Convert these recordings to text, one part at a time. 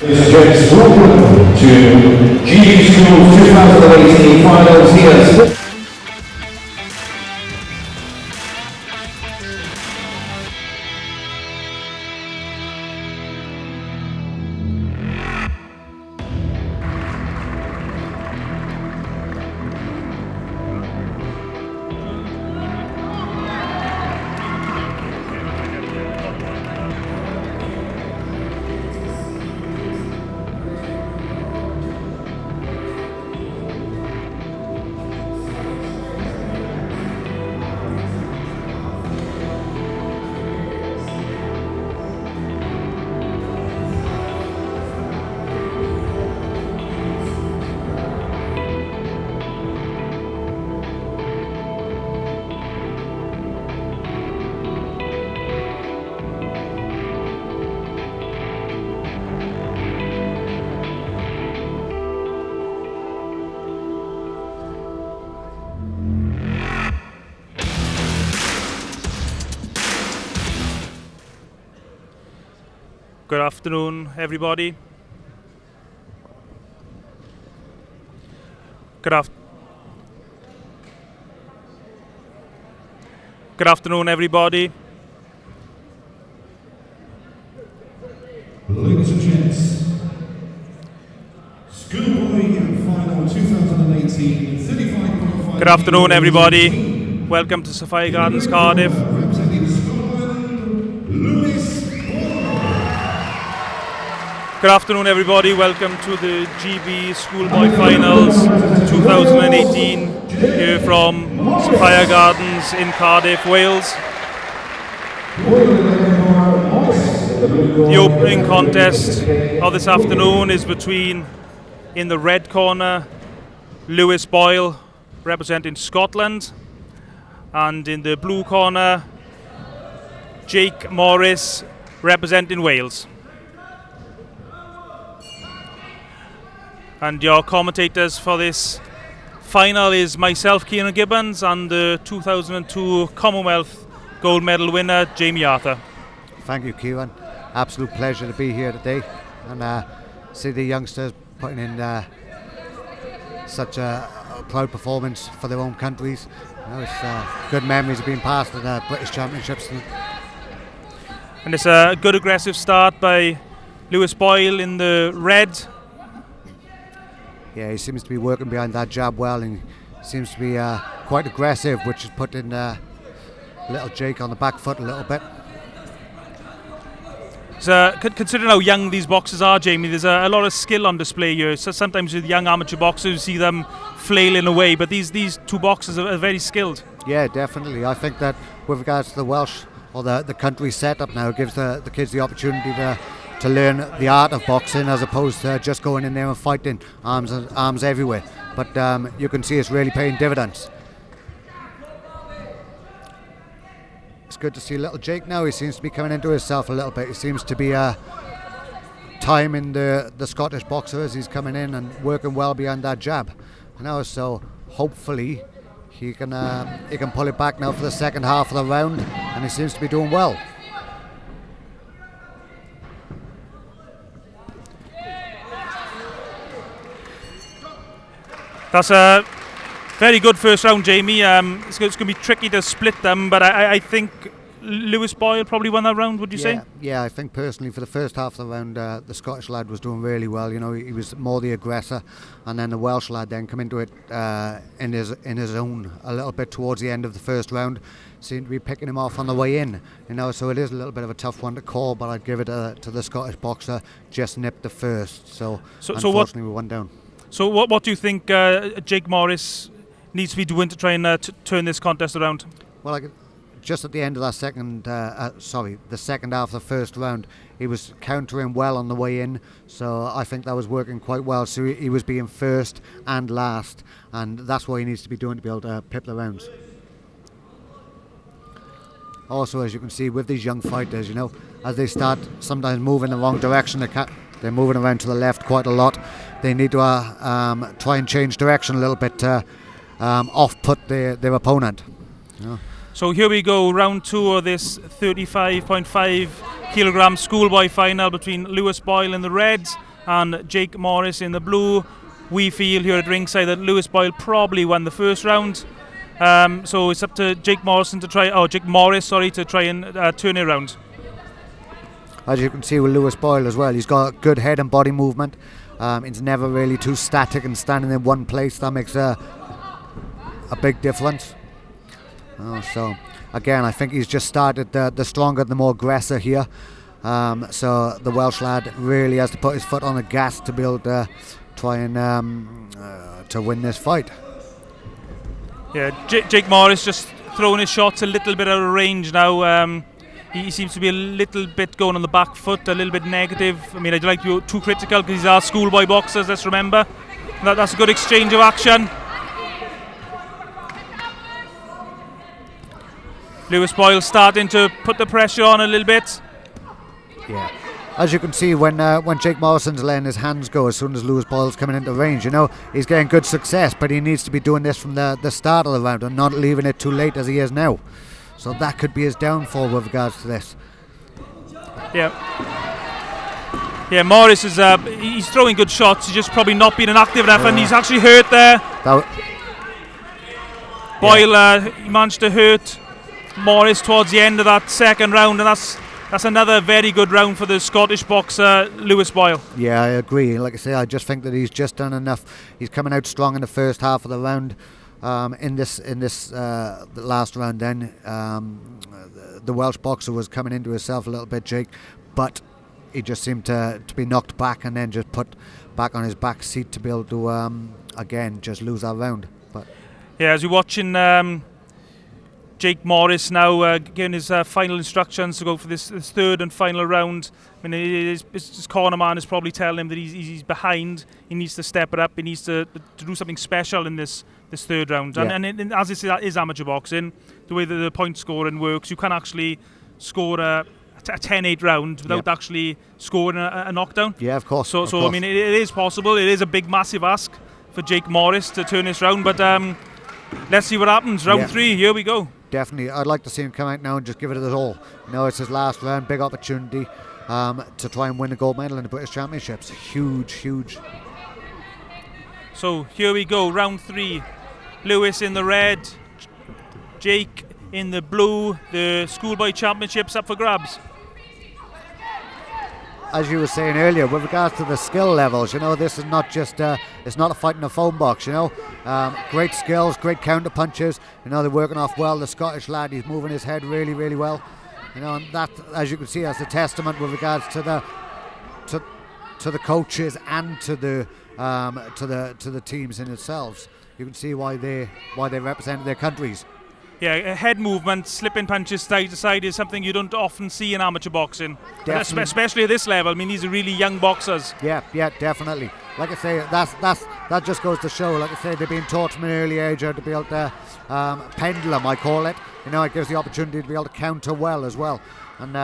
Ladies and gents, welcome to GB School's 2018 finals here. Good afternoon, everybody. Good afternoon, everybody. Ladies and gents, Schoolboy in final 2018 35.5. Good afternoon, everybody. Welcome to Sophia Gardens, Cardiff. Representing Scotland, Lewis. Good afternoon, everybody. Welcome to the GB Schoolboy Finals 2018 here from Sophia Gardens in Cardiff, Wales. The opening contest of this afternoon is between, in the red corner, Lewis Boyle representing Scotland, and in the blue corner, Jake Morris representing Wales. And your commentators for this final is myself, Kieran Gibbons, and the 2002 Commonwealth gold medal winner, Jamie Arthur. Thank you, Kieran. Absolute pleasure to be here today and see the youngsters putting in such a proud performance for their own countries. You know, it's good memories of being past at the British Championships. And it's a good aggressive start by Lewis Boyle in the red. Yeah, he seems to be working behind that jab well, and seems to be quite aggressive, which has put in little Jake on the back foot a little bit. So, considering how young these boxers are, Jamie, there's a lot of skill on display here. So sometimes with young amateur boxers, you see them flailing away, but these two boxers are very skilled. Yeah, definitely. I think that with regards to the Welsh or the country setup now, it gives the kids the opportunity to learn the art of boxing as opposed to just going in there and fighting arms everywhere. But you can see it's really paying dividends. It's good to see little Jake now. He seems to be coming into himself a little bit. He seems to be timing the Scottish boxer as he's coming in and working well behind that jab. So hopefully he can pull it back now for the second half of the round, and he seems to be doing well. That's a very good first round, Jamie. It's going to be tricky to split them, but I think Lewis Boyle probably won that round, would you say? Yeah, I think personally for the first half of the round, the Scottish lad was doing really well. You know, he was more the aggressor, and then the Welsh lad then come into it in his own a little bit towards the end of the first round. Seemed to be picking him off on the way in. You know, so it is a little bit of a tough one to call, but I'd give it to the Scottish boxer. Just nipped the first, so unfortunately we went down. So what do you think Jake Morris needs to be doing to try and turn this contest around? Well, just at the end of that the second half of the first round, he was countering well on the way in, so I think that was working quite well. So he was being first and last, and that's what he needs to be doing to be able to pip the rounds. Also, as you can see with these young fighters, you know, as they start sometimes moving in the wrong direction, they're moving around to the left quite a lot. They need to try and change direction a little bit to off-put their opponent. You know? So here we go, round two of this 35.5 kilogram schoolboy final between Lewis Boyle in the red and Jake Morris in the blue. We feel here at ringside that Lewis Boyle probably won the first round. So it's up to Jake Morris to try and turn it around. As you can see with Lewis Boyle as well, he's got good head and body movement. He's never really too static and standing in one place. That makes a big difference. So again, I think he's just started the stronger, the more aggressor here. So the Welsh lad really has to put his foot on the gas to be able to try and to win this fight. Yeah, Jake Morris just throwing his shots a little bit out of range now. He seems to be a little bit going on the back foot, a little bit negative. I mean, I'd like to be too critical because these are schoolboy boxers, let's remember. That's a good exchange of action. Lewis Boyle starting to put the pressure on a little bit. Yeah. As you can see, when Jake Morrison's letting his hands go as soon as Lewis Boyle's coming into range, he's getting good success, but he needs to be doing this from the start of the round and not leaving it too late as he is now. So that could be his downfall with regards to this. Yeah, Morris is he's throwing good shots. He's just probably not been active enough, and he's actually hurt there. Boyle he managed to hurt Morris towards the end of that second round, and that's another very good round for the Scottish boxer Lewis Boyle. Yeah, I agree. Like I say, I just think that he's just done enough. He's coming out strong in the first half of the round. In this the last round, then the Welsh boxer was coming into himself a little bit, Jake, but he just seemed to be knocked back and then just put back on his back seat to be able to again just lose that round. But yeah, as you're watching Jake Morris now giving his final instructions to go for this third and final round. I mean, his corner man is probably telling him that he's behind. He needs to step it up. He needs to do something special in this third round. Yeah. And as it is amateur boxing, the way that the point scoring works, you can actually score a 10-8 round without actually scoring a knockdown. Yeah, of course. So I mean, it is possible. It is a big, massive ask for Jake Morris to turn this round. But let's see what happens. Round 3, here we go. Definitely. I'd like to see him come out now and just give it his all. It's his last round, big opportunity to try and win a gold medal in the British Championships. Huge. So here we go, round 3. Lewis in the red, Jake in the blue. The Schoolboy Championships up for grabs. As you were saying earlier, with regards to the skill levels, this is not just it's not a fight in a phone box. Great skills, great counter punches. They're working off well. The Scottish lad, he's moving his head really well. And that, as you can see, that's a testament with regards to the coaches and to the teams in themselves. You can see why they represent their countries. Yeah, head movement, slipping punches side to side is something you don't often see in amateur boxing, especially at this level. I mean, these are really young boxers. Yeah, definitely. Like I say, that just goes to show. Like I say, they're being taught from an early age how to be able to pendulum, I call it. It gives the opportunity to be able to counter well as well. And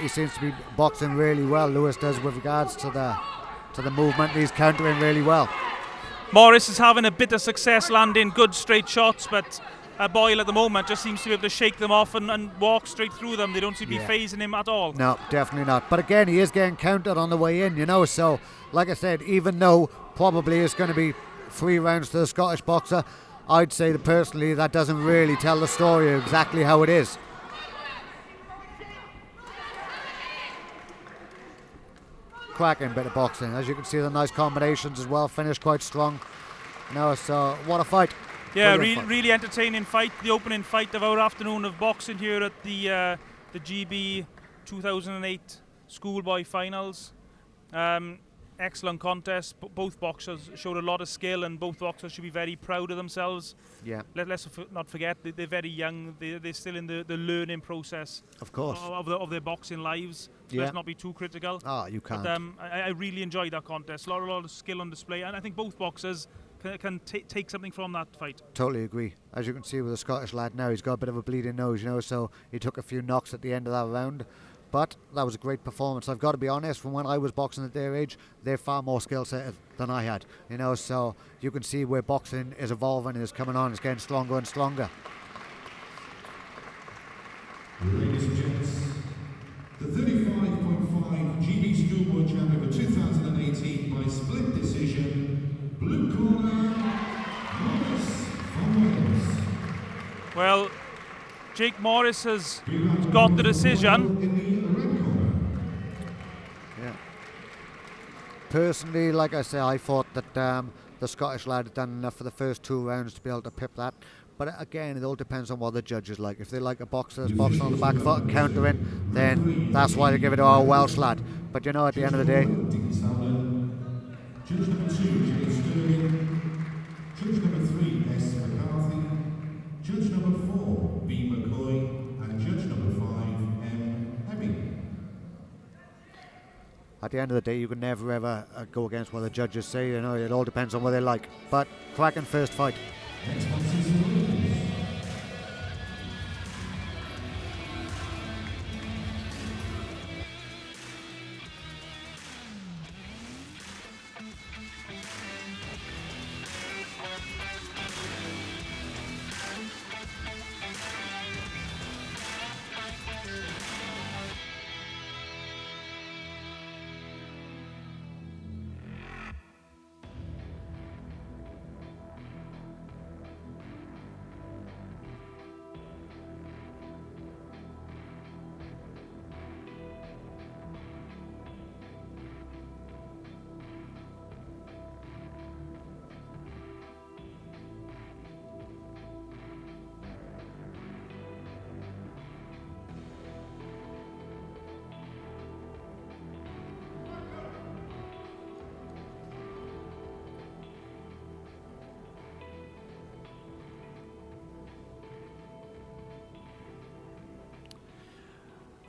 he seems to be boxing really well. Lewis does with regards to the movement. He's countering really well. Morris is having a bit of success landing good straight shots, but Boyle at the moment just seems to be able to shake them off and walk straight through them. They don't seem to be phasing him at all. No, definitely not. But again, he is getting countered on the way in, so like I said, even though probably it's going to be 3 rounds to the Scottish boxer, I'd say that personally that doesn't really tell the story of exactly how it is. Cracking bit of boxing. As you can see, the nice combinations as well, finished quite strong. So what a fight. Yeah, really entertaining fight. The opening fight of our afternoon of boxing here at the GB 2008 Schoolboy Finals. Excellent contest. Both boxers showed a lot of skill, and both boxers should be very proud of themselves. Yeah. Let's not forget they're very young. They're still in the learning process. Of course. Of their boxing lives. So let's not be too critical. You can't. But I really enjoyed that contest. A lot of skill on display, and I think both boxers can take something from that fight. Totally agree. As you can see with the Scottish lad now, he's got a bit of a bleeding nose, so he took a few knocks at the end of that round. But that was a great performance. I've got to be honest, from when I was boxing at their age, they're far more skill set than I had. So you can see where boxing is evolving and is coming on. It's getting stronger and stronger. Ladies and gents, the 35.5 GB Schoolboy Champion for 2018 Well, Jake Morris has got the decision. Yeah. Personally, like I say, I thought that the Scottish lad had done enough for the first 2 rounds to be able to pip that. But again, it all depends on what the judges like. If they like a boxer that's boxing on the back foot and countering, then that's why they give it to our Welsh lad. But you know, at the end of the day, Judge number 2, Jay Sterling. Judge number 3, S. McCarthy. Judge number 4, B. McCoy. And judge number 5, M. Hemming. at the end of the day, you can never ever go against what the judges say. You know, it all depends on what they like. But cracking first fight. Next one is the rules.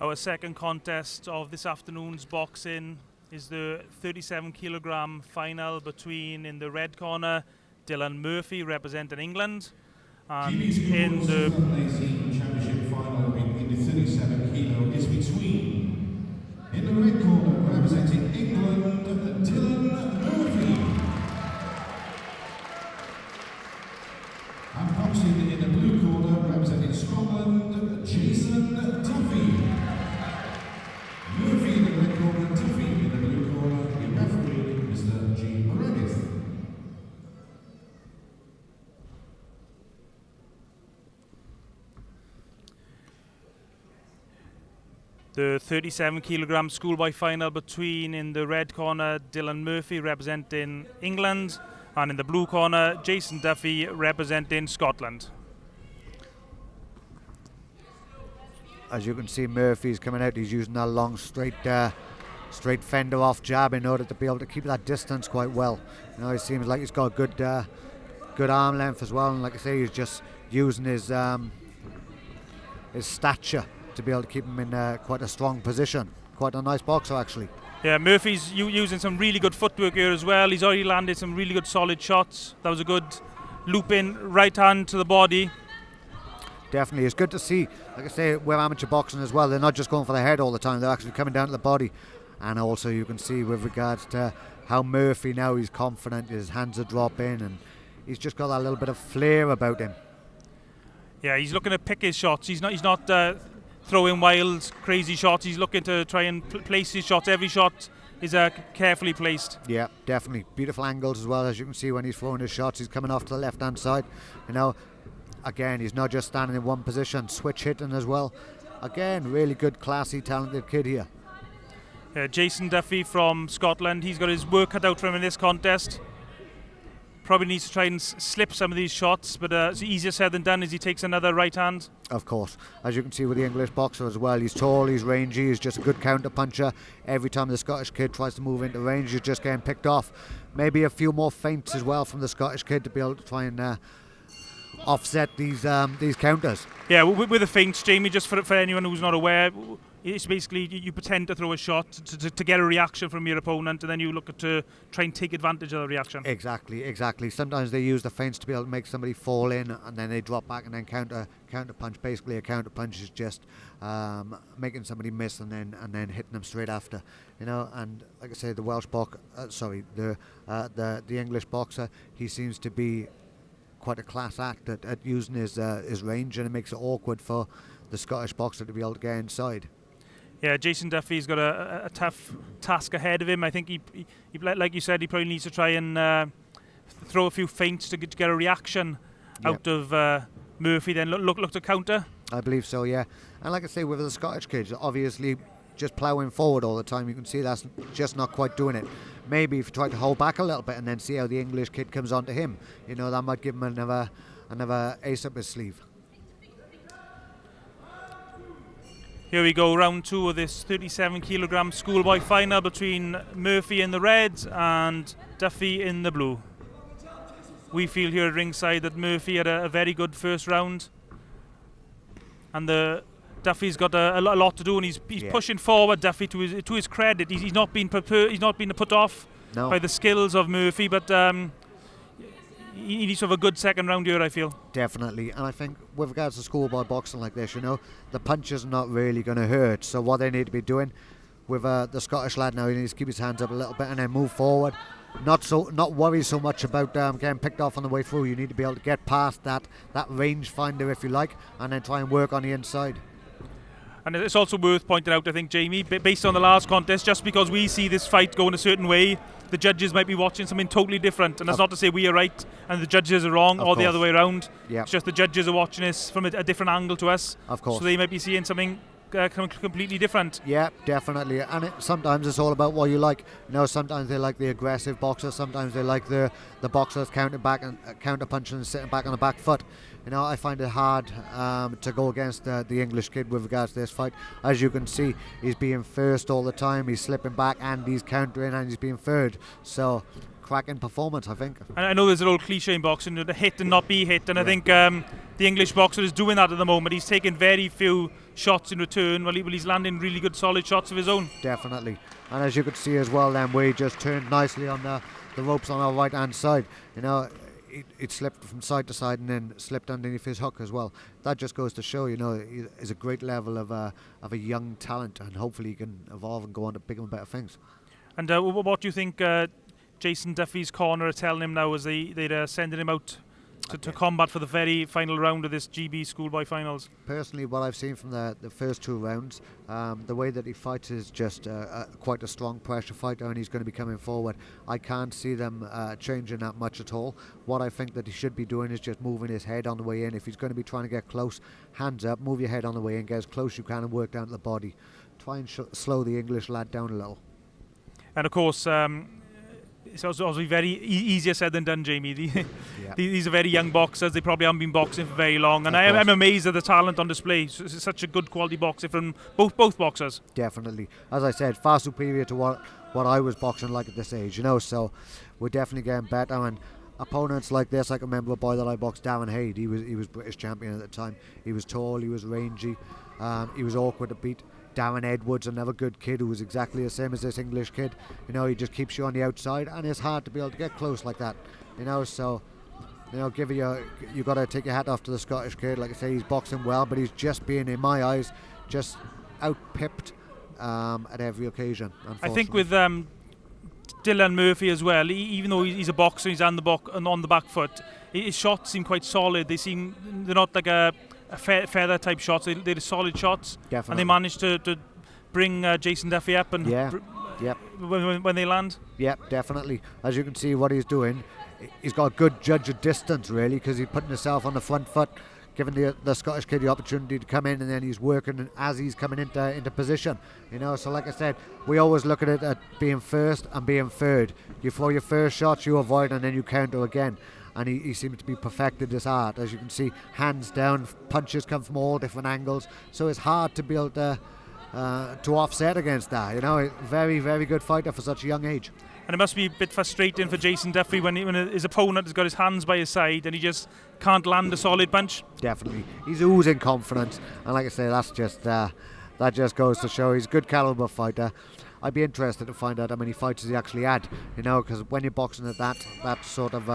Our second contest of this afternoon's boxing is the 37 kilogram final between, in the red corner, Dylan Murphy representing England, and in the 2018 championship final in the 37 kilo is between, in the red corner representing England, Dylan Murphy. And boxing in the blue corner representing Scotland, Jason Duffy. Murphy in the red corner, Duffy in the blue corner, the referee, Mr. G. Meredith. The 37 kilogram schoolboy final between, in the red corner, Dylan Murphy representing England, and in the blue corner, Jason Duffy representing Scotland. As you can see, Murphy's coming out. He's using that long, straight fender off jab in order to be able to keep that distance quite well. You know, it seems like he's got a good arm length as well. And like I say, he's just using his stature to be able to keep him in quite a strong position. Quite a nice boxer, actually. Yeah, Murphy's using some really good footwork here as well. He's already landed some really good solid shots. That was a good loop-in right hand to the body. Definitely, it's good to see. Like I say, with amateur boxing as well, they're not just going for the head all the time. They're actually coming down to the body. And also you can see with regards to how Murphy now, he's confident, his hands are dropping, and he's just got that little bit of flair about him. Yeah, he's looking to pick his shots. He's not throwing wild, crazy shots. He's looking to try and place his shots. Every shot is carefully placed. Yeah, definitely. Beautiful angles as well, as you can see when he's throwing his shots. He's coming off to the left-hand side. You know, again, he's not just standing in one position, switch hitting as well. Again, really good, classy, talented kid here. Jason Duffy from Scotland, he's got his work cut out for him in this contest. Probably needs to try and slip some of these shots, but it's easier said than done as he takes another right hand. Of course. As you can see with the English boxer as well, he's tall, he's rangy, he's just a good counter puncher. Every time the Scottish kid tries to move into range, he's just getting picked off. Maybe a few more feints as well from the Scottish kid to be able to try and offset these counters. Yeah, with the feints, Jamie, just for anyone who's not aware, it's basically you pretend to throw a shot to get a reaction from your opponent, and then you look to try and take advantage of the reaction. Exactly. Sometimes they use the feints to be able to make somebody fall in, and then they drop back and then counter punch. Basically, a counter punch is just making somebody miss and then hitting them straight after. You know, and like I say, the the English boxer, he seems to be quite a class act at using his range, and it makes it awkward for the Scottish boxer to be able to get inside. Yeah, Jason Duffy's got a tough task ahead of him. I think he like you said, he probably needs to try and throw a few feints to get a reaction out of Murphy then looked to counter. I believe so, yeah. And like I say, with the Scottish kids, obviously just ploughing forward all the time, you can see that's just not quite doing it. Maybe if you try to hold back a little bit and then see how the English kid comes onto him, that might give him another ace up his sleeve. Here we go, round 2 of this 37 kilogram schoolboy final between Murphy in the red and Duffy in the blue. We feel here at ringside that Murphy had a very good first round, and Duffy's got a lot to do, and he's pushing forward. Duffy, to his credit, he's not been put off by the skills of Murphy, but he needs to have a good second round here, I feel. Definitely, and I think with regards to schoolboy boxing like this, the punches are not really going to hurt. So what they need to be doing with the Scottish lad now, he needs to keep his hands up a little bit and then move forward. Not worry so much about getting picked off on the way through. You need to be able to get past that range finder, if you like, and then try and work on the inside. And it's also worth pointing out, I think, Jamie, based on the last contest, just because we see this fight going a certain way, the judges might be watching something totally different. And that's not to say we are right and the judges are wrong, or the other way around. Yep. It's just the judges are watching this from a different angle to us. Of course. So they might be seeing something completely different. Yeah, definitely. And sometimes it's all about what you like. Sometimes they like the aggressive boxer. Sometimes they like the boxer that's counter punching and sitting back on the back foot. I find it hard to go against the English kid with regards to this fight. As you can see, he's being first all the time. He's slipping back and he's countering and he's being third. So, cracking performance, I think. And I know there's an old cliche in boxing, the hit and not be hit. And I think the English boxer is doing that at the moment. He's taking very few shots in return while he's landing really good, solid shots of his own. Definitely. And as you could see as well, then where he just turned nicely on the ropes on our right-hand side. It slipped from side to side and then slipped underneath his hook as well. That just goes to show, is a great level of a young talent, and hopefully he can evolve and go on to bigger and better things. And what do you think Jason Duffy's corner are telling him now as they're sending him out to combat for the very final round of this GB Schoolboy Finals? Personally, what I've seen from the first 2 rounds, the way that he fights is just quite a strong pressure fighter, and he's going to be coming forward. I can't see them changing that much at all. What I think that he should be doing is just moving his head on the way in. If he's going to be trying to get close, hands up, move your head on the way in, get as close you can and work down to the body. Try and slow the English lad down a little. And of course, it's also very easier said than done, Jamie. These are very young boxers. They probably haven't been boxing for very long, and I'm amazed at the talent on display. It's such a good quality boxing from both boxers. Definitely, as I said, far superior to what I was boxing like at this age. So we're definitely getting better. And opponents like this, I can remember a boy that I boxed, Darren Haid. He was British champion at the time. He was tall, he was rangy, he was awkward to beat. Darren Edwards, another good kid who was exactly the same as this English kid. He just keeps you on the outside, and it's hard to be able to get close like that. So, you got to take your hat off to the Scottish kid. Like I say, he's boxing well, but he's just being, in my eyes, just out-pipped at every occasion. I think with Dylan Murphy as well, even though he's a boxer, he's on the back foot, his shots seem quite solid. They're not like a feather type shots. They're solid shots. Definitely. And they managed to bring Jason Duffy up and when they land. Yep, definitely. As you can see what he's doing, he's got a good judge of distance really, because he's putting himself on the front foot, giving the Scottish kid the opportunity to come in, and then he's working as he's coming into position. So like I said, we always look at it at being first and being third. You throw your first shots, you avoid, and then you counter again. And he seems to be perfected this art. As you can see, hands down, punches come from all different angles, so it's hard to be able to offset against that. Very, very good fighter for such a young age. And it must be a bit frustrating for Jason Duffy when his opponent has got his hands by his side and he just can't land a solid punch. Definitely, he's oozing confidence, and like I say, that just goes to show he's a good caliber fighter. I'd be interested to find out how many fights he actually had, because when you're boxing at that sort of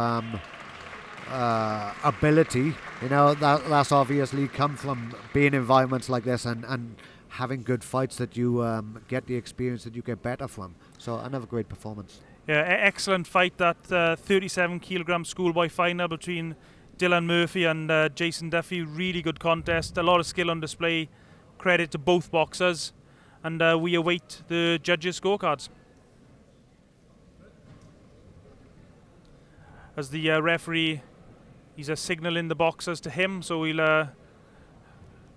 ability, that's obviously come from being in environments like this and having good fights that you get the experience that you get better from. So another great performance. Yeah, excellent fight, that 37 kilogram schoolboy final between Dylan Murphy and Jason Duffy. Really good contest, a lot of skill on display. Credit to both boxers, and we await the judges' scorecards. As the referee he's a signal in the boxers to him. So we'll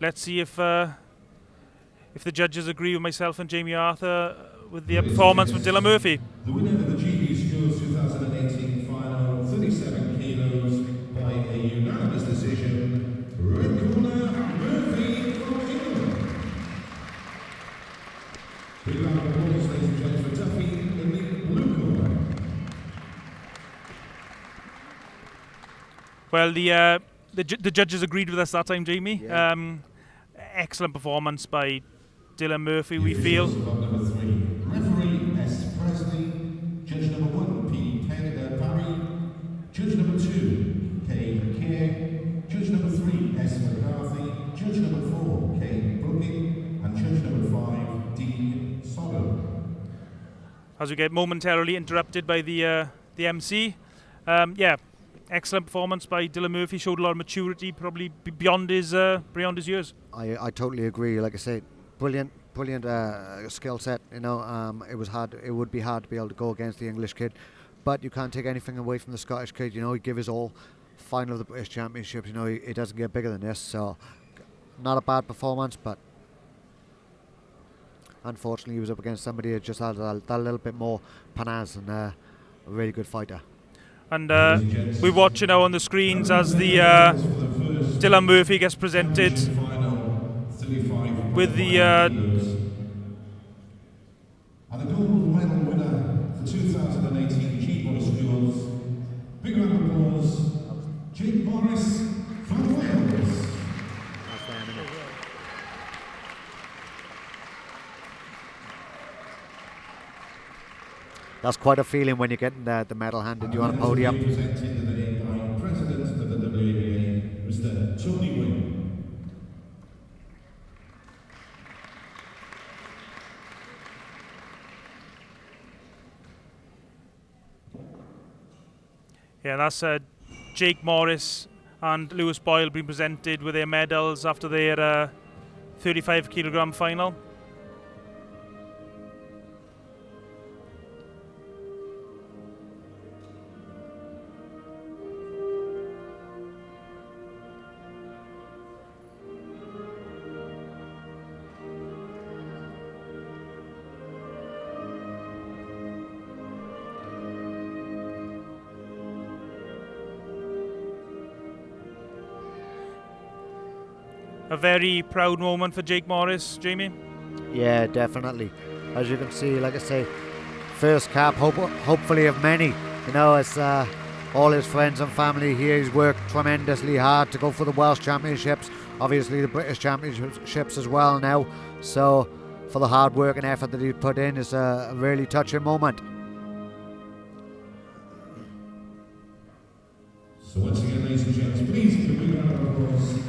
let's see if the judges agree with myself and Jamie Arthur with the performance from Dylan Murphy. The winner of the GB Schools 2018 final, 37 kilos, by a unanimous decision, red corner, Murphy from England. Big round of applause, ladies and gentlemen, for Duffy in the blue corner. Well, the judges agreed with us that time, Jamie. Yeah. Excellent performance by Dylan Murphy, we feel. Number 3, referee S. Presley. Judge number 1, P. Parry. Judge number 2, K. Kerr. Judge number 3, S. McCarthy. Judge number 4, K. Brooking. And judge number 5, D. Sodom. As we get momentarily interrupted by the MC. Excellent performance by Dylan Murphy. Showed a lot of maturity, probably beyond his years. I totally agree. Like I say, brilliant skill set. You know, it would be hard to be able to go against the English kid, but you can't take anything away from the Scottish kid. You know, he gave his all. Final of the British Championships. You know, it doesn't get bigger than this. So, not a bad performance, but unfortunately, he was up against somebody who just had that little bit more panache and a really good fighter. And we're watching now on the screens as the Dylan Murphy gets presented with the and the gold medal winner for 2018 G-Boy Schools. Big round of applause, Jake Morris from Wales. That's quite a feeling when you're getting the medal handed you on a podium. Presented today by President of the WABA, Mr. Tony Wynn. Yeah, that's Jake Morris and Lewis Boyle being presented with their medals after their 35 kilogram final. A very proud moment for Jake Morris, Jamie. Yeah, definitely. As you can see, like I say, first cap, hopefully of many. You know, it's all his friends and family here. He's worked tremendously hard to go for the Welsh Championships, obviously the British Championships as well now. So, for the hard work and effort that he put in, it's a really touching moment. So once again, ladies and gents, please give a big round of applause.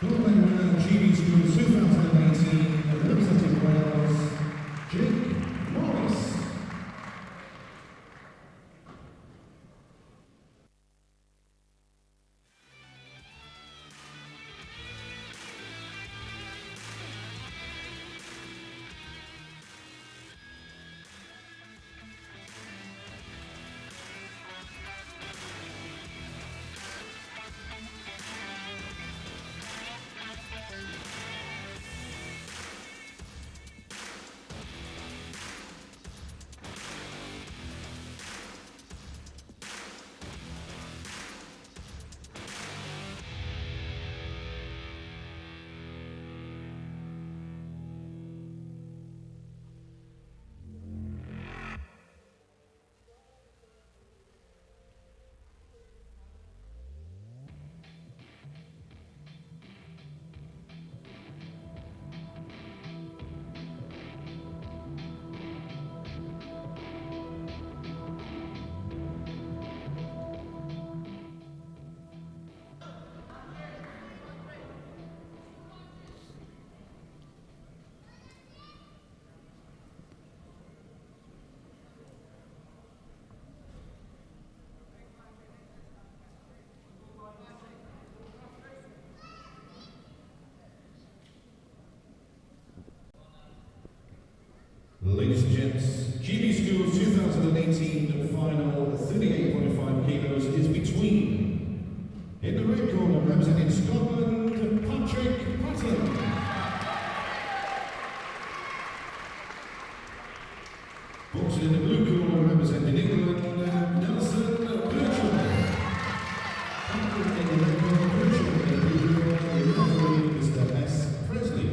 Gold medal winner, GB Schools 2018, representing Wales, Jake Morris. Ladies and gents, GB Schools 2018 final 38.5 kilos is between In the red corner, representing Scotland, Patrick Patton. Boxing in the blue corner, representing England, Nelson Birchall. In the red corner, Birchall. In the blue corner, the referee, Mr. S. Presley.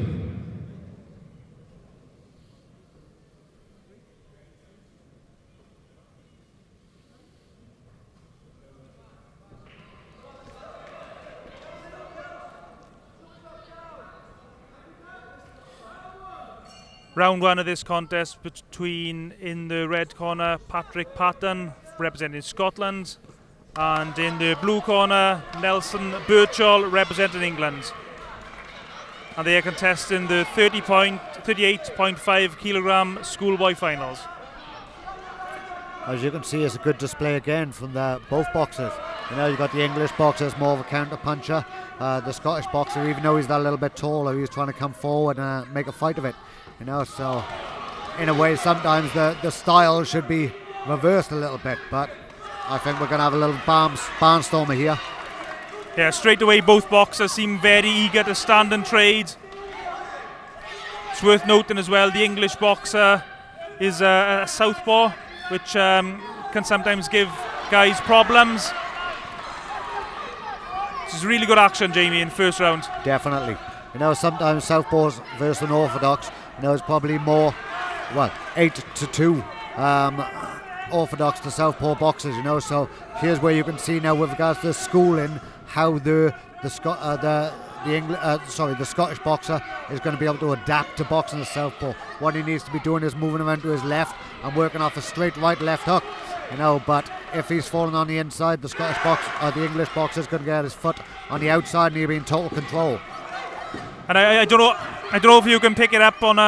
Round one of this contest between, in the red corner, Patrick Patton representing Scotland, and in the blue corner, Nelson Birchall representing England. And they are contesting the 38.5 kilogram schoolboy finals. As you can see, it's a good display again from both boxers. You know, you've got the English boxer, more of a counter puncher. The Scottish boxer, even though he's that little bit taller, he's trying to come forward and make a fight of it. You know, so in a way, sometimes the style should be reversed a little bit, but I think we're going to have a little barnstormer here. Yeah, straight away, both boxers seem very eager to stand and trade. It's worth noting as well, the English boxer is a southpaw, which can sometimes give guys problems. This is really good action, Jamie, in first round. Definitely. You know, sometimes southpaws versus an orthodox, you know, it's probably more, 8-2 orthodox to southpaw boxers, you know. So here's where you can see now with regards to schooling how the Scottish boxer is going to be able to adapt to boxing the southpaw. What he needs to be doing is moving around to his left and working off a straight right left hook, you know. But if he's falling on the inside, the Scottish boxer or the English boxer is going to get his foot on the outside and he'll be in total control. And I don't know if you can pick it up on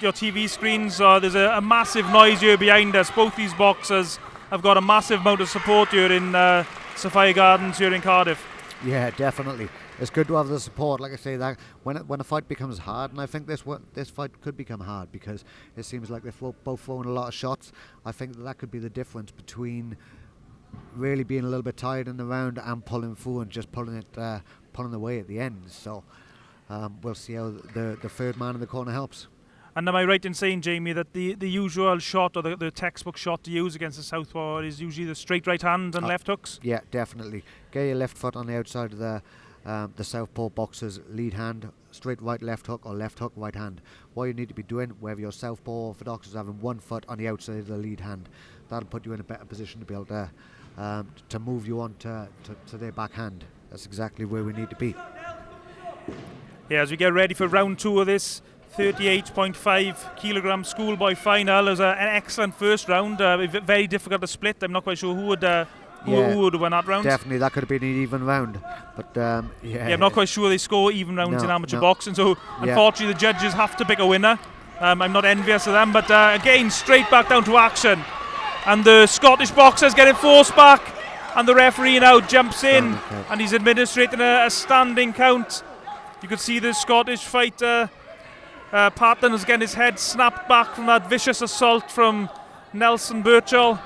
your TV screens. There's a massive noise here behind us. Both these boxers have got a massive amount of support here in Sophia Gardens here in Cardiff. Yeah, definitely. It's good to have the support. Like I say, that when a fight becomes hard, and I think this fight could become hard because it seems like they're both throwing a lot of shots. I think that could be the difference between really being a little bit tired in the round and pulling through and just pulling away at the end. So. We'll see how the third man in the corner helps. And am I right in saying, Jamie, that the usual shot or the textbook shot to use against the southpaw is usually the straight right hand and left hooks? Yeah, definitely. Get your left foot on the outside of the southpaw boxer's lead hand, straight right left hook or left hook right hand. What you need to be doing, whether you're southpaw or orthodox, is having one foot on the outside of the lead hand. That'll put you in a better position to be able to move you on to their backhand. That's exactly where we need to be. Yeah, as we get ready for round two of this 38.5 kilogram schoolboy final, it was an excellent first round. Very difficult to split. I'm not quite sure who would win that round. Definitely, that could have been an even round. But I'm not quite sure they score even rounds in amateur boxing. So unfortunately, the judges have to pick a winner. I'm not envious of them, but again, straight back down to action, and the Scottish boxer's getting forced back, and the referee now jumps in, and he's administrating a standing count. You could see the Scottish fighter, Patton, is getting his head snapped back from that vicious assault from Nelson Birchall.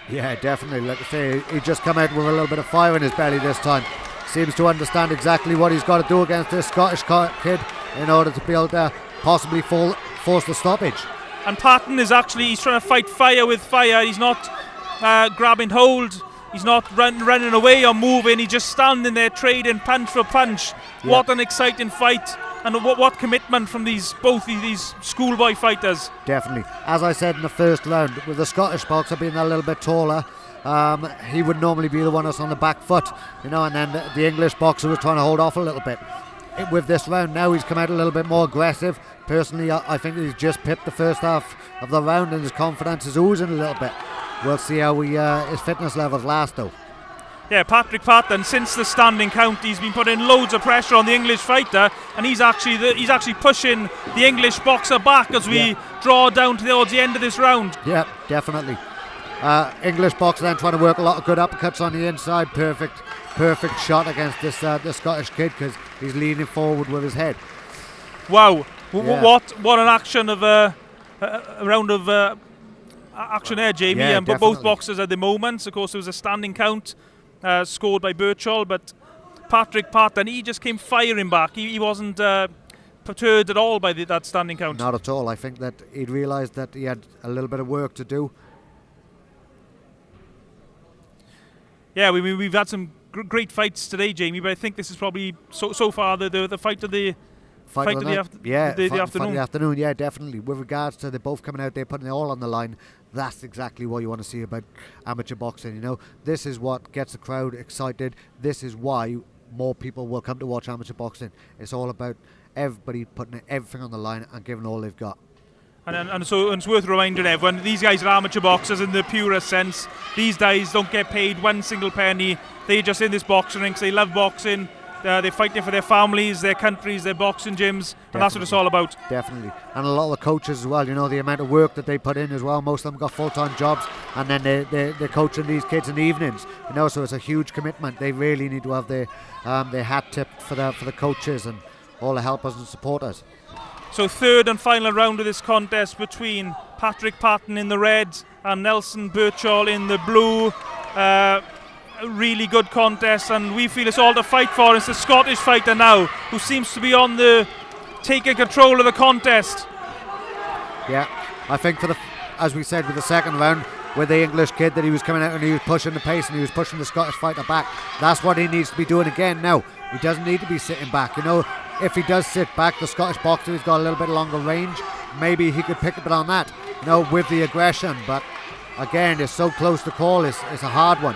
Yeah, definitely. Like I say, he just come out with a little bit of fire in his belly this time. Seems to understand exactly what he's got to do against this Scottish kid in order to be able to possibly force the stoppage. And Patton is he's trying to fight fire with fire. He's not grabbing hold. He's not running away or moving. He's just standing there trading punch for punch. Yeah. What an exciting fight, and what commitment from both these schoolboy fighters. Definitely. As I said in the first round, with the Scottish boxer being a little bit taller, he would normally be the one that's on the back foot, you know, and then the English boxer was trying to hold off a little bit. With this round now, he's come out a little bit more aggressive. Personally, I think he's just pipped the first half of the round and his confidence is oozing a little bit. We'll see how his fitness levels last, though. Yeah, Patrick Patton, since the standing count, he's been putting loads of pressure on the English fighter, and he's actually pushing the English boxer back as we draw down towards the end of this round. Yeah, definitely. English boxer then trying to work a lot of good uppercuts on the inside. Perfect shot against this Scottish kid because he's leaning forward with his head. Wow, what an action of a round of action there, Jamie. Yeah, but both boxers at the moment, of course, there was a standing count. scored by Birchall, but Patrick Patton, he just came firing back. He wasn't perturbed at all by that standing count. Not at all. I think that he'd realised that he had a little bit of work to do. Yeah, we've had some great fights today, Jamie, but I think this is probably so far the fight of the Fight of the afternoon. Fight of the afternoon, yeah, definitely. With regards to they're both coming out there putting it all on the line, that's exactly what you want to see about amateur boxing. You know, this is what gets the crowd excited. This is why more people will come to watch amateur boxing. It's all about everybody putting everything on the line and giving all they've got. And so it's worth reminding everyone, these guys are amateur boxers in the purest sense. These guys don't get paid one single penny. They're just in this boxing ring because they love boxing. They're fighting for their families, their countries, their boxing gyms, and that's what it's all about. Definitely. And a lot of the coaches as well, you know, the amount of work that they put in as well. Most of them got full-time jobs, and then they're coaching these kids in the evenings, you know, so it's a huge commitment. They really need to have their hat tipped for the coaches and all the helpers and supporters. So third and final round of this contest between Patrick Patton in the red and Nelson Birchall in the blue. A really good contest, and we feel it's all to fight for. It's the Scottish fighter now who seems to be on the taking control of the contest. Yeah, I think as we said with the second round, with the English kid, that he was coming out and he was pushing the pace and he was pushing the Scottish fighter back. That's what he needs to be doing again now. He doesn't need to be sitting back. You know, if he does sit back, the Scottish boxer has got a little bit longer range. Maybe he could pick up on that, you know, with the aggression. But again, it's so close to call. It's a hard one.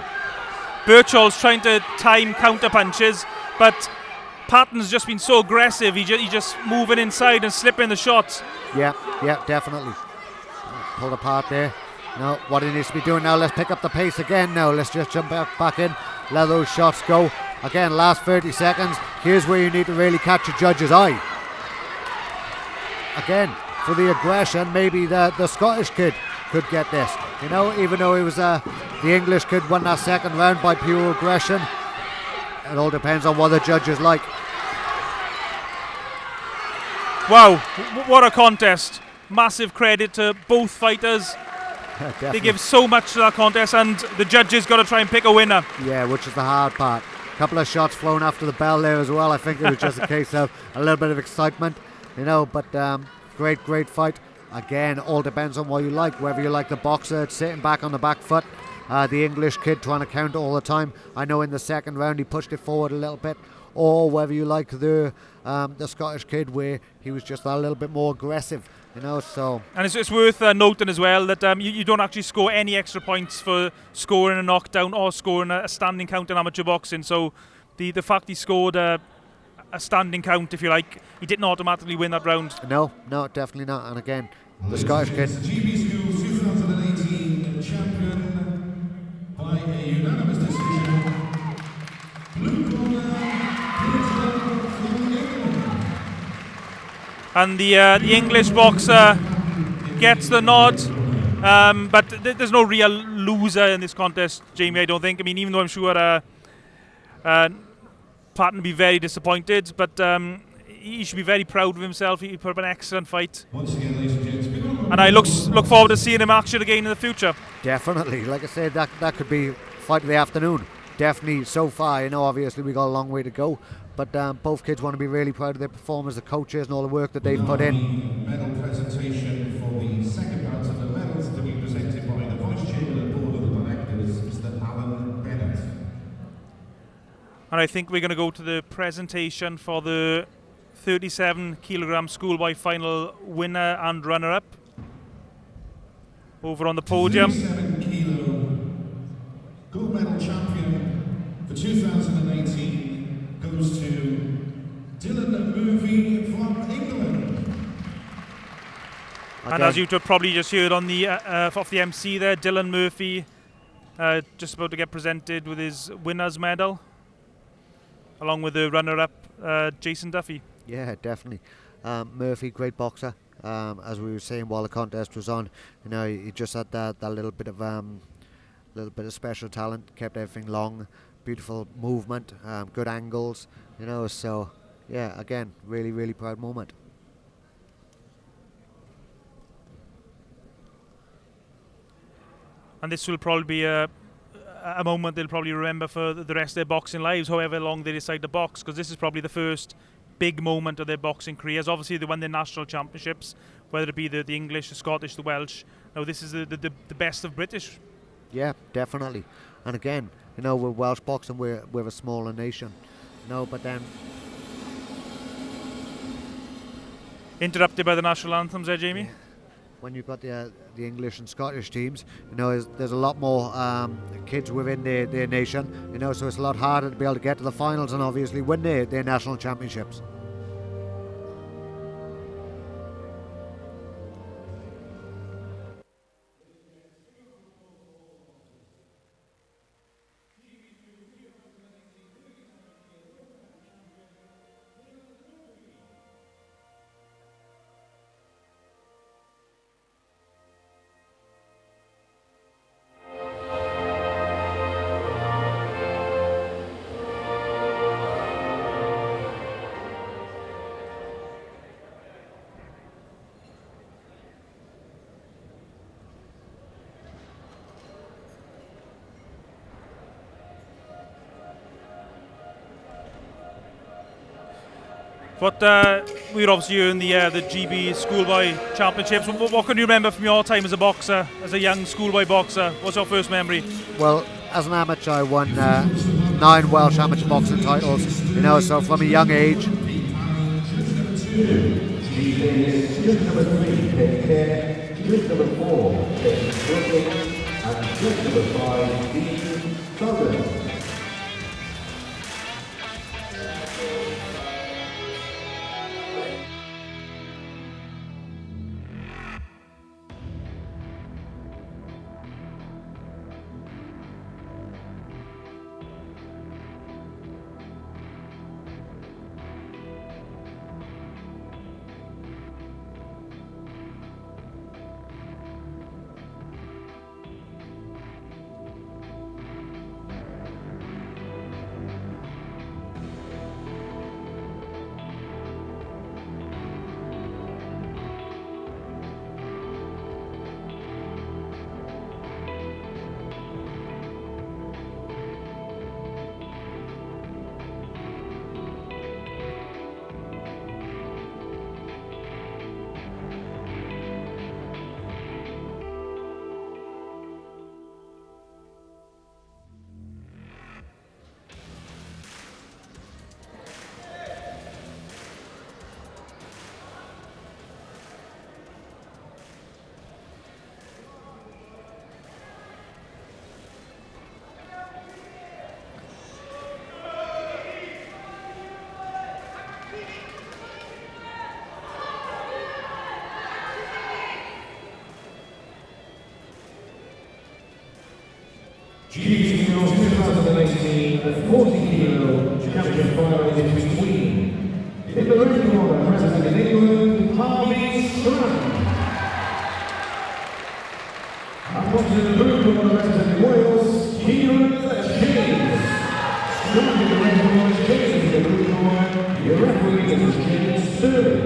Birchall's trying to time counter punches, but Patton's just been so aggressive. He just moving inside and slipping the shots. Yeah, definitely. Pulled apart there. Now, what he needs to be doing now, let's pick up the pace again now. Let's just jump back in, let those shots go. Again, last 30 seconds. Here's where you need to really catch a judge's eye. Again, for the aggression, maybe the Scottish kid could get this. You know, even though it was the English kid won that second round by pure aggression. It all depends on what the judges like. Wow, what a contest. Massive credit to both fighters. They give so much to that contest, and the judges got to try and pick a winner. Yeah, which is the hard part. A couple of shots flown after the bell there as well. I think it was just a case of a little bit of excitement, you know, but great fight. Again, all depends on what you like, whether you like the boxer sitting back on the back foot, the English kid trying to counter all the time. I know in the second round he pushed it forward a little bit, or whether you like the Scottish kid where he was just a little bit more aggressive, you know. So, and it's worth noting as well that you don't actually score any extra points for scoring a knockdown or scoring a standing count in amateur boxing. So the fact he scored a standing count, if you like, he didn't automatically win that round. No, definitely not. And again, the Scottish kid. GB Schools 2018 champion by a unanimous decision. Blue corner, and the English boxer gets the nod, but there's no real loser in this contest, Jamie, I don't think. I mean, even though I'm sure Patton will be very disappointed, but he should be very proud of himself. He put up an excellent fight. Once again, ladies and gentlemen, and I look forward to seeing him action again in the future. Definitely. Like I said, that could be fight of the afternoon. Definitely so far. You know, obviously we got a long way to go, but both kids want to be really proud of their performance, the coaches and all the work that they've put in. Medal presentation for the second round of the medals to be presented by the Vice Chairman of the Board of the Directors, Mr. Alan Bennett. And I think we're going to go to the presentation for the 37 kilogram schoolboy final winner and runner-up. Over on the podium. 37 kilo gold medal champion for 2018 goes to Dylan Murphy from England. And as you probably just heard on the off the MC there, Dylan Murphy just about to get presented with his winner's medal, along with the runner-up Jason Duffy. Yeah, definitely. Murphy, great boxer. As we were saying while the contest was on, you know, he just had that little bit of special talent. Kept everything long, beautiful movement, good angles. You know, so yeah, again, really proud moment. And this will probably be a a moment they'll probably remember for the rest of their boxing lives, however long they decide to box, because this is probably the first big moment of their boxing careers. Obviously, they won their national championships, whether it be the English, the Scottish, the Welsh. Now, this is the best of British. Yeah, definitely. And again, you know, with Welsh boxing, we're a smaller nation. No, but then Interrupted by the national anthems there, Jamie. when you've got the English and Scottish teams, you know, there's a lot more kids within their nation, you know, so it's a lot harder to be able to get to the finals and obviously win their national championships. But we're obviously in the GB Schoolboy Championships. What can you remember from your time as a boxer, as a young schoolboy boxer? What's your first memory? Well, as an amateur, I won 9 Welsh amateur boxing titles, you know, so from a young age. Judge number 3, take care. Judge number 4, take Schoolgirl. And judge number 5, Dean Southern. GB 2018, the 40-kilo championship final between, in the red corner, representing England, Harvey Strand. And boxing in the blue corner, representing Wales, Kieran James. Strand in the red corner, James in the blue corner, your referee is James Sterling.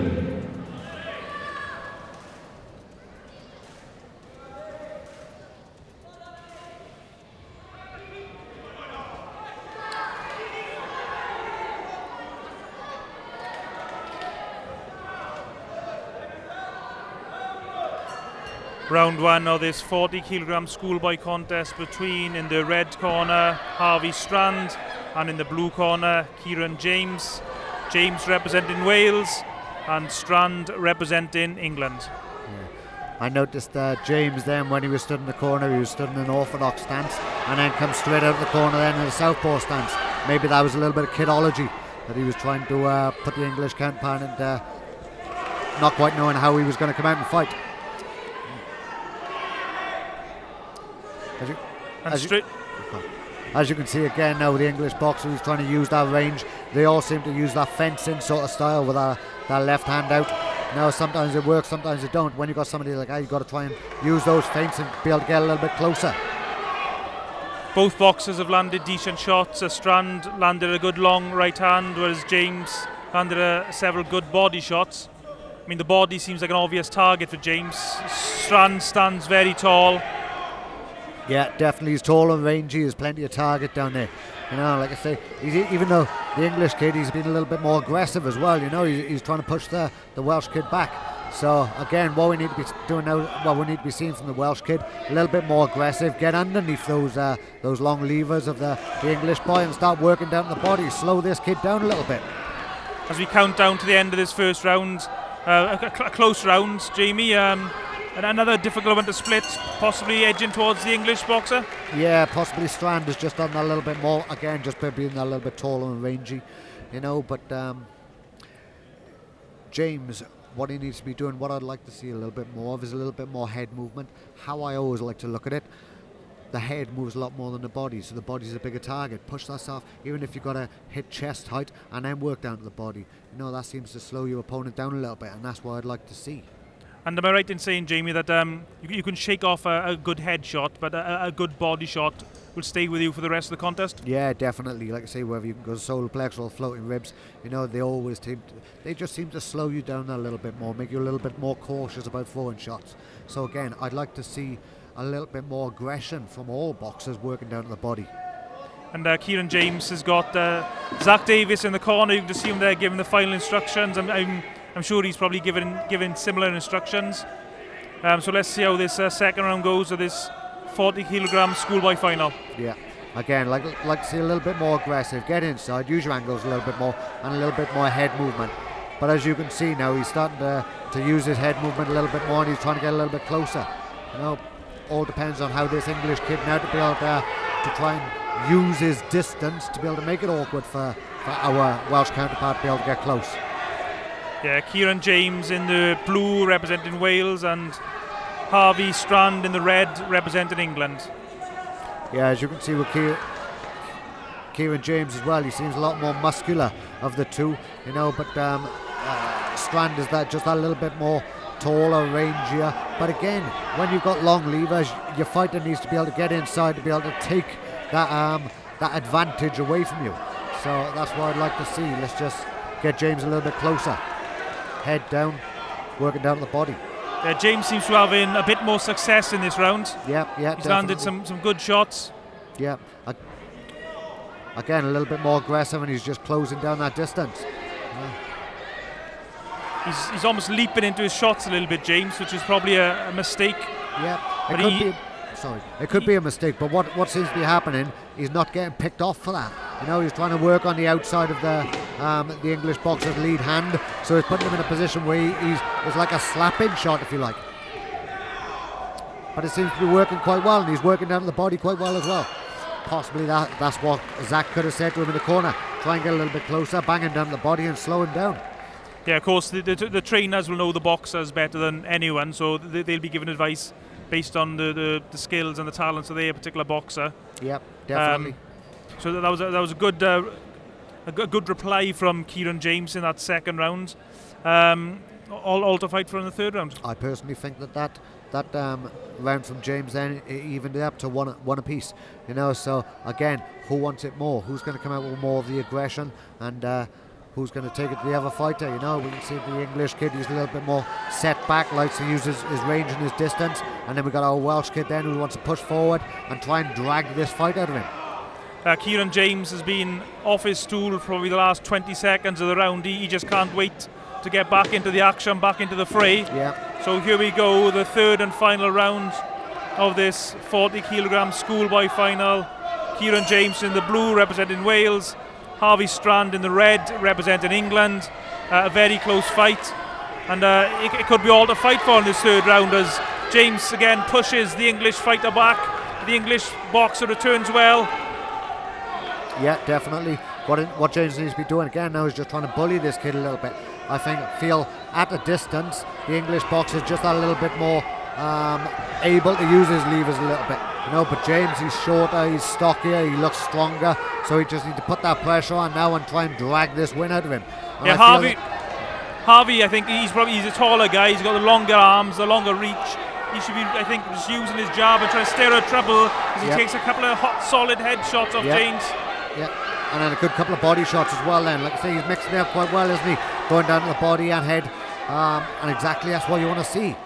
Round 1 of this 40-kilogram schoolboy contest between, in the red corner, Harvey Strand, and in the blue corner, Kieran James. James representing Wales and Strand representing England. Yeah. I noticed James then, when he was stood in the corner, he was stood in an orthodox stance and then come straight out of the corner then in a southpaw stance. Maybe that was a little bit of kidology that he was trying to put the English counterpart and not quite knowing how he was going to come out and fight. As you can see again now, the English boxer who's trying to use that range, they all seem to use that fencing sort of style with that left hand out. Now sometimes it works, sometimes it don't. When you've got somebody like that, you've got to try and use those feints and be able to get a little bit closer. Both boxers have landed decent shots. Strand landed a good long right hand, whereas James landed several good body shots. I mean, the body seems like an obvious target for James. Strand stands very tall. Yeah, definitely. He's tall and rangy. There's plenty of target down there. You know, like I say, even though the English kid, he's been a little bit more aggressive as well. You know, he's trying to push the Welsh kid back. So again, what we need to be doing now, what we need to be seeing from the Welsh kid, a little bit more aggressive, get underneath those long levers of the English boy and start working down the body. Slow this kid down a little bit. As we count down to the end of this first round, a close round, Jamie. And another difficult one to split, possibly edging towards the English boxer. Yeah, possibly Strand has just done that a little bit more. Again, just by being a little bit taller and rangy, you know. But James, what he needs to be doing, what I'd like to see a little bit more of is a little bit more head movement. How I always like to look at it, the head moves a lot more than the body, so the body's a bigger target. Push that off, even if you've got to hit chest height and then work down to the body. You know, that seems to slow your opponent down a little bit, and that's what I'd like to see. And am I right in saying, Jamie, that you can shake off a good head shot, but a good body shot will stay with you for the rest of the contest? Yeah, definitely. Like I say, whether you can go solar plex or floating ribs, you know, they just seem to slow you down a little bit more, make you a little bit more cautious about throwing shots. So again, I'd like to see a little bit more aggression from all boxers working down to the body. And Kieran James has got Zach Davis in the corner. You can just see him there giving the final instructions. I'm sure he's probably given similar instructions. So let's see how this second round goes of this 40 kilogram schoolboy final. Yeah, again, like to see a little bit more aggressive. Get inside, use your angles a little bit more, and a little bit more head movement. But as you can see now, he's starting to use his head movement a little bit more, and he's trying to get a little bit closer. You know, all depends on how this English kid now to be able to try and use his distance to be able to make it awkward for our Welsh counterpart to be able to get close. Yeah, Kieran James in the blue representing Wales and Harvey Strand in the red representing England. Yeah, as you can see with Kieran James as well, he seems a lot more muscular of the two, you know, but Strand is just a little bit more taller, rangier. But again, when you've got long levers, your fighter needs to be able to get inside to be able to take that advantage away from you. So that's what I'd like to see. Let's just get James a little bit closer. Head down, working down the body. James seems to have a bit more success in this round. Yeah, He's definitely. landed some good shots. Yeah. Again, a little bit more aggressive, and he's just closing down that distance. Yeah. He's almost leaping into his shots a little bit, James, which is probably a mistake. Yeah, it could be a mistake, but what seems to be happening, he's not getting picked off for that. You know, he's trying to work on the outside of the English boxer's lead hand, so he's putting him in a position where it's like a slap-in shot, if you like. But it seems to be working quite well, and he's working down to the body quite well as well. Possibly that's what Zach could have said to him in the corner. Try and get a little bit closer, banging down the body and slow him down. Yeah, of course, the trainers will know the boxers better than anyone, so they'll be giving advice based on the skills and the talents of their particular boxer. Yep, definitely. So that was a good reply from Kieran James in that second round. All to fight for in the third round. I personally think that round from James then evened it up to one apiece. You know, so again, who wants it more? Who's going to come out with more of the aggression, and who's going to take it to the other fighter? You know, we can see the English kid, he's a little bit more set back, likes to use his range and his distance, and then we got our Welsh kid then who wants to push forward and try and drag this fight out of him. Kieran James has been off his stool for probably the last 20 seconds of the round. He just can't wait to get back into the action, back into the fray. Yeah. So here we go, the third and final round of this 40 kilogram schoolboy final. Kieran James in the blue representing Wales, Harvey Strand in the red representing England. A very close fight, and it could be all to fight for in this third round as James again pushes the English fighter back. The English boxer returns well. Yeah, definitely. What James needs to be doing again now is just trying to bully this kid a little bit. I feel at a distance the English boxer is just a little bit more able to use his levers a little bit. You know, but James, he's shorter, he's stockier, he looks stronger, so he just needs to put that pressure on now and try and drag this win out of him. And yeah, Harvey, I think he's a taller guy. He's got the longer arms, the longer reach. He should be, I think, just using his jab and trying to steer out trouble as he takes a couple of hot, solid head shots off James. Yeah, and then a good couple of body shots as well then. Like I say, he's mixing it up quite well, isn't he? Going down to the body and head. And exactly that's what you want to see.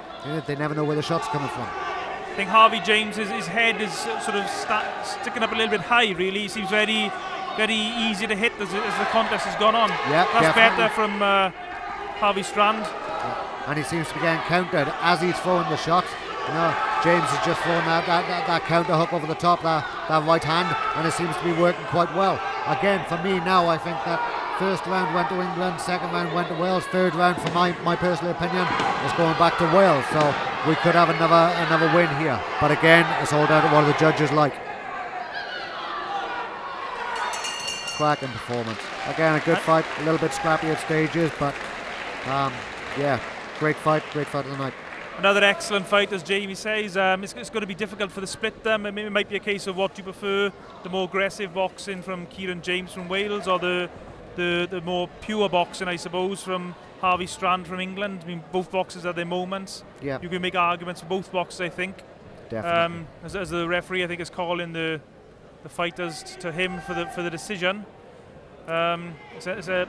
They never know where the shot's coming from. I think Harvey James, his head is sort of sticking up a little bit high, really. He seems very, very easy to hit as the contest has gone on. Yeah, that's definitely. better from Harvey Strand. Yeah. And he seems to be getting countered as he's throwing the shot. You know, James is just throwing that counter hook over the top, that right hand, and it seems to be working quite well. Again, for me now, I think that first round went to England, second round went to Wales, third round, for my personal opinion, is going back to Wales. So we could have another win here. But again, it's all down to what the judges like. Cracking performance. Again, a good fight, a little bit scrappy at stages, but yeah, great fight of the night. Another excellent fight, as Jamie says. It's going to be difficult for the split. It might be a case of what you prefer: the more aggressive boxing from Kieran James from Wales, or the more pure boxing, I suppose, from Harvey Strand from England. I mean, both boxers at their moments. Yeah. You can make arguments for both boxers, I think. Definitely. As the referee, I think, is calling the fighters to him for the decision. It's a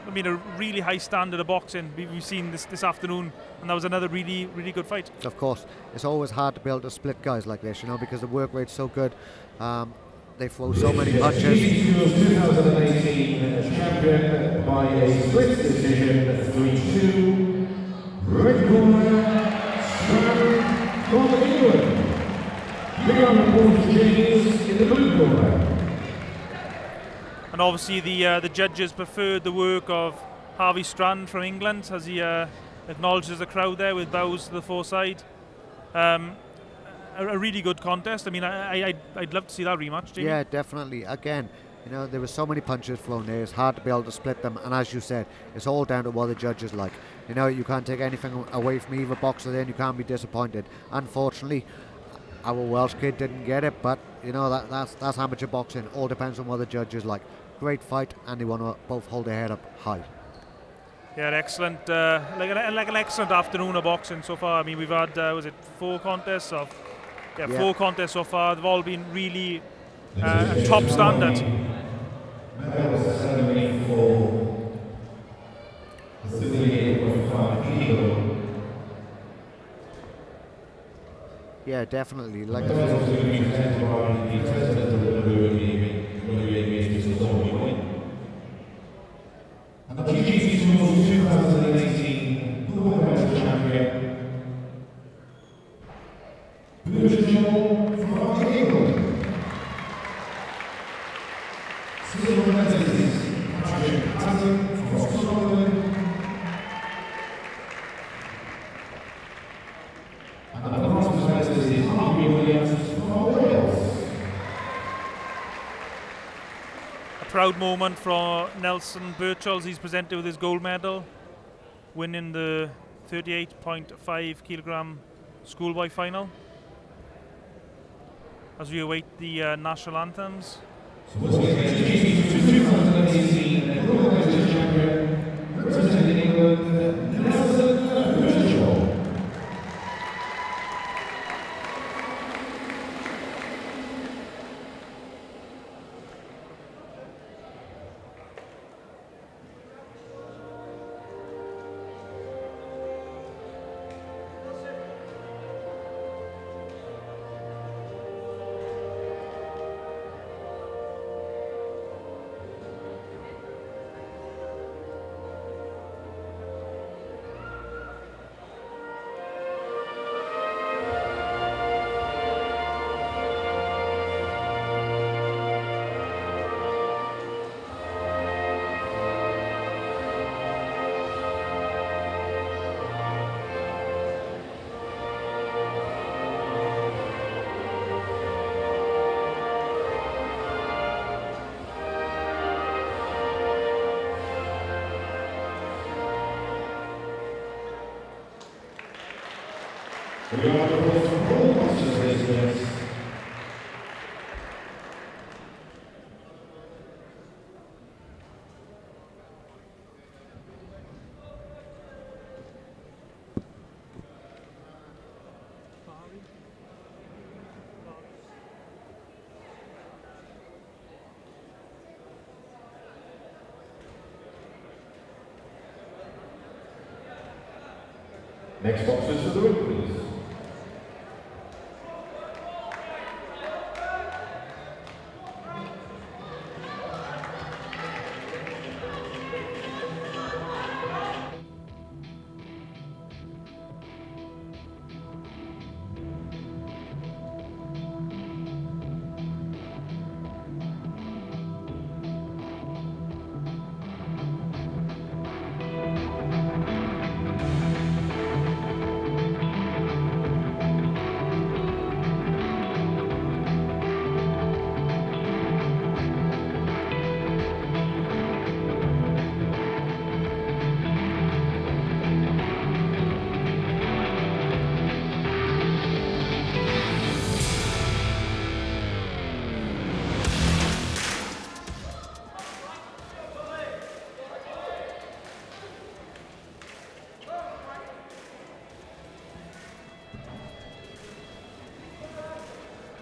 really high standard of boxing we've seen this afternoon, and that was another really, really good fight. Of course, it's always hard to be able to split guys like this, you know, because the work rate's so good. They throw so many punches. 2018 champion by a split decision, 3-2. Red corner, Strand from England. Leon Paul James in the blue corner. And obviously the judges preferred the work of Harvey Strand from England, as he acknowledges the crowd there with bows to the foreside. A really good contest. I mean, I'd love to see that rematch, Jamie. Yeah, definitely. Again, you know, there were so many punches thrown there. It's hard to be able to split them. And as you said, it's all down to what the judges like. You know, you can't take anything away from either boxer there, and you can't be disappointed. Unfortunately, our Welsh kid didn't get it, but you know, that's amateur boxing. All depends on what the judges like. Great fight, and they want to both hold their head up high. Yeah, excellent. Like an excellent afternoon of boxing so far. I mean, we've had four contests so far. They've all been really top standard. Yeah, definitely. Like and the GGC Rules 2018 World Champion, Schoolgirl from England. Silver medalist Patrick Patton from Scotland, and the bronze medalist Harvey Williams from Wales. Proud moment for Nelson Birchall. He's presented with his gold medal, winning the 38.5 kilogram Schoolboy final. As we await the national anthems. So once again, GGC 2018 World Champion, representing England, Nelson Birchall. We are the host of all Masters races. Next boxers to the ring, please.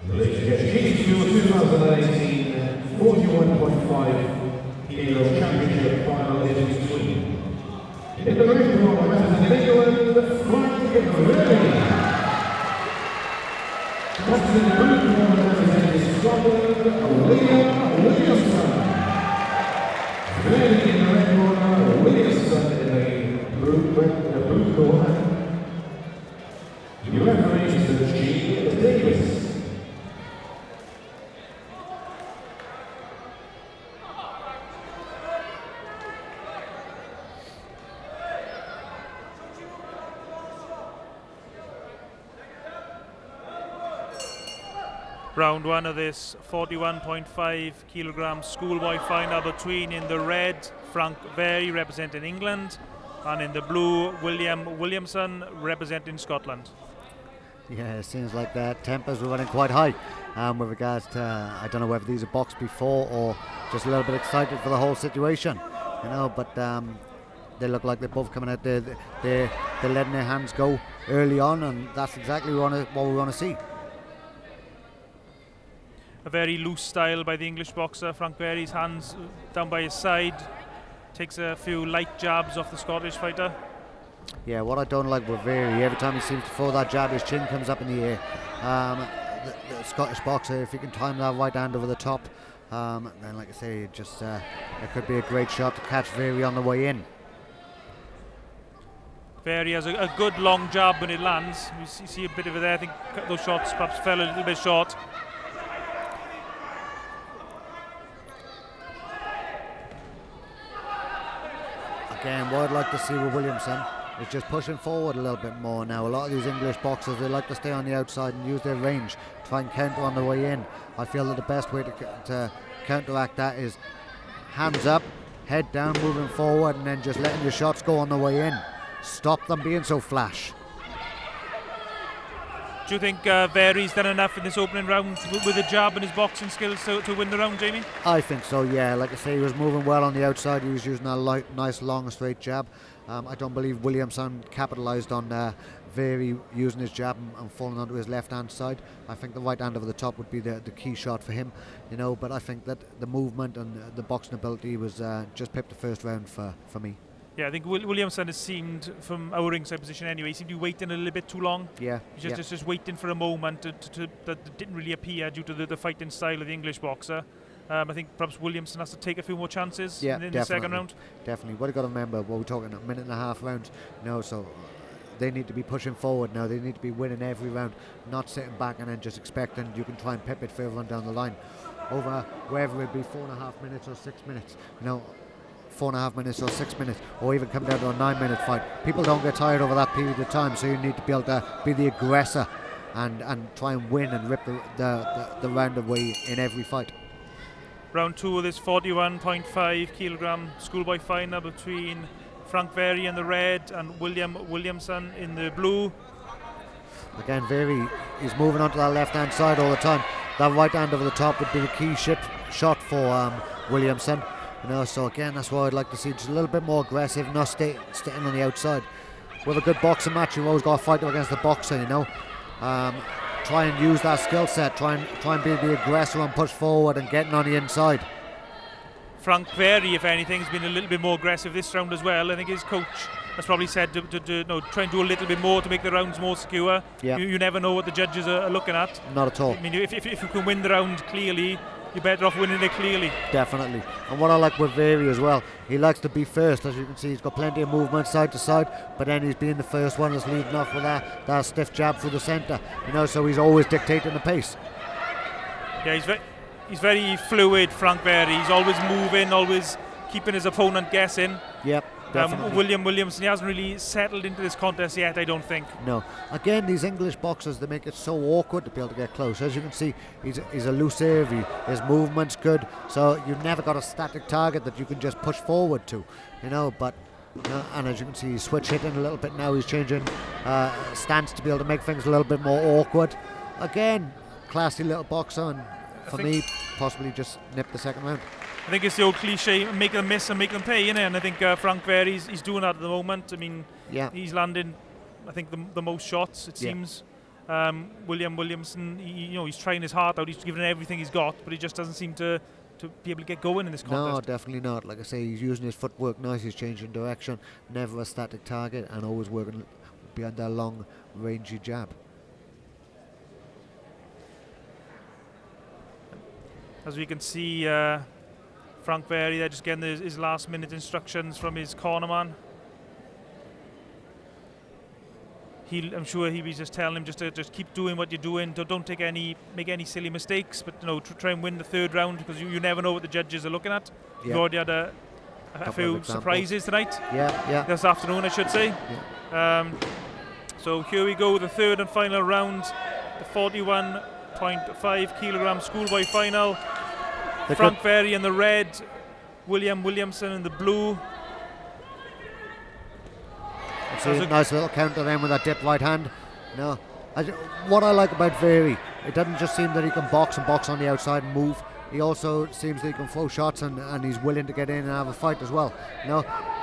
Ladies and gentlemen, GT 2018 41.5 kilo championship final is between. In the ring corner representing England, Frank Verri. Next in the blue corner representing Scotland, William Williamson. Then in the red corner, Williamson in the blue corner. Your referee is G. Davis. Round one of this 41.5 kilogram schoolboy final between, in the red, Frank Verri representing England, and in the blue, William Williamson representing Scotland. Yeah, it seems like the tempers were running quite high with regards to, I don't know whether these are boxed before or just a little bit excited for the whole situation, you know, but they look like they're both coming out there, they're letting their hands go early on, and that's exactly what we want to see. A very loose style by the English boxer. Frank Verri's hands down by his side, takes a few light jabs off the Scottish fighter. Yeah, what I don't like with Verri, every time he seems to throw that jab, his chin comes up in the air. The Scottish boxer, if he can time that right hand over the top, then like I say, it could be a great shot to catch Verri on the way in. Verri has a good long jab when it lands. You see a bit of it there. I think those shots perhaps fell a little bit short. Again, what I'd like to see with Williamson is just pushing forward a little bit more now. A lot of these English boxers, they like to stay on the outside and use their range, try and counter on the way in. I feel that the best way to counteract that is hands up, head down, moving forward, and then just letting your shots go on the way in. Stop them being so flash. Do you think Verri's done enough in this opening round with the jab and his boxing skills to win the round, Jamie? I think so, yeah. Like I say, he was moving well on the outside. He was using a nice, long, straight jab. I don't believe Williamson capitalised on Verri using his jab and falling onto his left-hand side. I think the right hand over the top would be the key shot for him, you know. But I think that the movement and the boxing ability was just pipped the first round for me. Yeah, I think Williamson has seemed, from our ringside position anyway, he seemed to be waiting a little bit too long. Yeah. Just waiting for a moment that didn't really appear due to the fighting style of the English boxer. I think perhaps Williamson has to take a few more chances in the second round. Definitely. What you got to remember, we're talking a minute and a half round, you know, so they need to be pushing forward now. They need to be winning every round, not sitting back and then just expecting you can try and pip it further on down the line. Over wherever it be 4.5 minutes or 6 minutes, you know, 4.5 minutes or 6 minutes, or even come down to a 9-minute fight. People don't get tired over that period of time, so you need to be able to be the aggressor and try and win and rip the round away in every fight. Round two of this 41.5 kilogram schoolboy final between Frank Verri in the red and William Williamson in the blue. Again, Verri is moving onto that left-hand side all the time. That right hand over the top would be the key shot for Williamson. You know, so again, that's what I'd like to see. Just a little bit more aggressive, not staying on the outside. With a good boxing match, you've always got to fight against the boxer, you know. Try and use that skill set. Try and be the aggressor and push forward and getting on the inside. Frank Verri, if anything, has been a little bit more aggressive this round as well. I think his coach has probably said to try and do a little bit more to make the rounds more secure. Yeah. You never know what the judges are looking at. Not at all. I mean, if you can win the round clearly, you're better off winning it clearly. Definitely. And what I like with Verri as well, he likes to be first. As you can see, he's got plenty of movement side to side, but then he's being the first one that's leading off with that stiff jab through the centre. You know, so he's always dictating the pace. Yeah, he's very fluid, Frank Verri. He's always moving, always keeping his opponent guessing. Yep. William Williamson, he hasn't really settled into this contest yet, I don't think. No. Again, these English boxers, they make it so awkward to be able to get close. As you can see, he's elusive, his movement's good, so you've never got a static target that you can just push forward to, you know, but and as you can see, he's switch hitting a little bit now. He's changing stance to be able to make things a little bit more awkward. Again, classy little boxer, and for me, possibly just nip the second round. I think it's the old cliche, make them miss and make them pay, innit? And I think Frank Verri, he's doing that at the moment. I mean, he's landing, I think, the most shots, it seems. William Williamson, he's trying his heart out. He's giving everything he's got, but he just doesn't seem to be able to get going in this contest. No, definitely not. Like I say, he's using his footwork nice. He's changing direction, never a static target, and always working behind that long, rangy jab. As we can see, Frank Berry there just getting his last minute instructions from his corner man. I'm sure he was just telling him to keep doing what you're doing. Don't make any silly mistakes, but try and win the third round, because you never know what the judges are looking at. Yep. You've already had a few surprises tonight. Yeah. This afternoon, I should say. Yeah. So here we go, the third and final round, the 41.5 kilogram schoolboy final. Frank Berry in the red, William Williamson in the blue. Nice little counter then with that dip right hand. No, what I like about Berry, it doesn't just seem that he can box on the outside and move. He also seems that he can throw shots and he's willing to get in and have a fight as well.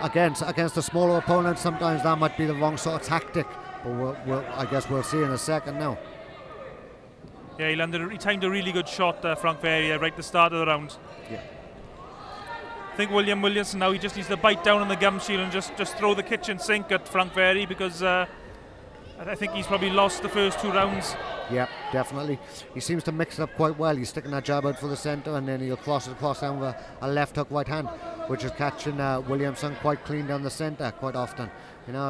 Against the smaller opponents, sometimes that might be the wrong sort of tactic. But I guess we'll see in a second now. Yeah, he timed a really good shot, Frank Berry, right at the start of the round. Yeah. I think William Williamson now, he just needs to bite down on the gum shield and just throw the kitchen sink at Frank Berry, because I think he's probably lost the first 2 rounds. Yeah, definitely. He seems to mix it up quite well. He's sticking that jab out for the centre, and then he'll cross it across down with a left hook right hand, which is catching Williamson quite clean down the centre quite often.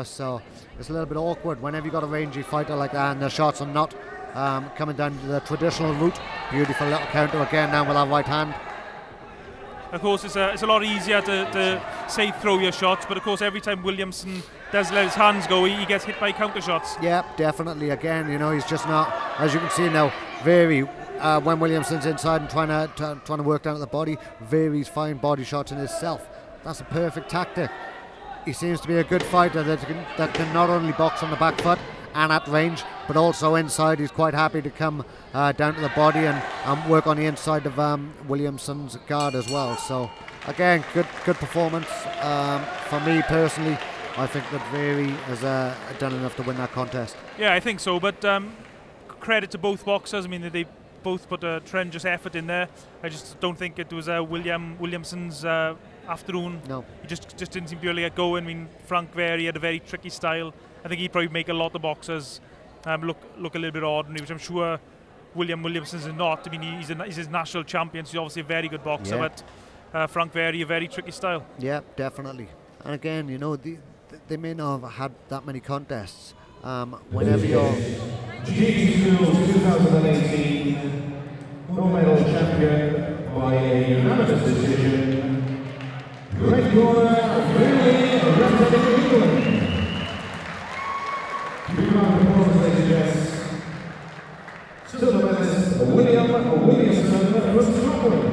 So it's a little bit awkward whenever you got a rangy fighter like that and the shots are not coming down to the traditional route. Beautiful little counter again now with that right hand. Of course, it's a lot easier to say throw your shots, but of course every time Williamson does let his hands go, he gets hit by counter shots. Yeah, definitely. Again, he's just not, as you can see now, Very when Williamson's inside and trying to work down at the body, Very's fine body shots in himself. That's a perfect tactic. He seems to be a good fighter that can not only box on the back foot and at range, but also inside. He's quite happy to come down to the body and work on the inside of Williamson's guard as well. So again, good performance. For me personally, I think that Very has done enough to win that contest. Yeah, I think so, but credit to both boxers. I mean, they both put a tremendous effort in there. I just don't think it was Williamson's afternoon. No. He just didn't seem to be able to get going. I mean, Frank Berry had a very tricky style. I think he'd probably make a lot of boxers look a little bit ordinary, which I'm sure William Williamson is not. I mean, he's his national champion, so he's obviously a very good boxer, but Frank Berry, a very tricky style. Yeah, definitely. And again, they may not have had that many contests. Whenever you're... Schoolgirl 2018 gold medal champion by a unanimous decision, red corner, really representing England. Big round of applause, ladies and gents. Silver medalist William Williamson from Scotland.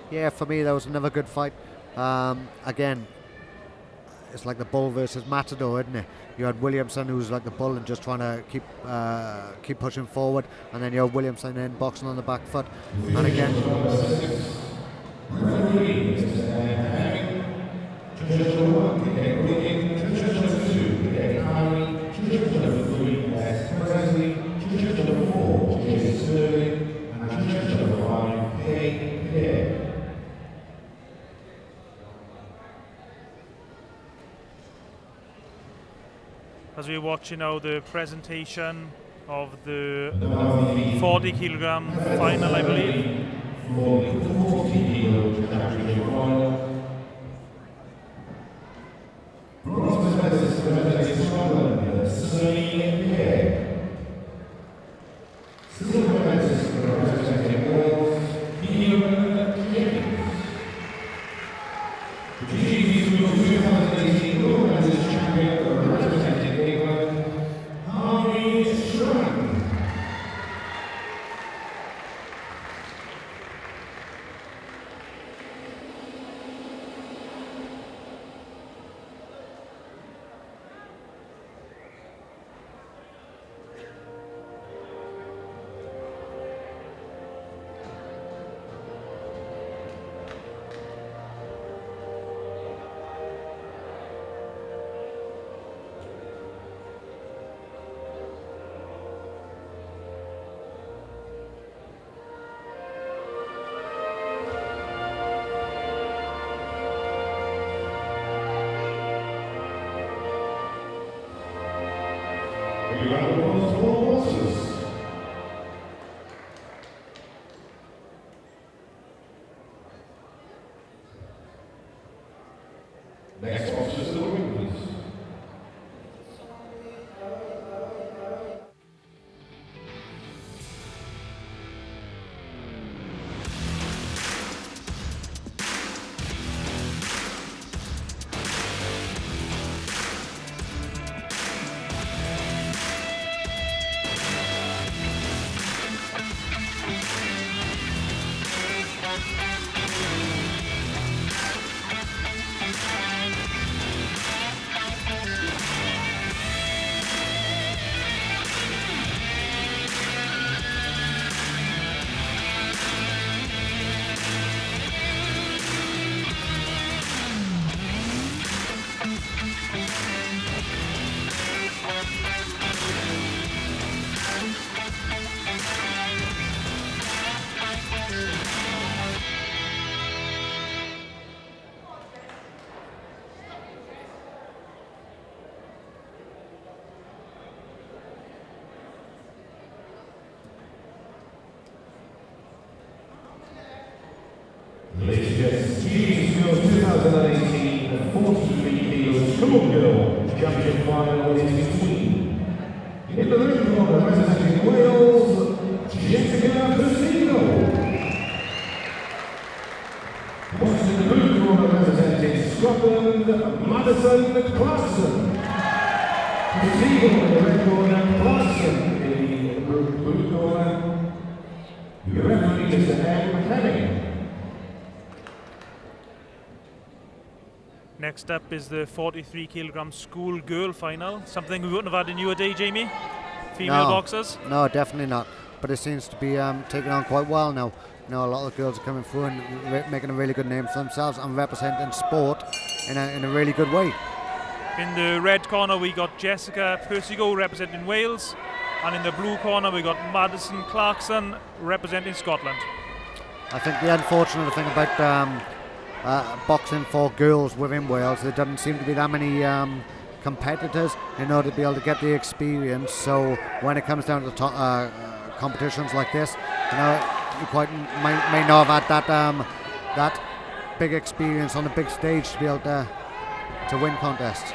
Yeah, for me that was another good fight. Again, it's like the bull versus matador, isn't it? You had Williamson, who's like the bull and just trying to keep pushing forward, and then you have Williamson then boxing on the back foot. And again, as we're watching now the presentation of the 40 kilogram final, I believe. Big round of applause for all bosses. Next boxers to the ring, please. Ladies and gentlemen, Schoolgirl 2018 43 kilo Schoolgirl championship final is between, in the ring corner representing Wales, Jessica Persino. Boxing in the blue corner representing Scotland, Madison Clarkson. Persino in the red corner, Clarkson in the blue corner. Your referee is Ed Fleming. Next up is the 43 kilogram Schoolgirl final. Something we wouldn't have had in your day, Jamie? Female boxers? No, definitely not. But it seems to be taking on quite well now. You know, a lot of the girls are coming through and making a really good name for themselves and representing sport in a really good way. In the red corner we got Jessica Persigo representing Wales, and in the blue corner we got Madison Clarkson representing Scotland. I think the unfortunate thing about boxing for girls within Wales, there doesn't seem to be that many competitors in order to be able to get the experience. So when it comes down to competitions like this, you know, you may not have had that big experience on the big stage to be able to win contests.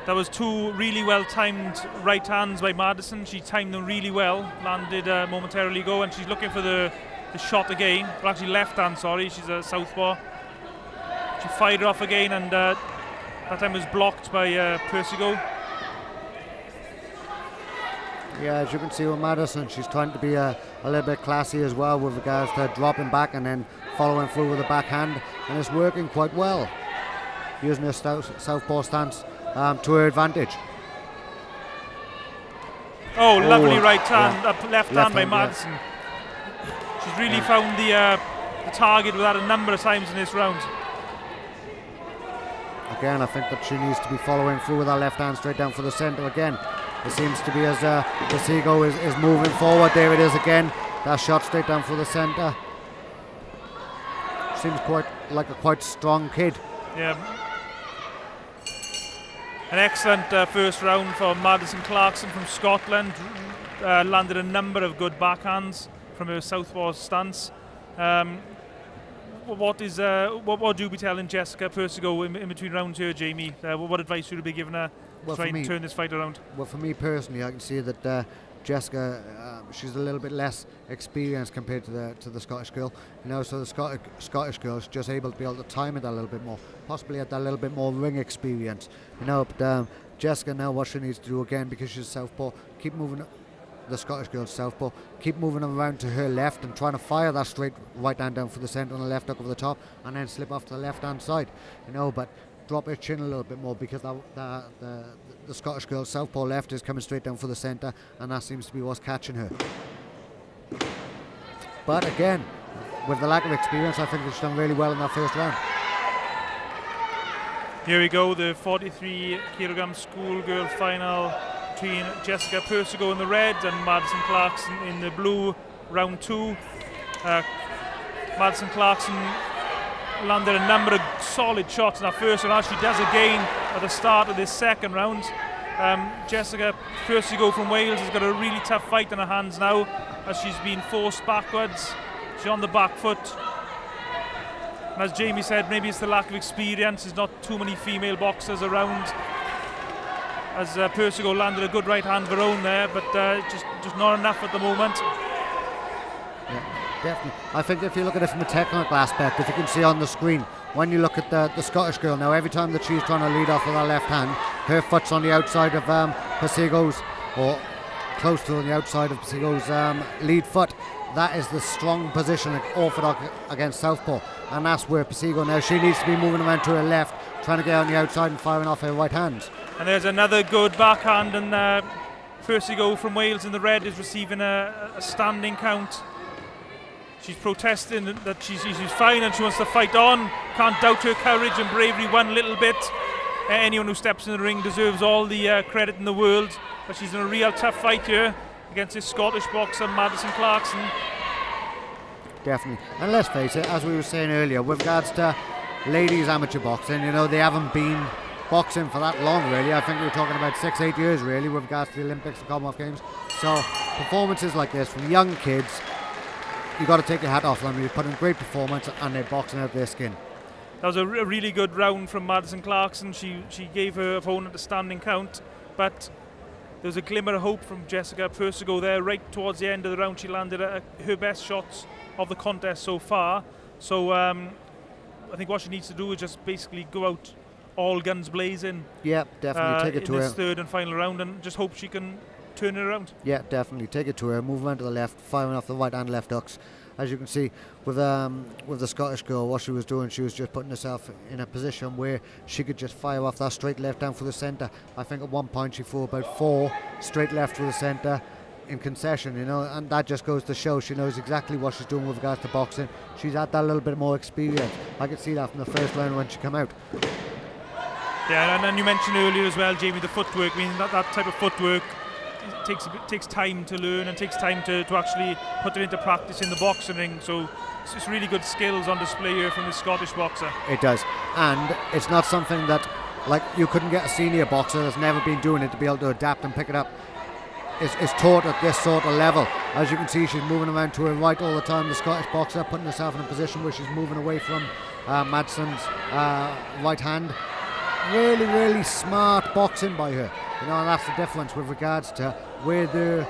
That was two really well timed right hands by Madison. She timed them really well, landed momentarily ago, and she's looking for the shot again. Well, actually left hand, sorry, she's a southpaw. She fired it off again, and that time was blocked by Persigo. Yeah, as you can see with Madison, she's trying to be a little bit classy as well with regards to dropping back and then following through with the backhand, and it's working quite well, using her southpaw stance to her advantage. Oh, lovely right hand, yeah. left hand by Madison. Yeah. She's really found the target with that a number of times in this round. Again, I think that she needs to be following through with her left hand straight down for the centre again. It seems to be as Persigo is moving forward. There it is again. That shot straight down for the centre. Seems quite like a quite strong kid. Yeah. An excellent first round for Madison Clarkson from Scotland. Landed a number of good backhands from her southpaw stance. What would you be telling Jessica Persigo in between rounds here, Jamie? What advice would you be giving her to try and turn this fight around? Well, for me personally, I can see that Jessica, she's a little bit less experienced compared to the Scottish girl. You know, so the Scottish girl's just able to be able to time it a little bit more, possibly had that little bit more ring experience. You know, but Jessica now what she needs to do again, because she's southpaw, keep moving. The Scottish girl's southpaw, keep moving around to her left and trying to fire that straight right hand down for the centre and the left hook over the top, and then slip off to the left hand side. You know, but drop her chin a little bit more, because the Scottish girl's southpaw left is coming straight down for the centre, and that seems to be what's catching her. But again, with the lack of experience, I think she's done really well in that first round. Here we go, the 43 kilogram Schoolgirl final between Jessica Persigo in the red and Madison Clarkson in the blue, round two. Madison Clarkson landed a number of solid shots in that first round, as she does again at the start of this second round. Jessica Persigo from Wales has got a really tough fight in her hands now, as she's been forced backwards. She's on the back foot. And as Jamie said, maybe it's the lack of experience. There's not too many female boxers around. As Persigo landed a good right hand of her own there, but just not enough at the moment. Yeah, definitely. I think if you look at it from a technical aspect, if you can see on the screen, when you look at the Scottish girl now, every time that she's trying to lead off with her left hand, her foot's on the outside of Persigo's, or close to the outside of Persigo's lead foot. That is the strong position, orthodox against southpaw, and that's where Persigo now, she needs to be moving around to her left, trying to get on the outside and firing off her right hands. And there's another good backhand, and Persigo from Wales in the red is receiving a standing count. She's protesting that she's fine and she wants to fight on. Can't doubt her courage and bravery one little bit. Anyone who steps in the ring deserves all the credit in the world, but she's in a real tough fight here against this Scottish boxer, Madison Clarkson. Definitely. And let's face it, as we were saying earlier, with regards to ladies amateur boxing, you know, they haven't been boxing for that long, really. I think we're talking about 6-8 years, really, with regards to the Olympics and Commonwealth Games. So performances like this from young kids, you got to take your hat off them. You put in great performance and they're boxing out their skin. That was a really good round from Madison Clarkson. She gave her opponent a standing count, but there was a glimmer of hope from Jessica Persigo there. Right towards the end of the round, she landed her best shots of the contest so far. So I think what she needs to do is just basically go out all guns blazing. Yeah, definitely take it to her. In this third and final round, and just hope she can turn it around. Yeah, definitely take it to her. Move around to the left, firing off the right and left hooks. As you can see with the Scottish girl, what she was doing, she was just putting herself in a position where she could just fire off that straight left down through the centre. I think at one point she threw about 4 straight left through the centre in concession, you know, and that just goes to show she knows exactly what she's doing with regards to boxing. She's had that little bit more experience. I could see that from the first round when she came out. Yeah, and then you mentioned earlier as well, Jamie, the footwork. I mean, that type of footwork takes time to learn and takes time to actually put it into practice in the boxing ring. So it's just really good skills on display here from the Scottish boxer. It does, and it's not something that, like, you couldn't get a senior boxer that's never been doing it to be able to adapt and pick it up. It's taught at this sort of level. As you can see, she's moving around to her right all the time, the Scottish boxer, putting herself in a position where she's moving away from Madsen's right hand. Really, really smart boxing by her. You know, and that's the difference with regards to where the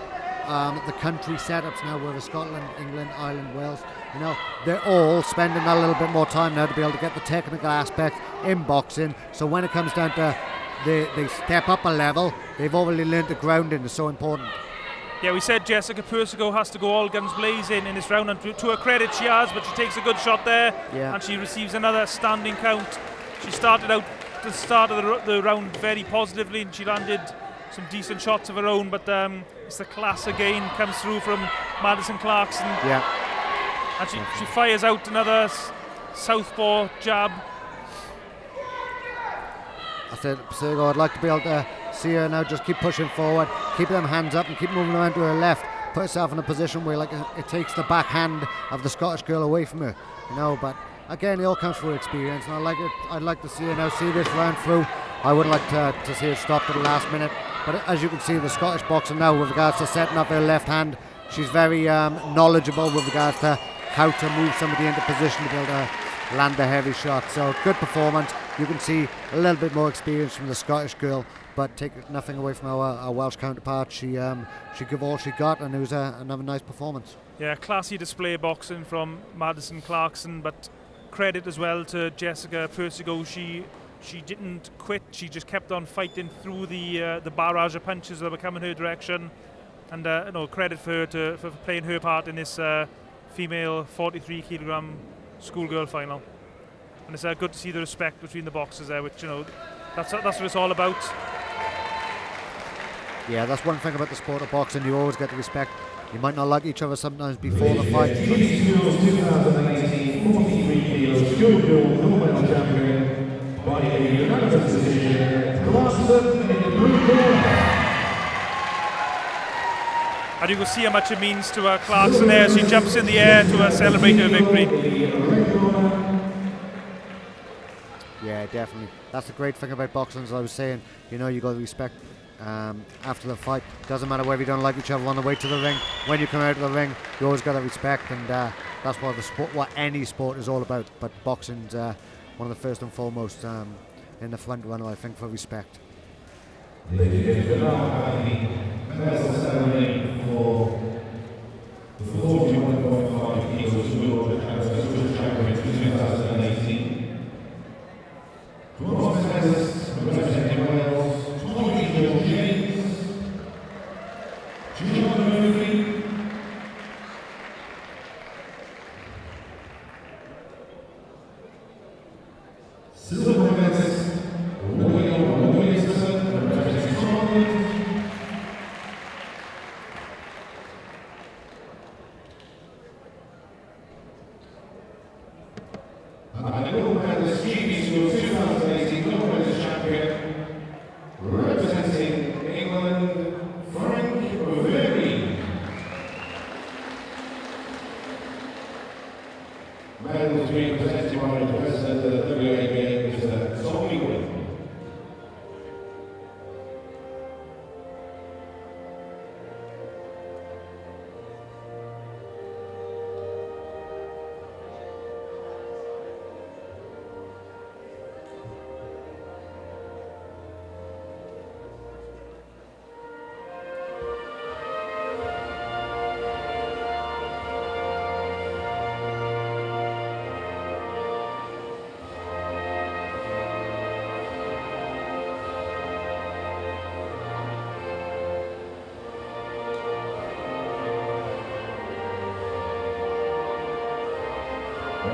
country setups now, whether Scotland, England, Ireland, Wales, you know, they're all spending a little bit more time now to be able to get the technical aspect in boxing. So when it comes down to they step up a level, they've already learned the grounding is so important. Yeah, we said Jessica Persigo has to go all guns blazing in this round, and to her credit she has, but she takes a good shot there, and she receives another standing count. She started out the start of the round very positively, and she landed some decent shots of her own, but it's the class again comes through from Madison Clarkson. Yeah. And she fires out another southpaw jab. I said, Persigo, I'd like to be able to see her now just keep pushing forward, keep them hands up and keep moving around to her left, put herself in a position where, like, it takes the backhand of the Scottish girl away from her, you know. But again, it all comes through experience, and I'd like to see her now see this round through. I wouldn't like to see it stop at the last minute, but as you can see, the Scottish boxer now, with regards to setting up her left hand, she's very knowledgeable with regards to how to move somebody into position to be able to land the heavy shot. So good performance. You can see a little bit more experience from the Scottish girl, but take nothing away from our Welsh counterpart. She gave all she got, and it was another nice performance. Yeah, classy display boxing from Madison Clarkson, but credit as well to Jessica Persigo. She didn't quit. She just kept on fighting through the barrage of punches that were coming her direction, and credit for her for playing her part in this female 43 kilogram schoolgirl final. And it's good to see the respect between the boxers there, which, you know, that's what it's all about. Yeah, that's one thing about the sport of boxing. You always get the respect. You might not like each other sometimes before the fight. Ladies Girls 2019 43 kilos Schoolgirl Commonwealth champion by a unanimous decision, Clarkson in the blue corner. And you can see how much it means to Clarkson there. She jumps in the air to celebrate her victory. Yeah, definitely. That's the great thing about boxing, as I was saying. You know, you got to respect after the fight. Doesn't matter whether you don't like each other on the way to the ring. When you come out of the ring, you always got to respect, and that's what the sport, what any sport is all about. But boxing's one of the first and foremost in the front runner, I think, for respect. Ladies and gentlemen, the medal ceremony for the 41.5 kilos world champion 2018. Bronze medalist representing Wales, Tommy James, John Murphy, silver medalist William Williamson representing Scotland, and gold medalist GB School 2018 gold medalist champion representing England, Frank Very. Medals being presented by the President of the WABA, Mr. Schoolboy.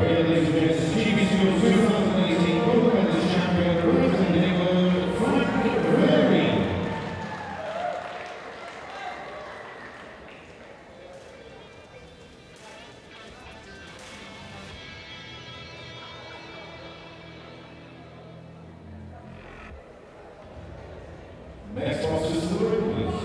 Ladies and gentlemen, GB School 2018 gold medalist champion representing England, Frank Very. Next boxers to the ring, please.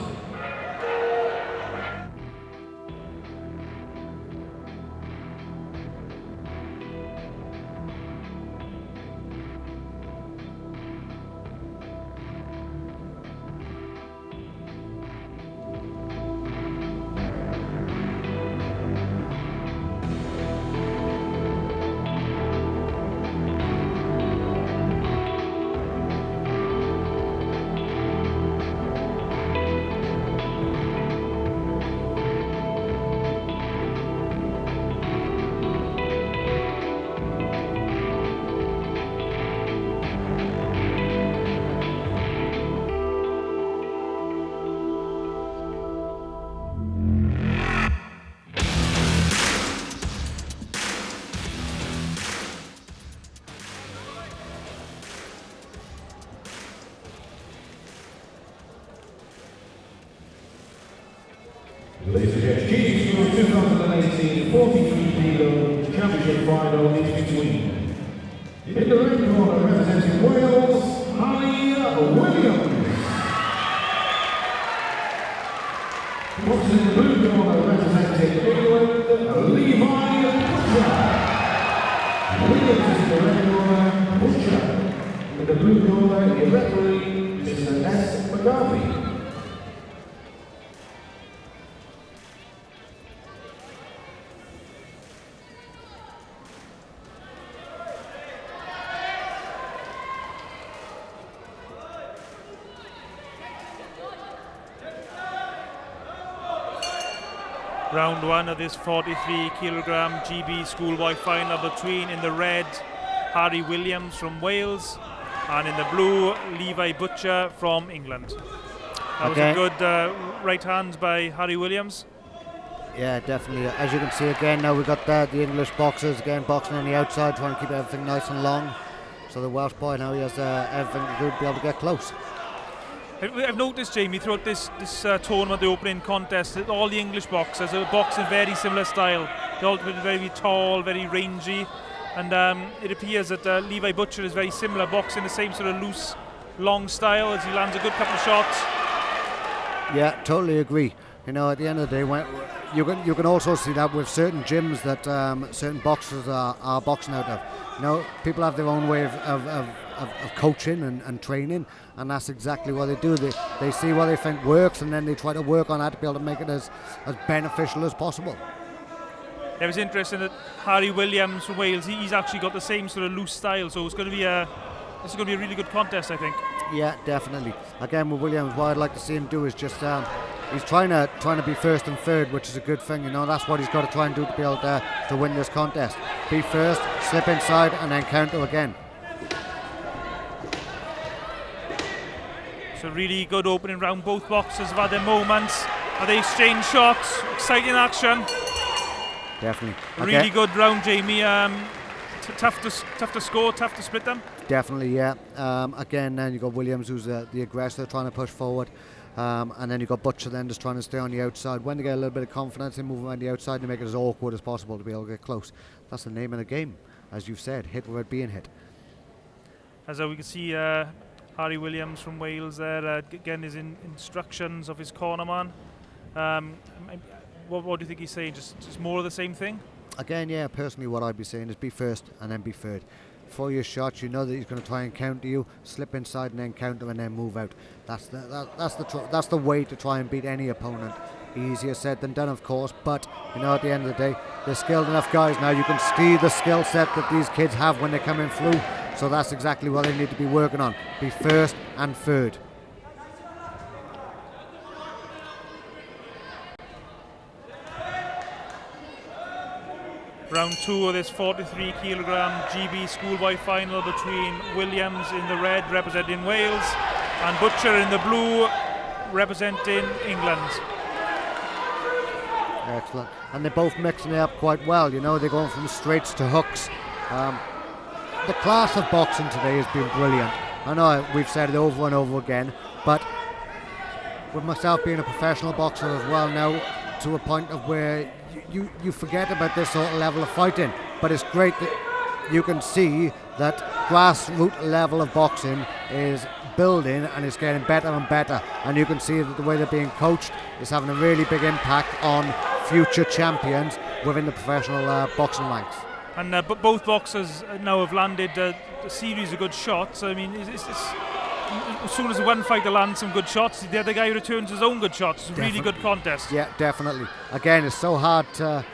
Ladies and gentlemen, GB School 2018 43 kilo championship final is between. In the red corner representing Wales, Harry Williams. Boxing in the blue corner representing England, Levi Butcher. Williams in the red corner, Butcher. In the blue corner, your referee, Mr. S. McCarthy. Round one of this 43 kilogram GB Schoolboy final between, in the red, Harry Williams from Wales, and in the blue, Levi Butcher from England. That was a good right hand by Harry Williams. Yeah, definitely. As you can see again, now we've got the English boxers again boxing on the outside, trying to keep everything nice and long. So the Welsh boy now, he has everything to be able to get close. I've noticed, Jamie, throughout this tournament, the opening contest, that all the English boxers are boxing very similar style. They're all very tall, very rangy, and it appears that Levi Butcher is very similar, boxing the same sort of loose, long style as he lands a good couple of shots. Yeah, totally agree. You know, at the end of the day, you can also see that with certain gyms that certain boxers are boxing out of. You know, people have their own way of coaching and training, and that's exactly what they do. They see what they think works, and then they try to work on that to be able to make it as beneficial as possible. It was interesting that Harry Williams from Wales, he's actually got the same sort of loose style, so it's going to be a really good contest, I think. Yeah, definitely. Again, with Williams, what I'd like to see him do is just he's trying to be first and third, which is a good thing. You know, that's what he's got to try and do to be able to win this contest. Be first, slip inside, and then counter again. So really good opening round. Both boxers have had their moments. And they exchange shots. Exciting action. Definitely. Really good round, Jamie. Tough to score, tough to split them. Definitely, yeah. Again, then you got Williams, who's the aggressor, trying to push forward, and then you got Butcher then just trying to stay on the outside. When they get a little bit of confidence in moving around the outside, they make it as awkward as possible to be able to get close. That's the name of the game, as you've said, hit without being hit. As we can see, Harry Williams from Wales there, again his instructions of his cornerman. What do you think he's saying? Just more of the same thing? Again, yeah, personally what I'd be saying is be first and then be third. For your shots, you know that he's going to try and counter you, slip inside and then counter and then move out. That's the way to try and beat any opponent. Easier said than done, of course, but you know, at the end of the day, they're skilled enough guys now. You can see the skill set that these kids have when they come in through, so that's exactly what they need to be working on. Be first and third. Round 2 of this 43 kilogram GB Schoolboy final between Williams in the red representing Wales and Butcher in the blue representing England. Excellent. And they're both mixing it up quite well, you know, they're going from straights to hooks. The class of boxing today has been brilliant. I know we've said it over and over again, but with myself being a professional boxer as well now, to a point of where you forget about this sort of level of fighting, but it's great that you can see that grassroots level of boxing is building and it's getting better and better, and you can see that the way they're being coached is having a really big impact on future champions within the professional boxing ranks. And but both boxers now have landed a series of good shots. I mean, it's as soon as one fighter lands some good shots, the other guy returns his own good shots. It's a really good contest. Yeah, definitely. Again, it's so hard to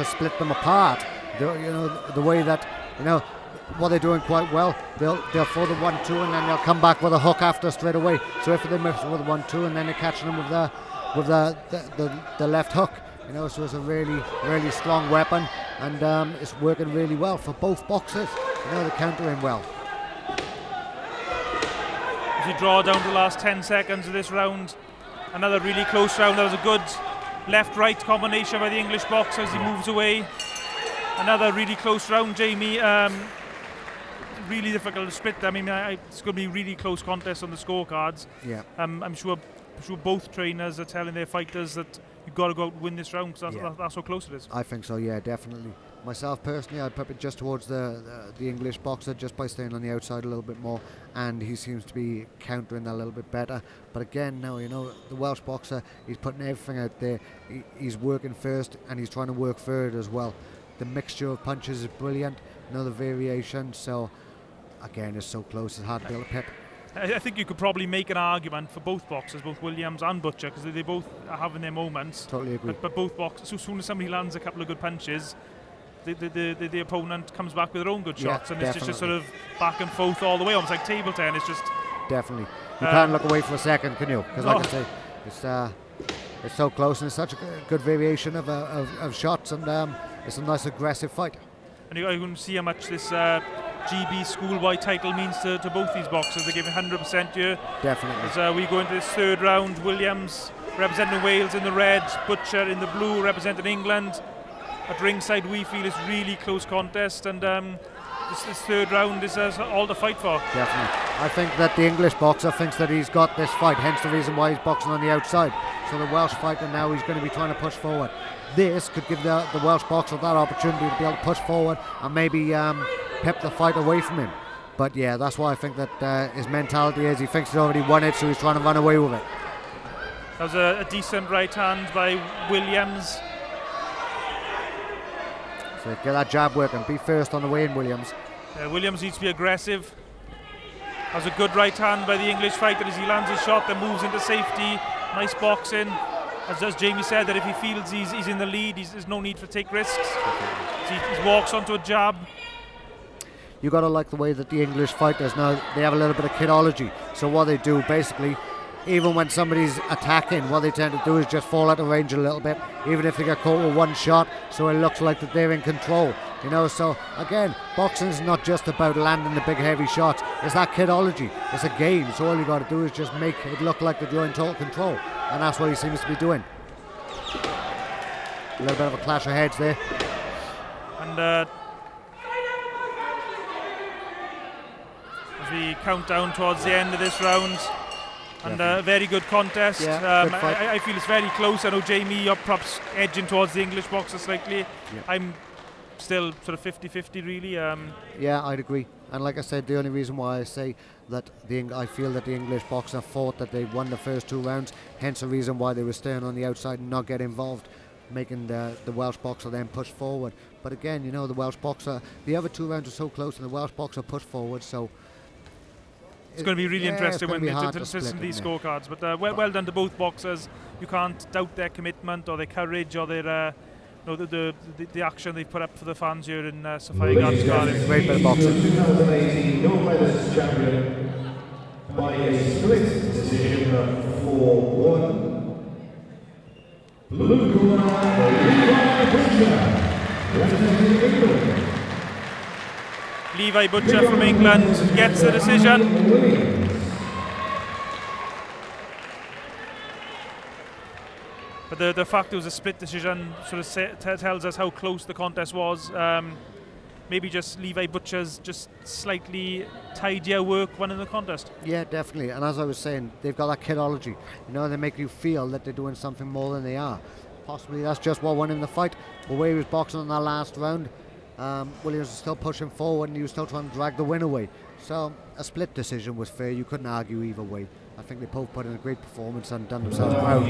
split them apart. The way that, you know, what they're doing quite well, they'll throw the 1-2 and then they'll come back with a hook after straight away. So if they miss with the 1-2 and then they're catching them with the left hook, you know, so it's a really, really strong weapon, and it's working really well for both boxers. You know, they're countering well. As we draw down to the last 10 seconds of this round, another really close round. That was a good left-right combination by the English boxer as he moves away. Another really close round, Jamie. Really difficult to split. I mean, it's going to be a really close contest on the scorecards. Yeah. I'm sure both trainers are telling their fighters that you've got to go out and win this round because that's how close it is. I think so, yeah, definitely. Myself personally, I'd put it just towards the English boxer, just by staying on the outside a little bit more, and he seems to be countering that a little bit better. But again, now, you know, the Welsh boxer, he's putting everything out there. He's working first and he's trying to work third as well. The mixture of punches is brilliant, you know, the variation. So again, it's so close, it's hard to be able to pick. I think you could probably make an argument for both boxers, both Williams and Butcher, because they both are having their moments. Totally agree. But both boxers, so as soon as somebody lands a couple of good punches, the opponent comes back with their own good shots, and definitely. it's just sort of back and forth all the way, almost like table tennis. Just definitely, you can't look away for a second, can you? Because like I say, it's so close, and it's such a good variation of shots, and it's a nice aggressive fight. And you can see how much this GB Schoolboy title means to both these boxers. They're giving 100% here. Definitely. As we go into this third round, Williams representing Wales in the red, Butcher in the blue representing England. At ringside, we feel it's really close contest, and this third round is all to fight for. Definitely. I think that the English boxer thinks that he's got this fight, hence the reason why he's boxing on the outside. So the Welsh fighter now, he's going to be trying to push forward. This could give the Welsh boxer that opportunity to be able to push forward and maybe pep the fight away from him. But yeah, that's why I think that his mentality is he thinks he's already won it, so he's trying to run away with it. That was a decent right hand by Williams. So get that jab working. Be first on the way in, Williams. Williams needs to be aggressive. That was a good right hand by the English fighter as he lands his shot, then moves into safety. Nice boxing. As Jamie said, that if he feels he's in the lead, there's no need to take risks. He walks onto a jab. You got to like the way that the English fighters now, they have a little bit of kidology. So what they do basically, even when somebody's attacking, what they tend to do is just fall out of range a little bit, even if they get caught with one shot, so it looks like that they're in control. You know, so again, boxing is not just about landing the big heavy shots. It's that kidology. It's a game, so all you got to do is just make it look like that you're in total control, and that's what he seems to be doing. A little bit of a clash of heads there. And as we count down towards the end of this round, and a very good contest. Yeah, good fight. I feel it's very close. I know Jamie, you're perhaps edging towards the English boxer slightly. Yeah. I'm still sort of 50-50 really. Yeah, I'd agree. And like I said, the only reason why I say that I feel that the English boxer thought that they won the first 2 rounds, hence the reason why they were staying on the outside and not get involved, making the Welsh boxer then push forward. But again, you know, the Welsh boxer, the other 2 rounds are so close and the Welsh boxer pushed forward, so it's going to be really interesting when it's to listen to these scorecards. But well done to both boxers. You can't doubt their commitment or their courage or their the action they've put up for the fans here in Sophia Gardens, Cardiff. Great bit of boxing. 2018 Gold Medalist champion by a split decision 4-1. Blue corner, Levi Butcher, representing England. Levi Butcher from England gets the decision. But the fact it was a split decision sort of tells us how close the contest was. Maybe just Levi Butcher's just slightly tidier work winning the contest. Yeah, definitely. And as I was saying, they've got that kidology. You know, they make you feel that they're doing something more than they are. Possibly that's just what won him the fight. The way he was boxing in that last round, Williams was still pushing forward and he was still trying to drag the win away. So a split decision was fair. You couldn't argue either way. I think they both put in a great performance and done themselves proud.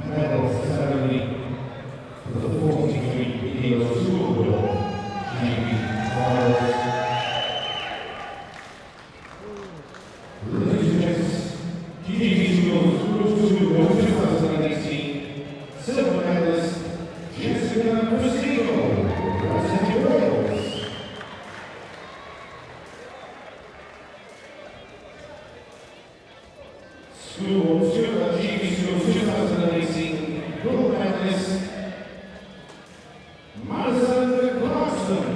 Medal ceremony for the 43 kilo Schoolgirl. Ladies and gents, Schoolgirl 2018 silver medalist Jessica Christino, representing Wales. Schoolgirl 2018 gold medalist Madison Clarkson.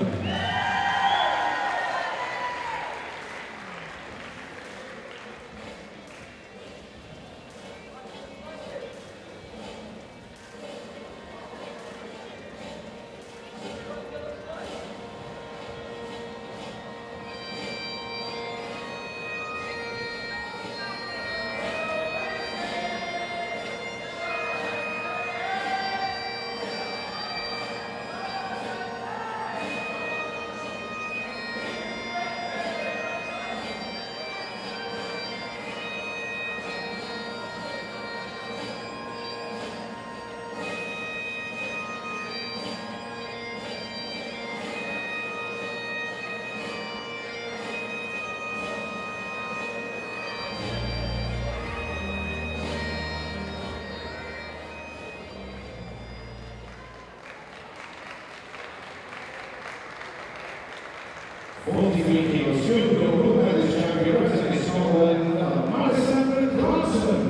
Schoolgirl gold medalist champion representing Scotland, Madison Clarkson.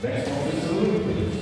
Next officer, please.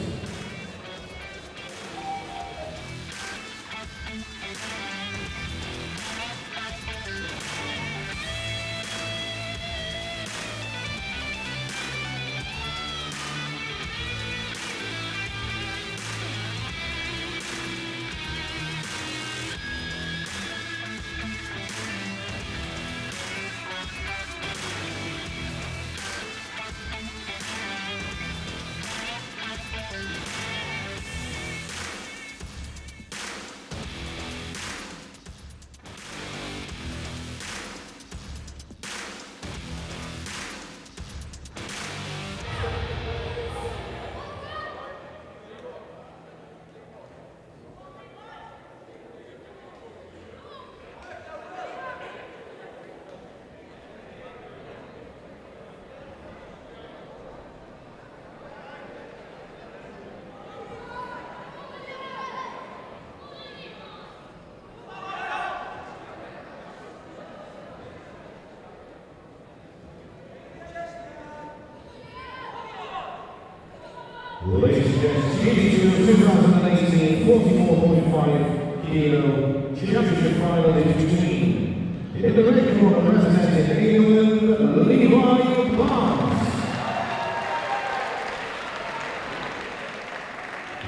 Ladies and gentlemen, 2018 44.5 kilo championship final is between, in the red corner representing England, Levi Barnes.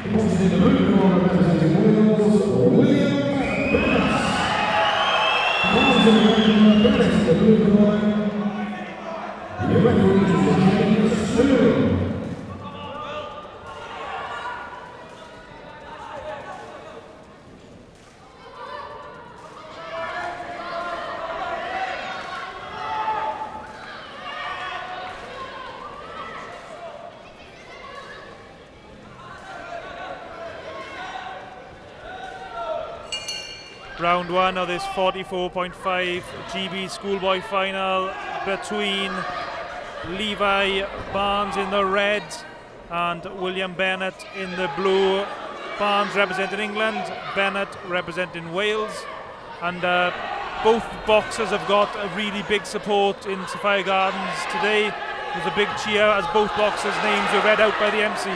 In the blue corner representing Wales, William Bennett. Barnes in the red corner, Bennett in the blue corner. The referee is James Schoolboy. Round one of this 44.5 GB Schoolboy final between Levi Barnes in the red and William Bennett in the blue. Barnes representing England, Bennett representing Wales, and both boxers have got a really big support in Sophia Gardens today. There's a big cheer as both boxers' names were read out by the MC.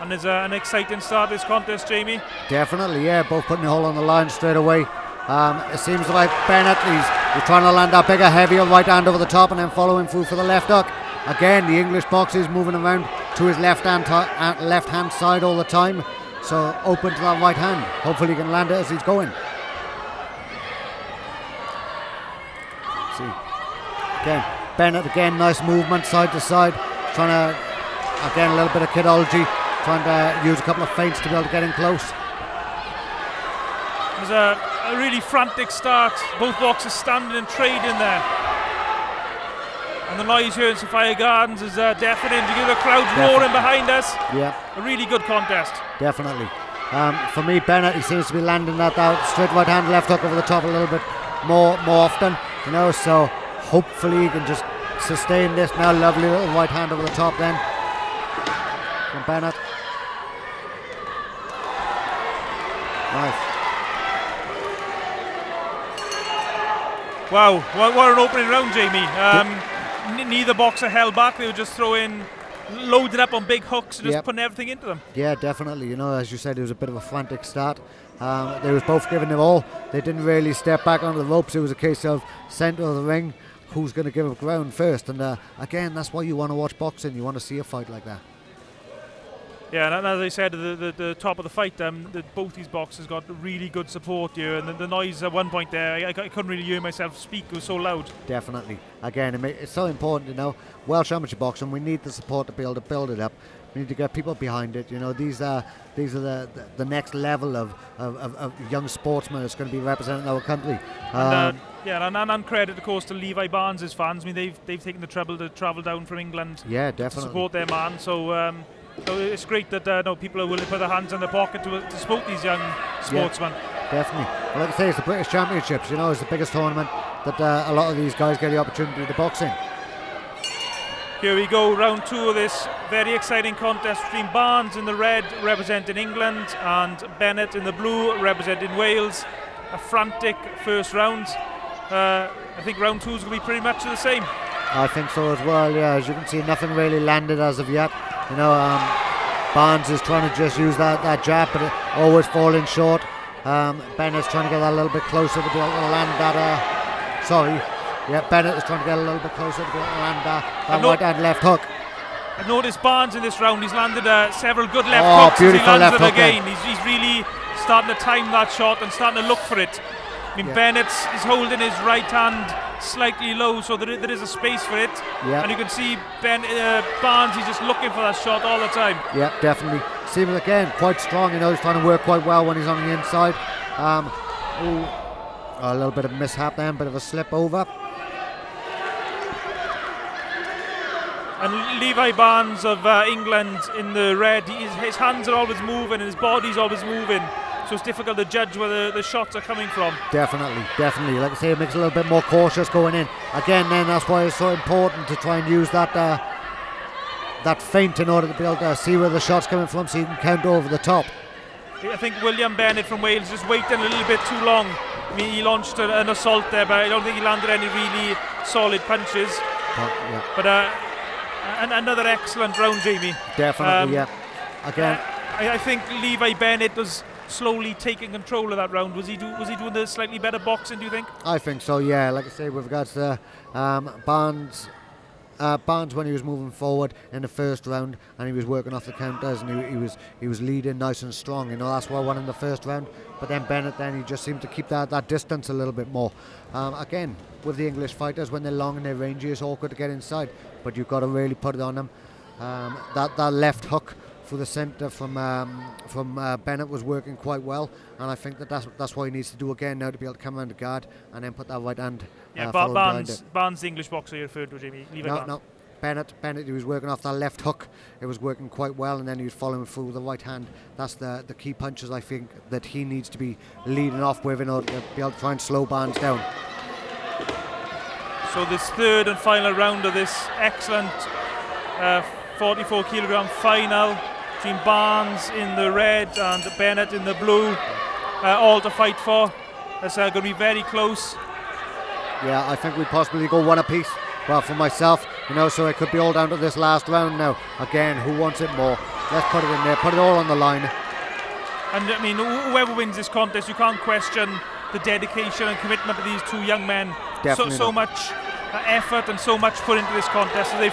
And there's an exciting start to this contest, Jamie. Definitely, yeah, both putting the hole on the line straight away. It seems like Bennett, he's trying to land that bigger, heavier right hand over the top and then following through for the left hook. Again, the English boxer is moving around to his left hand side all the time, so open to that right hand. Hopefully he can land it as he's going. See, again, Bennett again, nice movement side to side, trying to, again, a little bit of kidology, trying to use a couple of feints to be able to get in close. There's a really frantic start. Both boxers standing and trading there. And the noise here in Sophia Gardens is deafening. You get the crowds roaring behind us. Yeah. A really good contest. Definitely. For me, Bennett, he seems to be landing that straight right hand, left hook over the top a little bit more often, you know, so hopefully he can just sustain this now. Lovely little right hand over the top then from Bennett. Nice. Wow, what an opening round, Jamie. Neither boxer held back. They were just loading up on big hooks and just putting everything into them. Yeah, definitely. You know, as you said, it was a bit of a frantic start. They was both giving it all. They didn't really step back onto the ropes. It was a case of centre of the ring, who's going to give up ground first. And again, that's why you want to watch boxing. You want to see a fight like that. Yeah, and as I said at the top of the fight, both these boxers got really good support here, and the noise at one point there, I couldn't really hear myself speak, it was so loud. Definitely. Again, it's so important, you know, Welsh amateur boxing, we need the support to be able to build it up. We need to get people behind it. You know, these are the next level of young sportsmen that's going to be representing our country. And credit, of course, to Levi Barnes' fans. I mean, they've taken the trouble to travel down from England to support their man. So it's great that people are willing to put their hands in their pocket to support these young sportsmen. Yeah, definitely. Well, like I say, it's the British Championships. You know, it's the biggest tournament that a lot of these guys get the opportunity to box in. Here we go, round two of this very exciting contest between Barnes in the red representing England and Bennett in the blue representing Wales. A frantic first round. I think round two is going to be pretty much the same. I think so as well, yeah. As you can see, nothing really landed as of yet. You know, Barnes is trying to just use that jab, but always falling short. Bennett's trying to get that a little bit closer to be able to land that. Bennett is trying to get a little bit closer to be able to land that right hand left hook. I've noticed Barnes in this round, he's landed several good left hooks. Beautiful as he lands left it hook again. He's really starting to time that shot and starting to look for it. I mean, Bennett is holding his right hand slightly low, so there is a space for it. And you can see Barnes, he's just looking for that shot all the time. Yeah, definitely. Seems again quite strong. You know, he's trying to work quite well when he's on the inside. A little bit of mishap then, bit of a slip over. And Levi Barnes of England in the red, his hands are always moving and his body's always moving. So it's difficult to judge where the shots are coming from. Definitely. Like I say, it makes it a little bit more cautious going in. Again, then that's why it's so important to try and use that feint in order to be able to see where the shot's coming from, so you can count over the top. I think William Bennett from Wales just waiting a little bit too long. I mean, he launched an assault there, but I don't think he landed any really solid punches. But And another excellent round, Jamie. Definitely, yeah. Again, I think Levi Bennett was slowly taking control of that round. Was he doing the slightly better boxing, do you think? I think so, yeah. Like I say, with regards to Barnes, when he was moving forward in the first round and he was working off the counters and he was leading nice and strong. You know, that's why I won in the first round. But then Bennett, he just seemed to keep that distance a little bit more. Again, with the English fighters, when they're long and they're rangy, it's awkward to get inside. But you've got to really put it on them. That left hook through the centre from Bennett was working quite well, and I think that's what he needs to do again now, to be able to come around the guard and then put that right hand. Barnes, the English boxer you referred to, Jamie. No, Bennett, he was working off that left hook. It was working quite well, and then he was following through with the right hand. That's the key punches I think that he needs to be leading off with in order to be able to try and slow Barnes down. So this third and final round of this excellent 44 kilogram final between Barnes in the red and Bennett in the blue, all to fight for. It's going to be very close. Yeah, I think we possibly go one apiece. Well, for myself, you know, so it could be all down to this last round now. Again, who wants it more? Let's put it in there, put it all on the line. And I mean, whoever wins this contest, you can't question the dedication and commitment of these two young men. Definitely so much effort and so much put into this contest. So they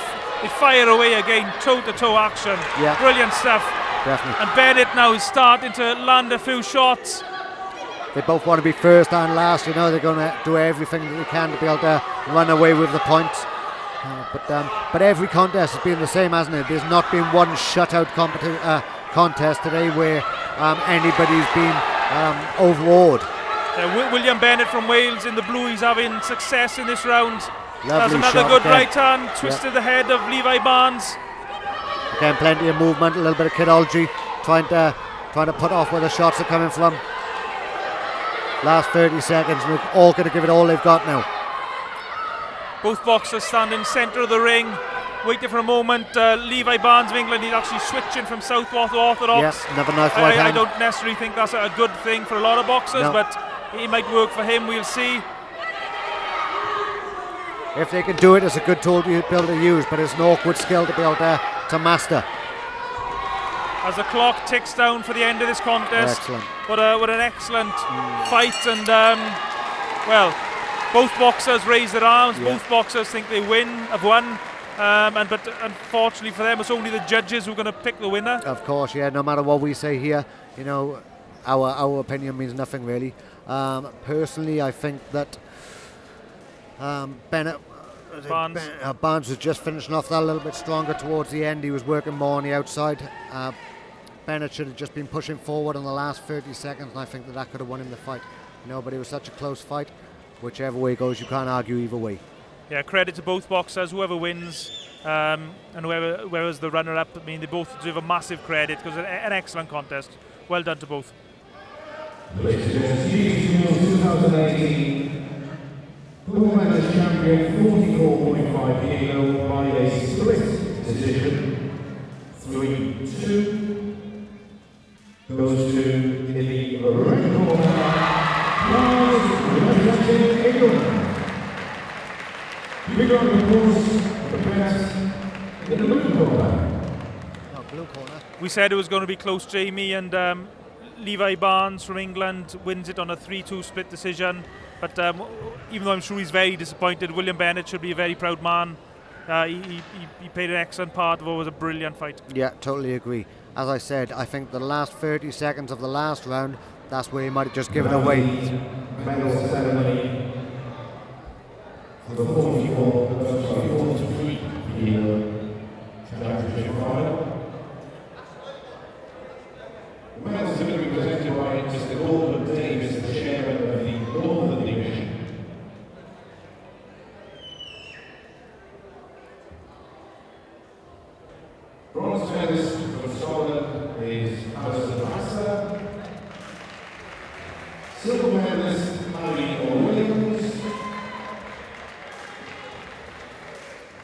fire away again, toe-to-toe action. Yeah. Brilliant stuff. Definitely. And Bennett now is starting to land a few shots. They both want to be first and last, you know, they're going to do everything that they can to be able to run away with the points. But every contest has been the same, hasn't it? There's not been one shutout contest today where anybody's been overawed. William Bennett from Wales in the blue, he's having success in this round. Lovely That's another shot good again. right hand, twisted the head of Levi Barnes. Again, plenty of movement, a little bit of kidology, trying to put off where the shots are coming from. Last 30 seconds, and they're all going to give it all they've got now. Both boxers standing centre of the ring, waiting for a moment. Levi Barnes of England, he's actually switching from southpaw to orthodox. Yes, another nice right hand. I don't necessarily think that's a good thing for a lot of boxers, No. but it might work for him, we'll see. If they can do it, it's a good tool to be able to use, but it's an awkward skill to be able to master. As the clock ticks down for the end of this contest. Excellent. What an excellent fight, and well, both boxers raise their arms. Yeah. Both boxers think they have won, but unfortunately for them, it's only the judges who are going to pick the winner. Of course, yeah. No matter what we say here, you know, our opinion means nothing really. Personally, I think that Barnes was just finishing off that a little bit stronger towards the end. He was working more on the outside. Bennett should have just been pushing forward in the last 30 seconds, and I think that could have won him the fight. You know, but it was such a close fight. Whichever way it goes, you can't argue either way. Yeah, credit to both boxers. Whoever wins and whoever's the runner-up, I mean, they both deserve a massive credit because an excellent contest. Well done to both. Ladies and gentlemen, 2018 Gold Medalist Champion 44.5 kilo by a split decision. 3-2 goes to in the red corner, representing England. Big round of applause for the best in the blue corner. Blue corner. We said it was going to be close, Jamie, and Levi Barnes from England wins it on a 3-2 split decision. But even though I'm sure he's very disappointed, William Bennett should be a very proud man. He played an excellent part of what was a brilliant fight. Yeah, totally agree. As I said, I think the last 30 seconds of the last round, that's where he might have just given away. Medal ceremony for the 43 kilo championship final. The medals are going to be presented by Mr. Gordon Davis, the chairman of the Northern Division. Bronze medalist from Scotland is Alison Vassar. Silver medalist Harry Williams.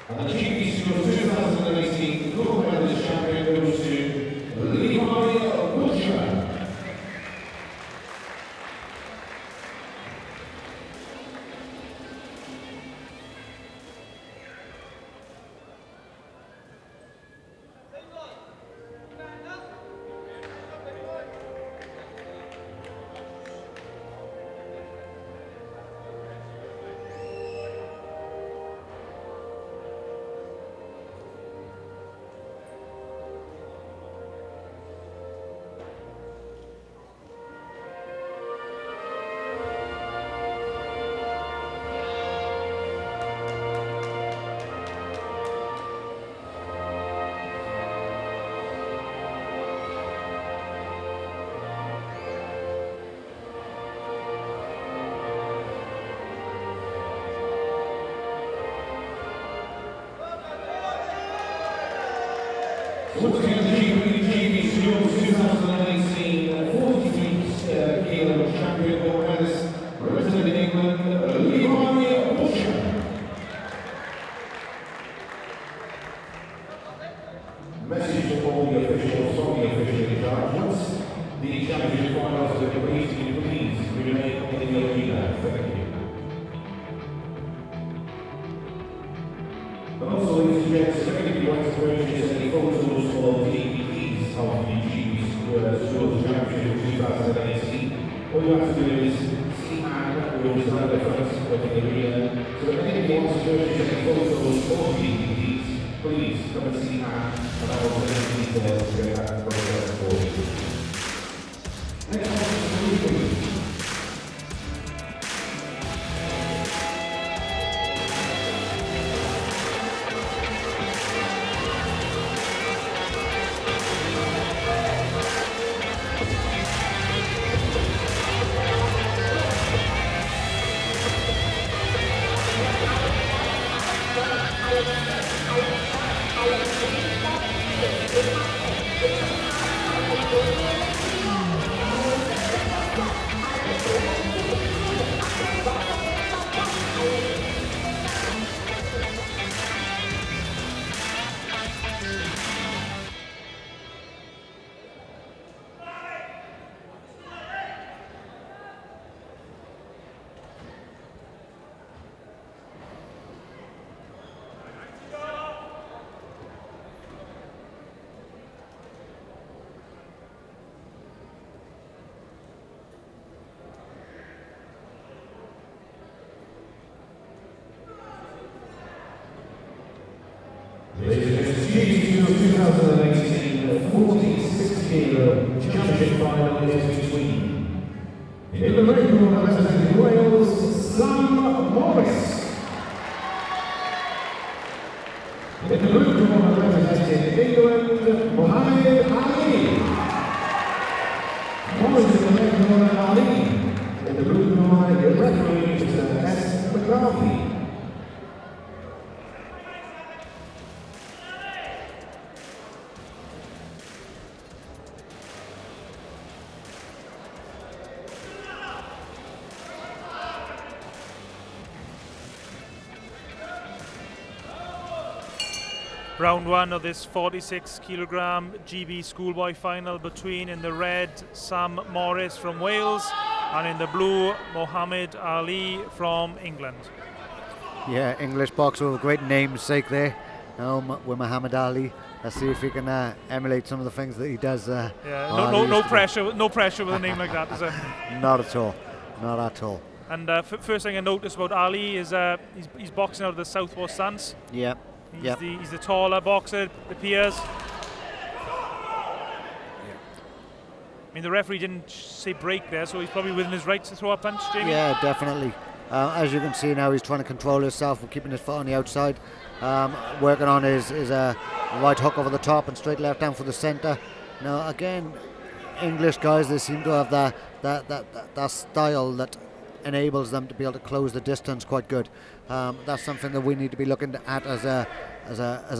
And the GBC 2018 gold medalist champion goes to Levi Butcher. Once again, the GB Juniors 2019 43 kilo champion has representing England, Levi Butcher. Message from all the officials from the official in charge. Once the championship finals are complete, please remain in the arena. Thank you. And also, ladies and gents, if you want to purchase any photos or DVDs of the GB School Championship 2018, all you have to do is see Anne, who is at the front of the arena. So if anybody wants to purchase any photos or DVDs, please come and see Anne, and I will send you details to get that process for you. Next one is Schoolboy. Ladies and gentlemen, 2018 46 kilo championship final is between, in the red corner representing Wales, Sam Morris. In the blue corner representing England, Mohammed Ali. Morris in the red corner, Ali. In the blue corner, your referee is S. McCarthy. Round one of this 46 kilogram GB Schoolboy final between, in the red, Sam Morris from Wales, and in the blue, Mohammed Ali from England. Yeah, English boxer with a great namesake there. With Muhammad Ali. Let's see if he can emulate some of the things that he does. Yeah, no pressure. No pressure with a name like that, is there? Not at all. Not at all. And first thing I noticed about Ali is he's boxing out of the southpaw stance. Yeah. He's the taller boxer, it appears. I mean, the referee didn't say break there, so he's probably within his rights to throw a punch, Jamie. Yeah, definitely. As you can see now, he's trying to control himself and keeping his foot on the outside. Working on his right hook over the top and straight left down for the centre. Now, again, English guys, they seem to have that style that enables them to be able to close the distance quite good. That's something that we need to be looking at as a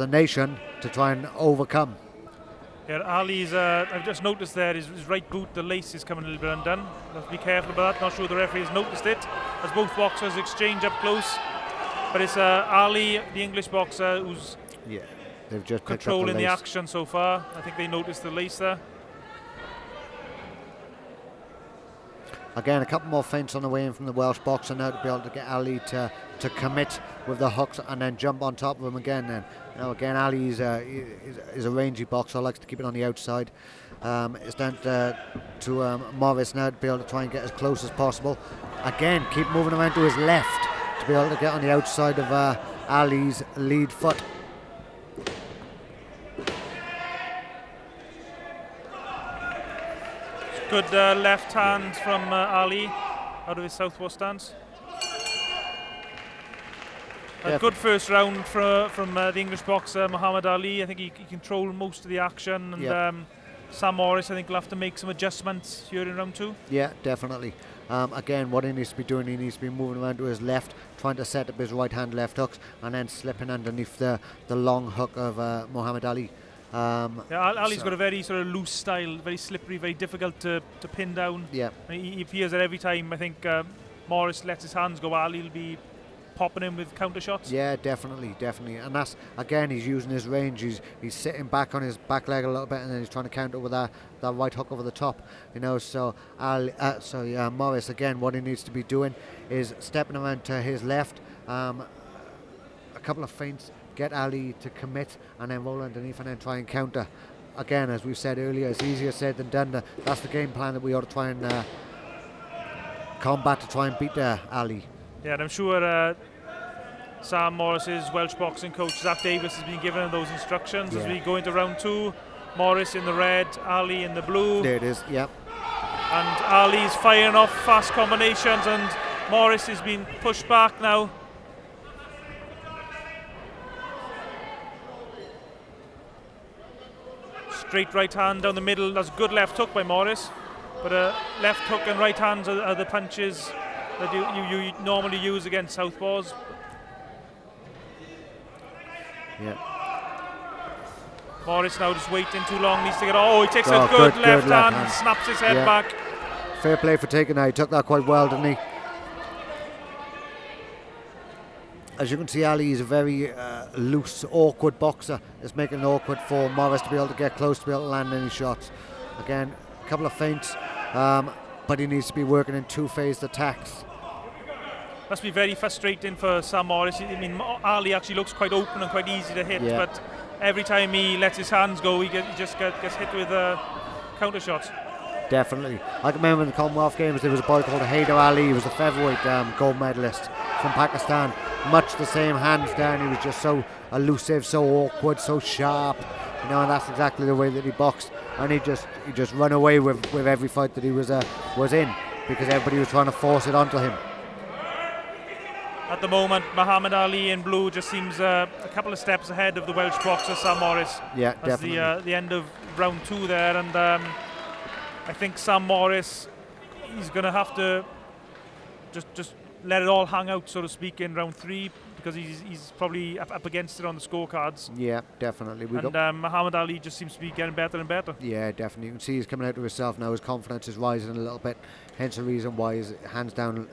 nation to try and overcome. Yeah, Ali's, I've just noticed there his right boot, the lace is coming a little bit undone. Have to be careful about that. Not sure the referee has noticed it, as both boxers exchange up close. But it's Ali, the English boxer, who's they've just controlling the action so far. I think they noticed the lace there. Again, a couple more feints on the way in from the Welsh boxer now to be able to get Ali to commit with the hooks and then jump on top of him again. And again, Ali is a rangy boxer, likes to keep it on the outside. It's down to Morris now to be able to try and get as close as possible. Again, keep moving around to his left to be able to get on the outside of Ali's lead foot. Good left hand from Ali out of his southpaw stance. A good first round from the English boxer Muhammad Ali. I think he controlled most of the action, and Sam Morris, I think, will have to make some adjustments here in round two. Yeah, definitely. Again, what he needs to be doing, he needs to be moving around to his left, trying to set up his right hand left hooks, and then slipping underneath the long hook of Muhammad Ali. Ali's got a very sort of loose style, very slippery, very difficult to pin down. Yeah. And he appears that every time I think Morris lets his hands go, Ali'll be popping him with counter shots. Yeah, definitely. And that's, again, he's using his range. He's sitting back on his back leg a little bit, and then he's trying to counter with that right hook over the top. So Morris, again, what he needs to be doing is stepping around to his left, a couple of feints, get Ali to commit, and then roll underneath and then try and counter. Again, as we've said earlier, it's easier said than done. That's the game plan that we ought to try and combat to try and beat Ali. Yeah, and I'm sure Sam Morris's Welsh boxing coach Zach Davis has been given those instructions as we go into round 2. Morris in the red, Ali in the blue. There it is, yep. And Ali's firing off fast combinations, and Morris is being pushed back now. Straight right hand down the middle. That's a good left hook by Morris. But left hook and right hands are the punches that you normally use against southpaws. Yeah. Morris now just waiting too long. Needs to get. Oh, he takes a good left hand and snaps his head back. Fair play for taking that. He took that quite well, didn't he? As you can see, Ali is a very loose, awkward boxer. It's making it awkward for Morris to be able to get close, to be able to land any shots. Again, a couple of feints, but he needs to be working in two-phased attacks. Must be very frustrating for Sam Morris. I mean, Ali actually looks quite open and quite easy to hit, but every time he lets his hands go, he just gets hit with counter shots. Definitely. I can remember in the Commonwealth Games there was a boy called Haider Ali. He was a featherweight gold medalist from Pakistan. Much the same hands down. He was just so elusive, so awkward, so sharp. And that's exactly the way that he boxed. And he just run away with every fight that he was in, because everybody was trying to force it onto him. At the moment, Muhammad Ali in blue just seems a couple of steps ahead of the Welsh boxer Sam Morris. Yeah, that's definitely. The end of round 2 there, and I think Sam Morris, he's going to have to just let it all hang out, so to speak, in round 3, because he's probably up against it on the scorecards. Yeah, definitely. Muhammad Ali just seems to be getting better and better. Yeah, definitely. You can see he's coming out to himself now. His confidence is rising a little bit. Hence the reason why his hands down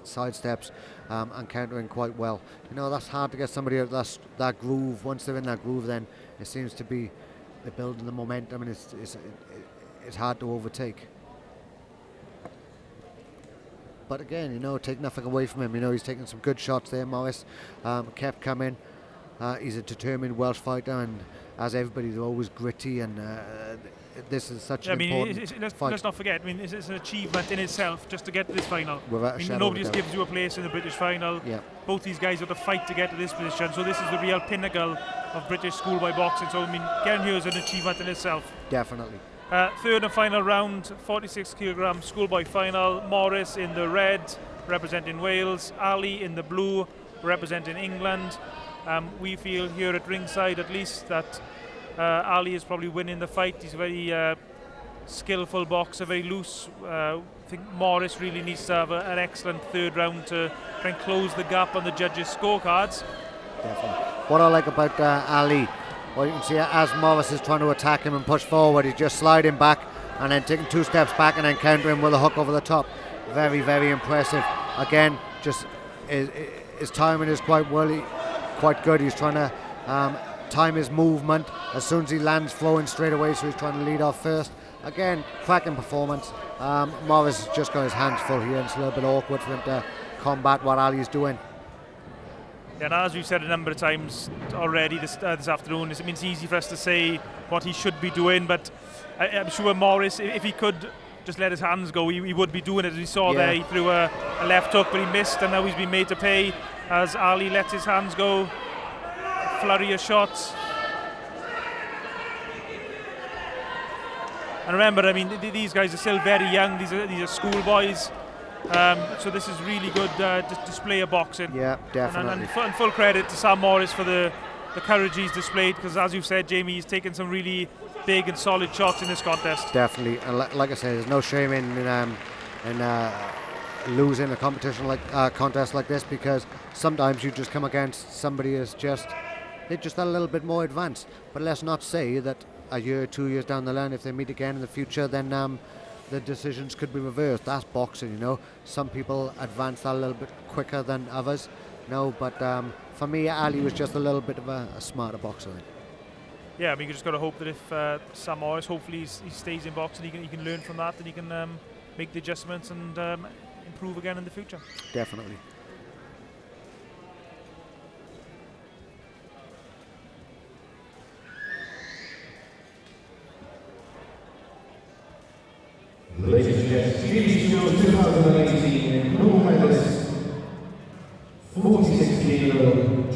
side steps and countering quite well. That's hard to get somebody out of that groove. Once they're in that groove, then it seems to be they're building the momentum, and it's hard to overtake. But again, take nothing away from him. He's taking some good shots there, Morris. Kept coming. He's a determined Welsh fighter, and as everybody, they're always gritty, and this is such an important fight. Let's not forget, it's an achievement in itself just to get to this final. Nobody just gives you a place in the British final. Yeah. Both these guys have to fight to get to this position, so this is the real pinnacle of British schoolboy boxing. So, getting here is an achievement in itself. Definitely. Third and final round, 46 kilogram schoolboy final. Morris in the red, representing Wales. Ali in the blue, representing England. We feel here at ringside, at least, that Ali is probably winning the fight. He's a very skillful boxer, very loose. I think Morris really needs to have an excellent third round to try and close the gap on the judges' scorecards. Definitely. What I like about Ali, well, you can see as Morris is trying to attack him and push forward, he's just sliding back and then taking 2 steps back and then countering with a hook over the top. Very, very impressive. Again, just his timing is quite good. He's trying to time his movement as soon as he lands, throwing straight away, so he's trying to lead off first. Again, cracking performance. Morris has just got his hands full here, and it's a little bit awkward for him to combat what Ali's doing. And as we've said a number of times already this afternoon, it's easy for us to say what he should be doing, but I'm sure Morris, if he could just let his hands go, he would be doing it. As we saw there, he threw a left hook, but he missed, and now he's been made to pay as Ali lets his hands go. A flurry of shots. And remember, these guys are still very young. These are schoolboys. So this is really good display of boxing. Yeah, definitely. And full credit to Sam Morris for the courage he's displayed, because as you've said, Jamie, he's taken some really big and solid shots in this contest. Definitely, and like I said, there's no shame in losing a competition like contest like this, because sometimes you just come against somebody who's just they're just a little bit more advanced. But let's not say that a year, 2 years down the line, if they meet again in the future, then the decisions could be reversed. That's boxing, you know. Some people advance a little bit quicker than others, you know. But for me, Ali was just a little bit of a smarter boxer. Yeah, I mean, you just got to hope that if Sam Morris, hopefully he stays in boxing, he can learn from that, and he can make the adjustments and improve again in the future. Definitely. Ladies and gentlemen, GBC 2018 gold medalist, 46-kilo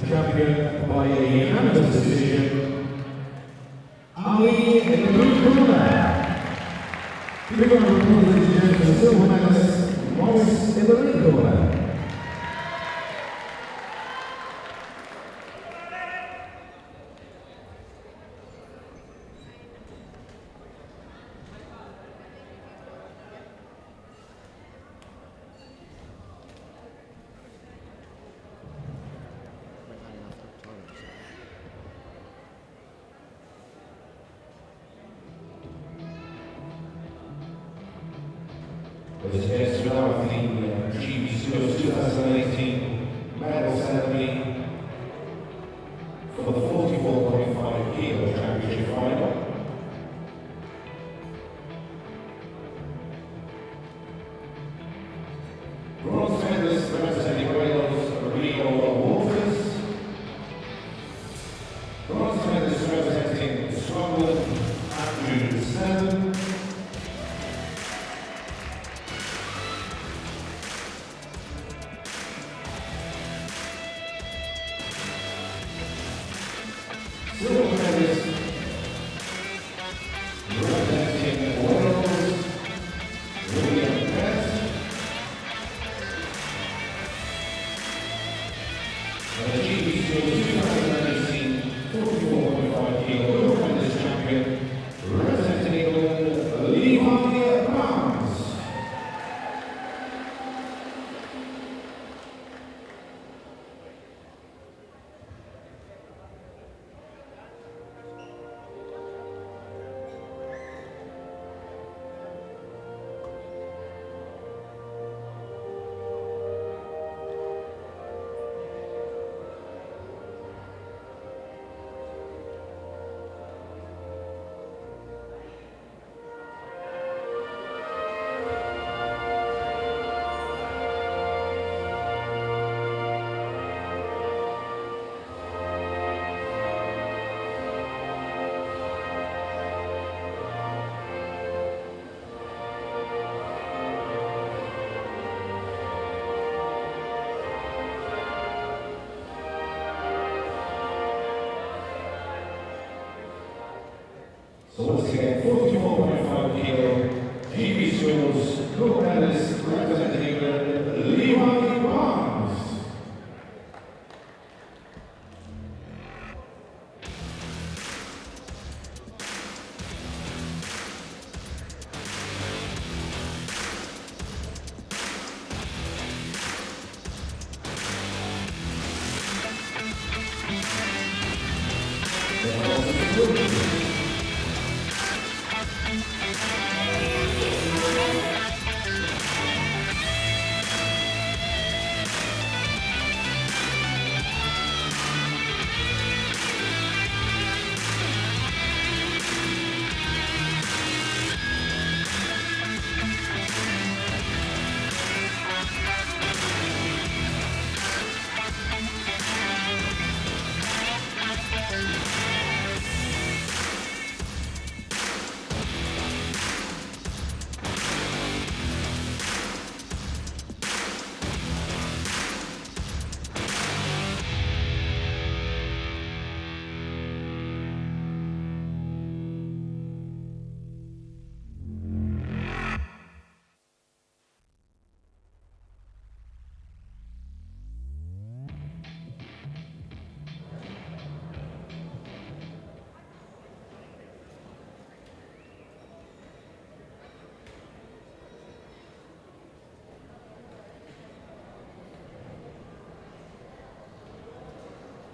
champion by a unanimous decision, Ali in the blue corner. Big round of applause, ladies and gentlemen, for the silver medalist, Morris in the red corner. This is now the GBC 2018 medal ceremony for the 44.5 kilo championship final. Bronze medalist representing Wales, Rio Walters. Bronze medalist representing Scotland, Andrew Snell. Silver medalist representing Wales, William Best. And the GBC 2018 44.5 kilo gold medalist champion representing England, Levi Barnes. So once again, 44.5 kilo, GB Schools, gold medalist representing England, Levi Barnes.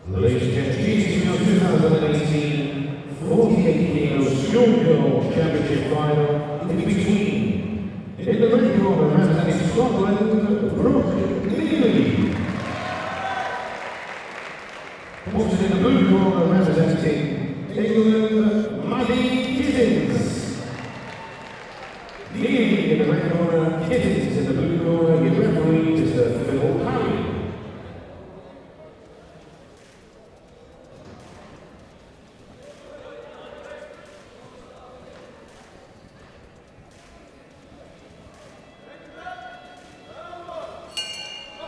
Ladies and gentlemen, 2018 48 kilo Schoolgirl Championship final in between. In the red corner, representing Scotland, Brooke Neely. Posted in the blue corner, representing England, Maddie Gittins. Neely in the red corner, Gittins in the blue corner. Your referee is Phil Parry.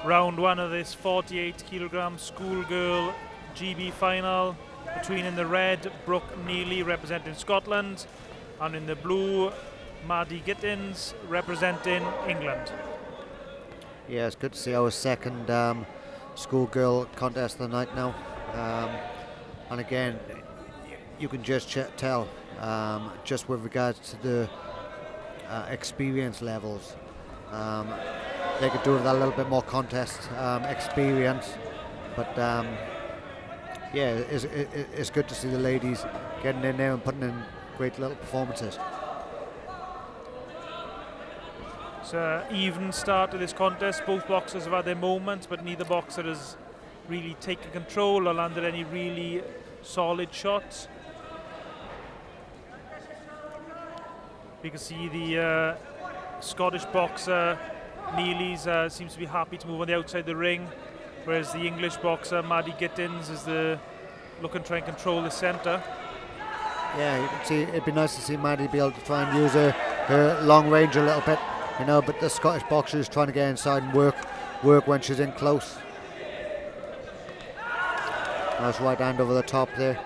Round one of this 48 kilogram Schoolgirl GB final between, in the red, Brooke Neely representing Scotland, and in the blue, Maddie Gittins representing England. Yeah, it's good to see our second schoolgirl contest of the night now. And again, you can just tell, just with regards to the experience levels, they could do with a little bit more contest experience. But yeah, it's good to see the ladies getting in there and putting in great little performances. It's an even start to this contest. Both boxers have had their moments, but neither boxer has really taken control or landed any really solid shots. You can see the Scottish boxer Neely's seems to be happy to move on the outside the ring, whereas the English boxer Maddie Gittins is looking to try and control the centre. Yeah, you can see it'd be nice to see Maddie be able to try and use her long range a little bit, you know, but the Scottish boxer is trying to get inside and work when she's in close. Nice right hand over the top there.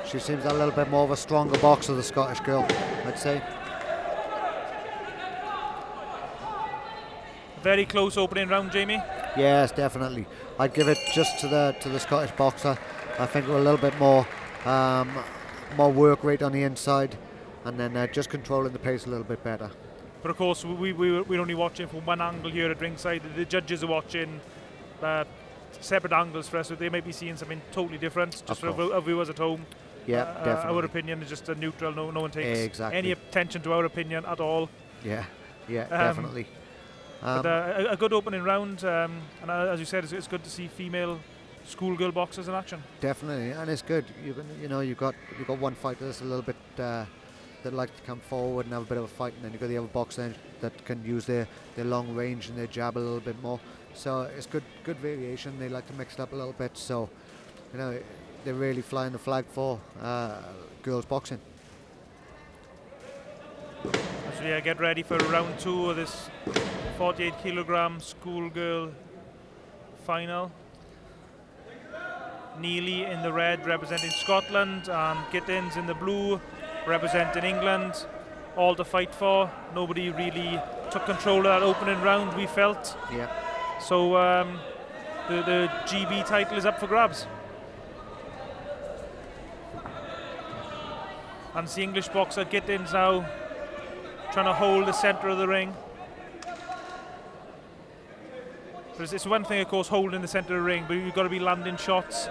She seems a little bit more of a stronger boxer, the Scottish girl, I'd say. Very close opening round, Jamie. Yes, definitely. I'd give it just to the Scottish boxer. I think we're a little bit more work rate on the inside, and then just controlling the pace a little bit better. But of course, we're only watching from one angle here at ringside. The judges are watching separate angles for us, so they may be seeing something totally different. Just for our viewers at home. Yeah, definitely. Our opinion is just a neutral. No one takes exactly any attention to our opinion at all. Yeah, definitely. But a good opening round, and as you said, it's good to see female schoolgirl boxers in action. Definitely, and it's good. You've got one fighter that's a little bit that like to come forward and have a bit of a fight, and then you've got the other boxer that can use their long range and their jab a little bit more. So it's good variation. They like to mix it up a little bit. So they're really flying the flag for girls boxing. So yeah, get ready for round two of this 48 kilogram schoolgirl final. Neely in the red representing Scotland, and Gittins in the blue representing England. All to fight for. Nobody really took control of that opening round, we felt. Yeah. So the GB title is up for grabs. And it's the English boxer Gittins now trying to hold the centre of the ring. But it's one thing, of course, holding the centre of the ring, but you've got to be landing shots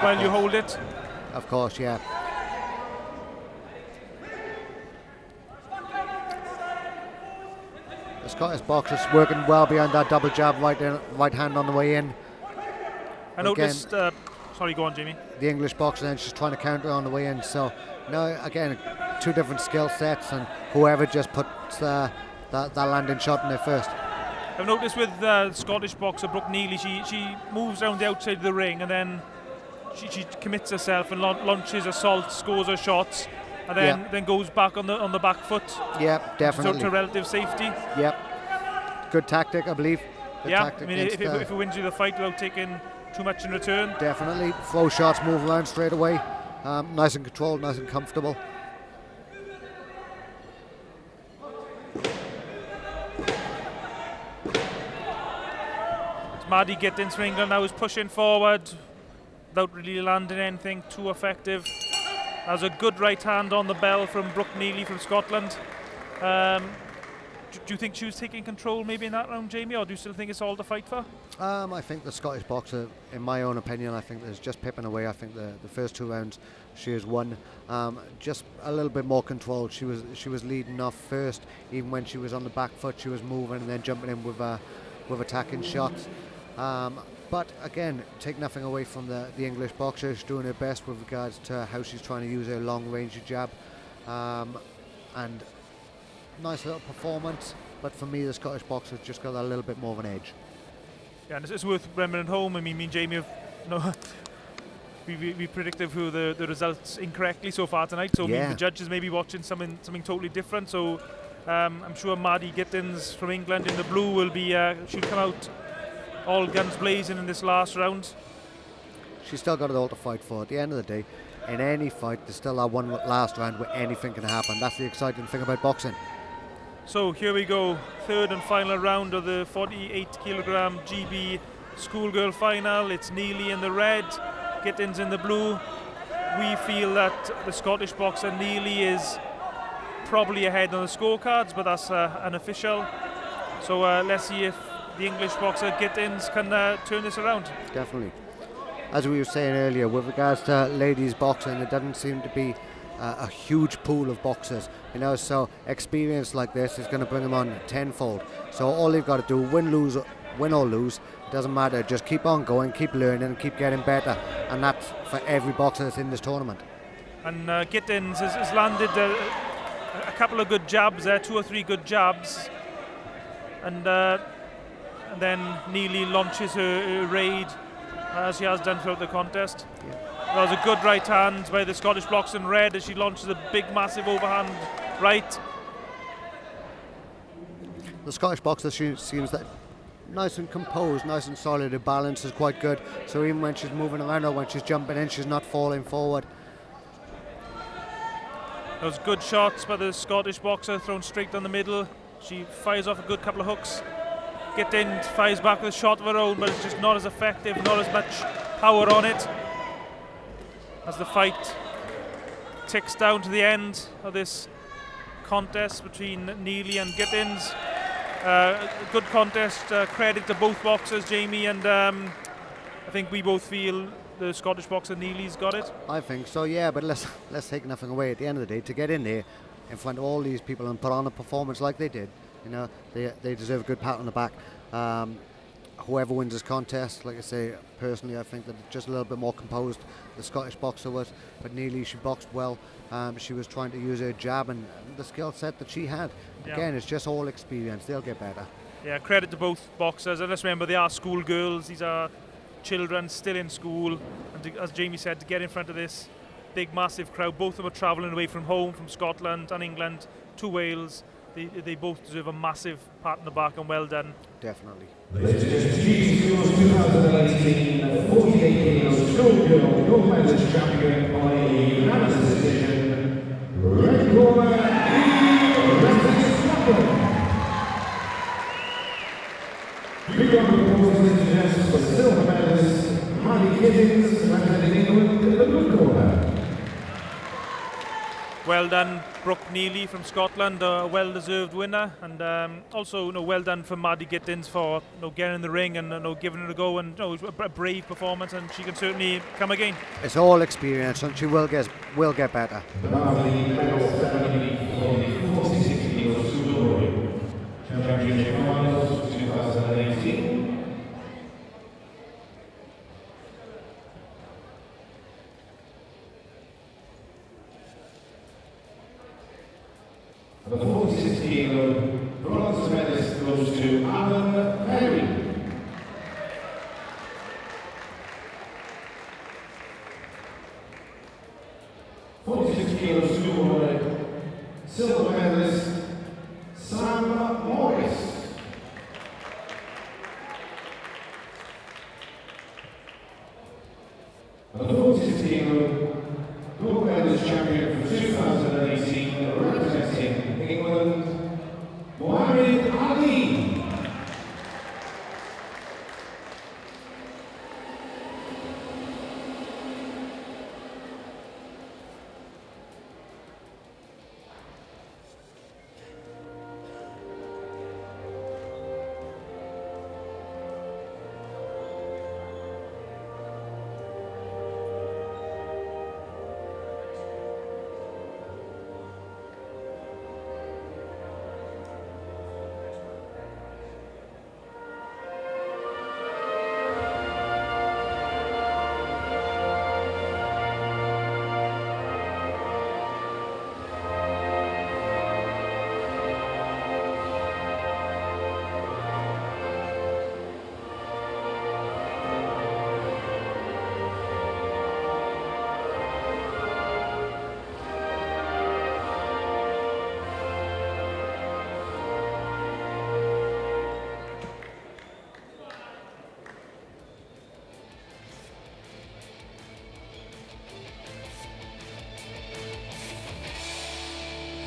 while you hold it. Of course, yeah. The Scottish boxer's working well behind that double jab, right hand on the way in. I noticed. Sorry, go on, Jamie. The English boxer then she's trying to counter on the way in. So, again, two different skill sets, and whoever just puts that landing shot in there first. I've noticed with the Scottish boxer Brooke Neely, she moves around the outside of the ring, and then she commits herself and launches assaults, scores her shots, and then goes back on the back foot. Yep, definitely. To relative safety. Yep. Good tactic, I believe. Tactic, I mean, if it wins you the fight without taking too much in return. Definitely. Throw shots, move around straight away. Nice and controlled, nice and comfortable. Maddie Gittins from England now is pushing forward without really landing anything too effective. Has a good right hand on the bell from Brooke Neely from Scotland. Do you think she was taking control maybe in that round, Jamie, or do you still think it's all to fight for? I think the Scottish boxer, in my own opinion, I think is just pipping away. I think the first 2 rounds she has won. Just a little bit more control. She was leading off first, even when she was on the back foot. She was moving and then jumping in with attacking shots. But again, take nothing away from the English boxer. She's doing her best with regards to how she's trying to use her long range jab. And nice little performance, but for me the Scottish boxer's just got a little bit more of an edge. Yeah, and it's worth remembering home. I mean, me and Jamie have we predicted who the results incorrectly so far tonight, so the judges may be watching something totally different. So I'm sure Maddie Gittins from England in the blue will be she'll come out all guns blazing in this last round. She's still got it all to fight for. At the end of the day, in any fight, there's still that one last round where anything can happen. That's the exciting thing about boxing. So here we go, third and final round of the 48 kilogram GB Schoolgirl final. It's Neely in the red, Gittins in the blue. We feel that the Scottish boxer Neely is probably ahead on the scorecards, but that's unofficial. So let's see if the English boxer Gittins can turn this around. Definitely. As we were saying earlier, with regards to ladies boxing, there doesn't seem to be a huge pool of boxers, so experience like this is going to bring them on tenfold. So all they've got to do, win or lose, doesn't matter, just keep on going, keep learning and keep getting better, and that's for every boxer that's in this tournament. And Gittins has landed a couple of good jabs there, 2 or 3 good jabs, and then Neely launches her raid as she has done throughout the contest. That was a good right hand by the Scottish boxer in red as she launches a big, massive overhand right. The Scottish boxer seems that nice and composed, nice and solid. Her balance is quite good. So even when she's moving around or when she's jumping in, she's not falling forward. Those good shots by the Scottish boxer thrown straight down the middle. She fires off a good couple of hooks. Gittins fires back with a shot of her own, but it's just not as effective, not as much power on it. As the fight ticks down to the end of this contest between Neely and Gittins. Good contest, credit to both boxers, Jamie, and I think we both feel the Scottish boxer Neely's got it. I think so, yeah, but let's take nothing away. At the end of the day, to get in there in front of all these people and put on a performance like they did, they deserve a good pat on the back. Whoever wins this contest, like I say, personally I think that just a little bit more composed the Scottish boxer was, but Neely, she boxed well. She was trying to use her jab and the skill set that she had. Again, it's just all experience. They'll get better. Yeah, credit to both boxers, and let's remember they are schoolgirls. These are children still in school, and as Jamie said, to get in front of this big massive crowd, both of them are travelling away from home, from Scotland and England to Wales. They both deserve a massive pat on the back, and well done. Definitely. Ladies and gentlemen, 2018 48 kilos Schoolgirl gold medalist champion by a unanimous decision, red corner, represents Scotland. Big round of applause, ladies and gentlemen, for silver medalist Maddie Gittins, representing England in the blue corner. Well done, Brooke Neely from Scotland, a well-deserved winner, and also well done for Maddie Gittins for getting in the ring and giving it a go, and a brave performance, and she can certainly come again. It's all experience, and she will get better. Now the medal ceremony for the 46 kilos Schoolboy Championship Finals 2018. The 46 kilo bronze medalist goes to Alan Perry. Silver medalist Sam Morris. The 46 kilo gold medalist champion for 2018, representing England, Mohammed Ali.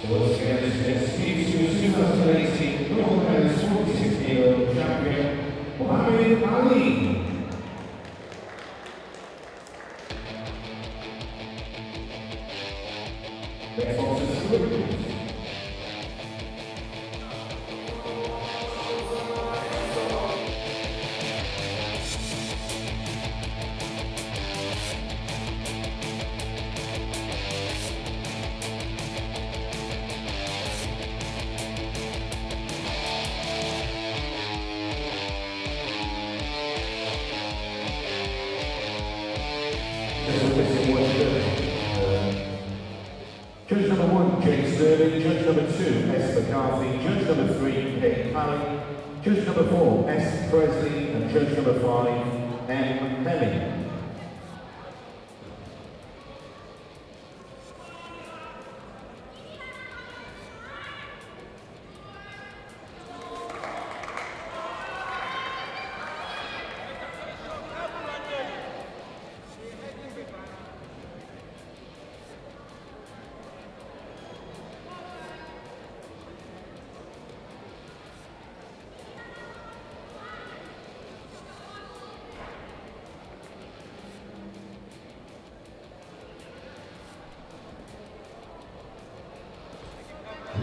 Once again, this is the 2018 North Men's 46 kilo champion, Muhammad Ali. Next box is Schoolboy. Judge number 1, James Sterling. Judge number 2, S. McCarthy. Judge number 3, Kate Parry. Judge number 4, S. Presley. And Judge number 5, M. Hemming.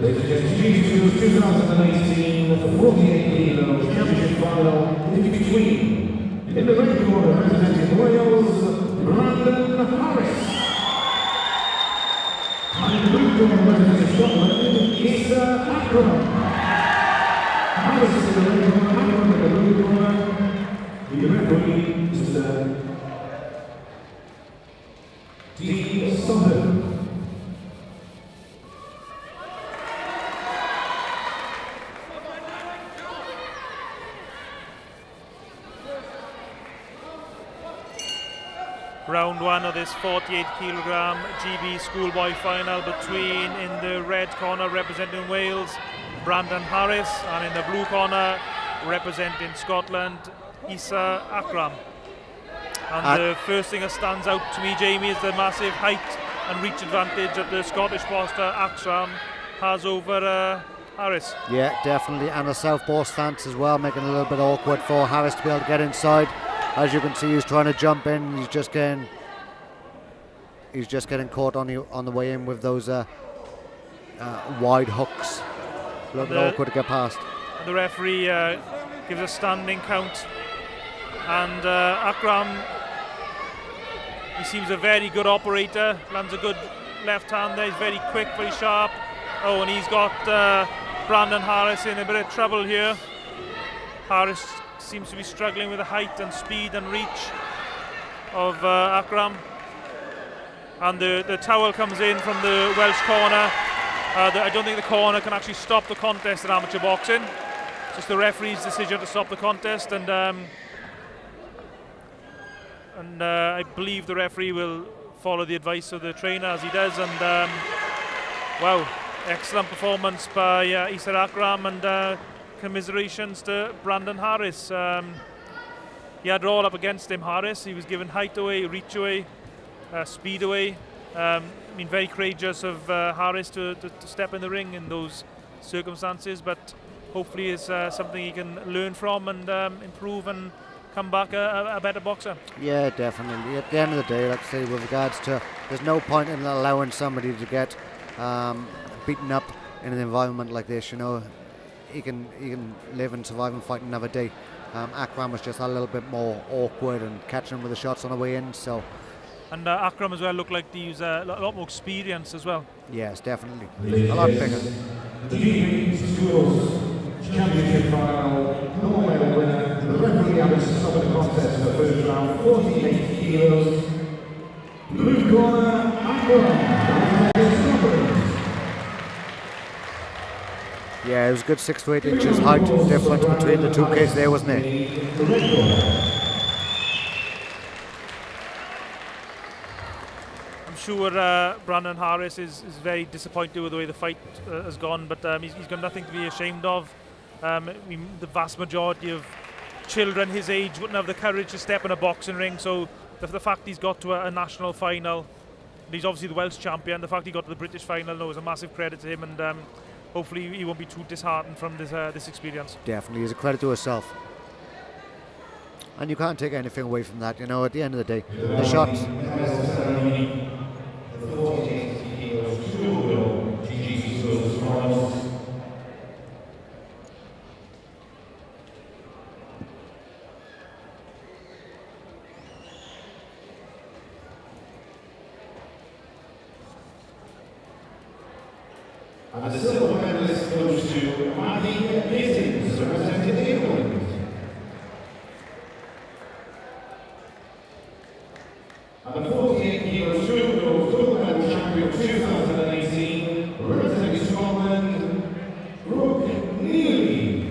Ladies and gentlemen, 2018 48 kilo championship final is between, in the red corner representing Wales, Brandon Harris. And in the blue corner representing Scotland, Issa Akram. Harris in the red corner, Akram in the blue corner. The referee is D. Sutton. Round 1 of this 48 kilogram GB Schoolboy final between, in the red corner representing Wales, Brandon Harris, and in the blue corner representing Scotland, Issa Akram. And the first thing that stands out to me, Jamie, is the massive height and reach advantage that the Scottish poster Akram has over Harris. Yeah, definitely, and a southpaw stance as well, making it a little bit awkward for Harris to be able to get inside. As you can see, he's trying to jump in. He's just getting caught on the way in with those wide hooks. A little bit awkward to get past. And the referee gives a standing count. And Akram, he seems a very good operator. Lands a good left hand there. He's very quick, very sharp. Oh, and he's got Brandon Harris in a bit of trouble here. Harris seems to be struggling with the height and speed and reach of Akram. And the towel comes in from the Welsh corner. I don't think the corner can actually stop the contest in amateur boxing. It's just the referee's decision to stop the contest, and I believe the referee will follow the advice of the trainer as he does. And wow, excellent performance by Issa Akram, and commiserations to Brandon Harris. He had it all up against him, Harris. He was given height away, reach away, speed away. Very courageous of Harris to step in the ring in those circumstances, but hopefully it's something he can learn from and improve and come back a better boxer. Yeah, definitely. At the end of the day, let's say, with regards to, there's no point in allowing somebody to get beaten up in an environment like this. You know, he can live and survive and fight another day. Akram was just a little bit more awkward and catching him with the shots on the way in. So, and Akram as well looked like he was a lot more experienced as well. Yes, definitely. A lot bigger. The GB Schools Championship final, Norway winner. The referee has stopped the contest in the first round, 48 kilos. Blue corner, Akram. Yeah, it was a good 6 to 8 inches height difference between the two kids there, wasn't it? I'm sure Brandon Harris is very disappointed with the way the fight has gone, but he's got nothing to be ashamed of. The vast majority of children his age wouldn't have the courage to step in a boxing ring, so the fact he's got to a national final And he's obviously the Welsh champion. The fact he got to the British final now is a massive credit to him, and hopefully he won't be too disheartened from this experience. Definitely is a credit to herself. And you can't take anything away from that, you know, at the end of the day. The shots. And the silver medalist goes to Maddie Gittins, representing England. And the 48 kilo Schoolgirl gold medal champion 2018, representing Scotland, Brooke Neely.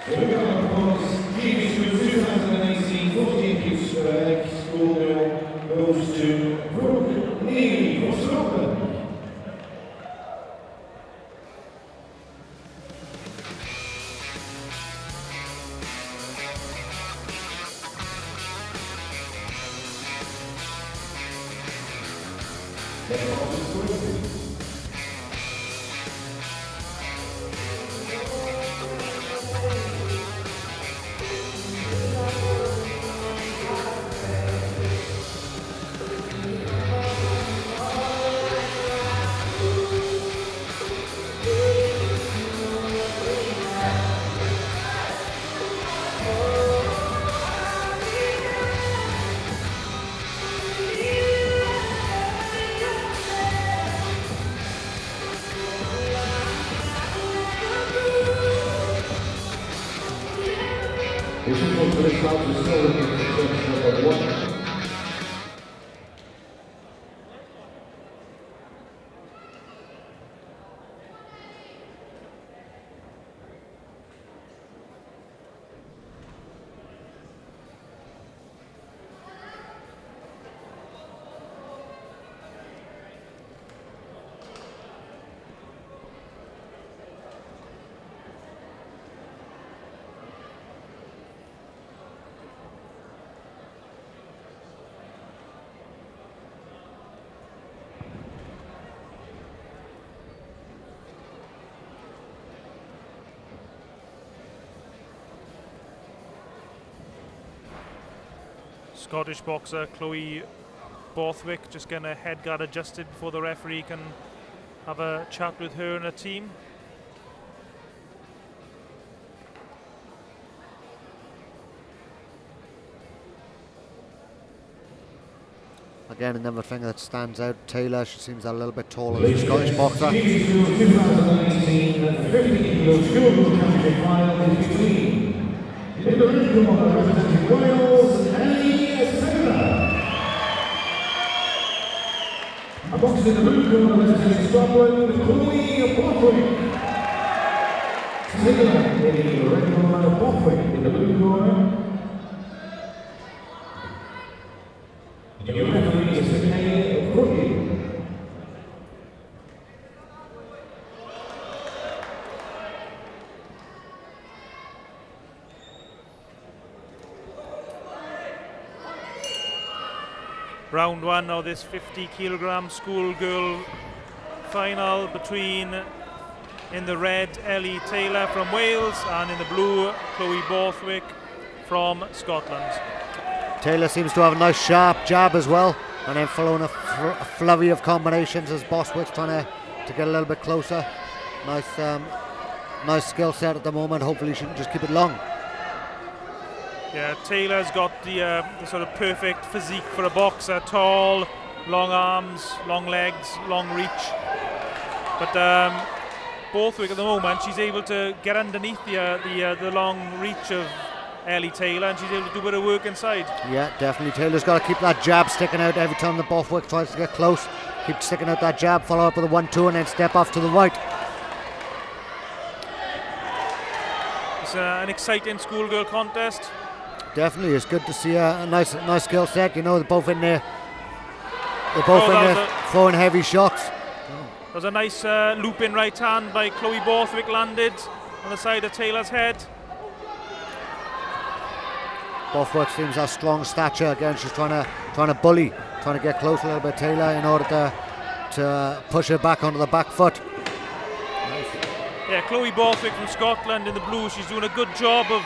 So we're going to propose GB School 2018 48 Kids Schoolgirl goes to Brooke Neely from Scotland. This is what the result is still looking for number 1. Scottish boxer Chloe Borthwick just getting her head guard adjusted before the referee can have a chat with her and her team. Again, another thing that stands out, Taylor, she seems a little bit taller than the Scottish boxer. 2019 50 kilo Schoolgirl championship final is between in the red corner representing Wales, Ellie Segler. A boxer in the blue corner representing Scotland, Chloe Borthwick. Segler in the red corner, Borthwick in the blue corner. Your referee is Renee Crookie. Round one of this 50 kilogram schoolgirl final between, in the red, Ellie Taylor from Wales, and in the blue, Chloe Borthwick from Scotland. Taylor seems to have a nice sharp jab as well, and then following a flurry of combinations as Borthwick's trying to get a little bit closer. Nice skill set at the moment. Hopefully she can just keep it long. Yeah, Taylor's got the sort of perfect physique for a boxer. Tall, long arms, long legs, long reach. But Borthwick at the moment, she's able to get underneath the long reach of Ellie Taylor, and she's able to do a bit of work inside. Yeah, definitely. Taylor's got to keep that jab sticking out every time the Borthwick tries to get close. Keep sticking out that jab, follow up with a 1-2, and then step off to the right. It's an exciting schoolgirl contest. Definitely, it's good to see a nice skill set. You know, they're both in there. They're both in there throwing heavy shots. There's a nice looping right hand by Chloe Borthwick landed on the side of Taylor's head. Borthwick seems a strong stature again. She's trying to bully, trying to get close a little bit to Taylor in order to push her back onto the back foot. Yeah, Chloe Borthwick from Scotland in the blue. She's doing a good job of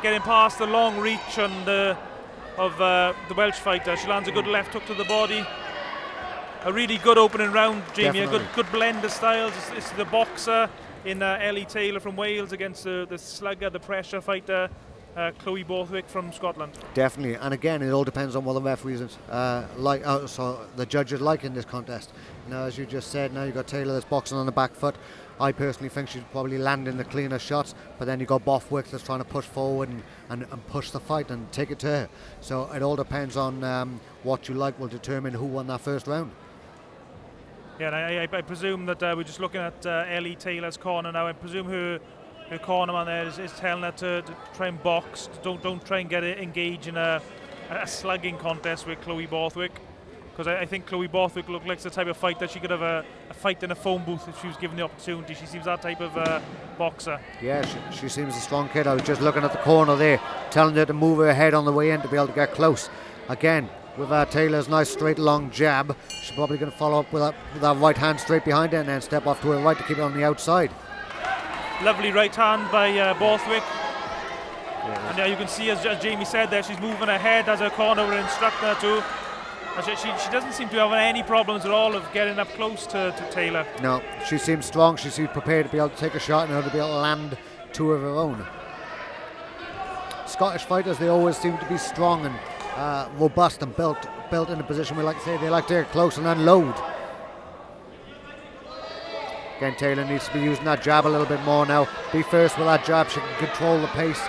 getting past the long reach of the Welsh fighter. She lands a good left hook to the body. A really good opening round, Jamie. Definitely. A good blend of styles. It's the boxer in Ellie Taylor from Wales against the slugger, the pressure fighter, Chloe Borthwick from Scotland. Definitely, and again, it all depends on what the referees like. So the judges like in this contest. Now, as you just said, now you've got Taylor that's boxing on the back foot. I personally think she's probably landing the cleaner shots, but then you've got Borthwick that's trying to push forward and push the fight and take it to her. So it all depends on what you like will determine who won that first round. Yeah, and I presume that we're just looking at Ellie Taylor's corner now. I presume her cornerman there is telling her to try and box. Don't try and get it engaged in a slugging contest with Chloe Borthwick. Because I think Chloe Borthwick looked like the type of fight that she could have a fight in a phone booth if she was given the opportunity. She seems that type of boxer. Yeah, she seems a strong kid. I was just looking at the corner there, telling her to move her head on the way in to be able to get close. Again, with Taylor's nice straight long jab, she's probably going to follow up with that right hand straight behind her and then step off to her right to keep it on the outside. Lovely right hand by Borthwick. Yeah. And you can see, as Jamie said there, she's moving her head as her corner will instruct her to. She doesn't seem to have any problems at all of getting up close to Taylor. No, she seems strong. She seems prepared to be able to take a shot and to be able to land two of her own. Scottish fighters, they always seem to be strong and robust and built in a position where, like I say, they like to get close and unload. Again, Taylor needs to be using that jab a little bit more now. Be first with that jab, she can control the pace.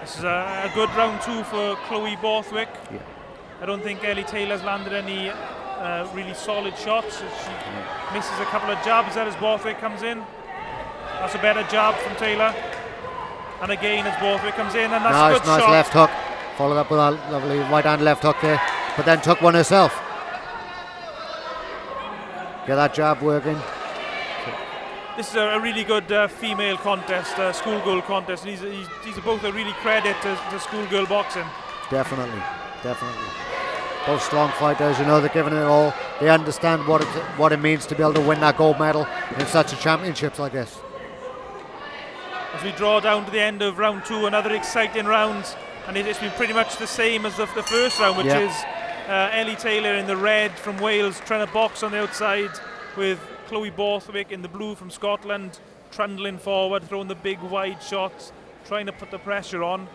This is a good round two for Chloe Borthwick. Yeah. I don't think Ellie Taylor's landed any really solid shots. She misses a couple of jabs there as Borthwick comes in. That's a better jab from Taylor. And again as Borthwick comes in, and that's a good shot. Nice left hook. Followed up with a lovely right hand left hook there, but then took one herself. Get that jab working. This is a really good female contest, schoolgirl contest. These are both a really credit to schoolgirl boxing. Definitely. Both strong fighters, you know, they're giving it all. They understand what it means to be able to win that gold medal in such a championships like this. As we draw down to the end of round two, another exciting round, and it's been pretty much the same as the first round, which is Ellie Taylor in the red from Wales trying to box on the outside with Chloe Borthwick in the blue from Scotland, trundling forward, throwing the big wide shots, trying to put the pressure on.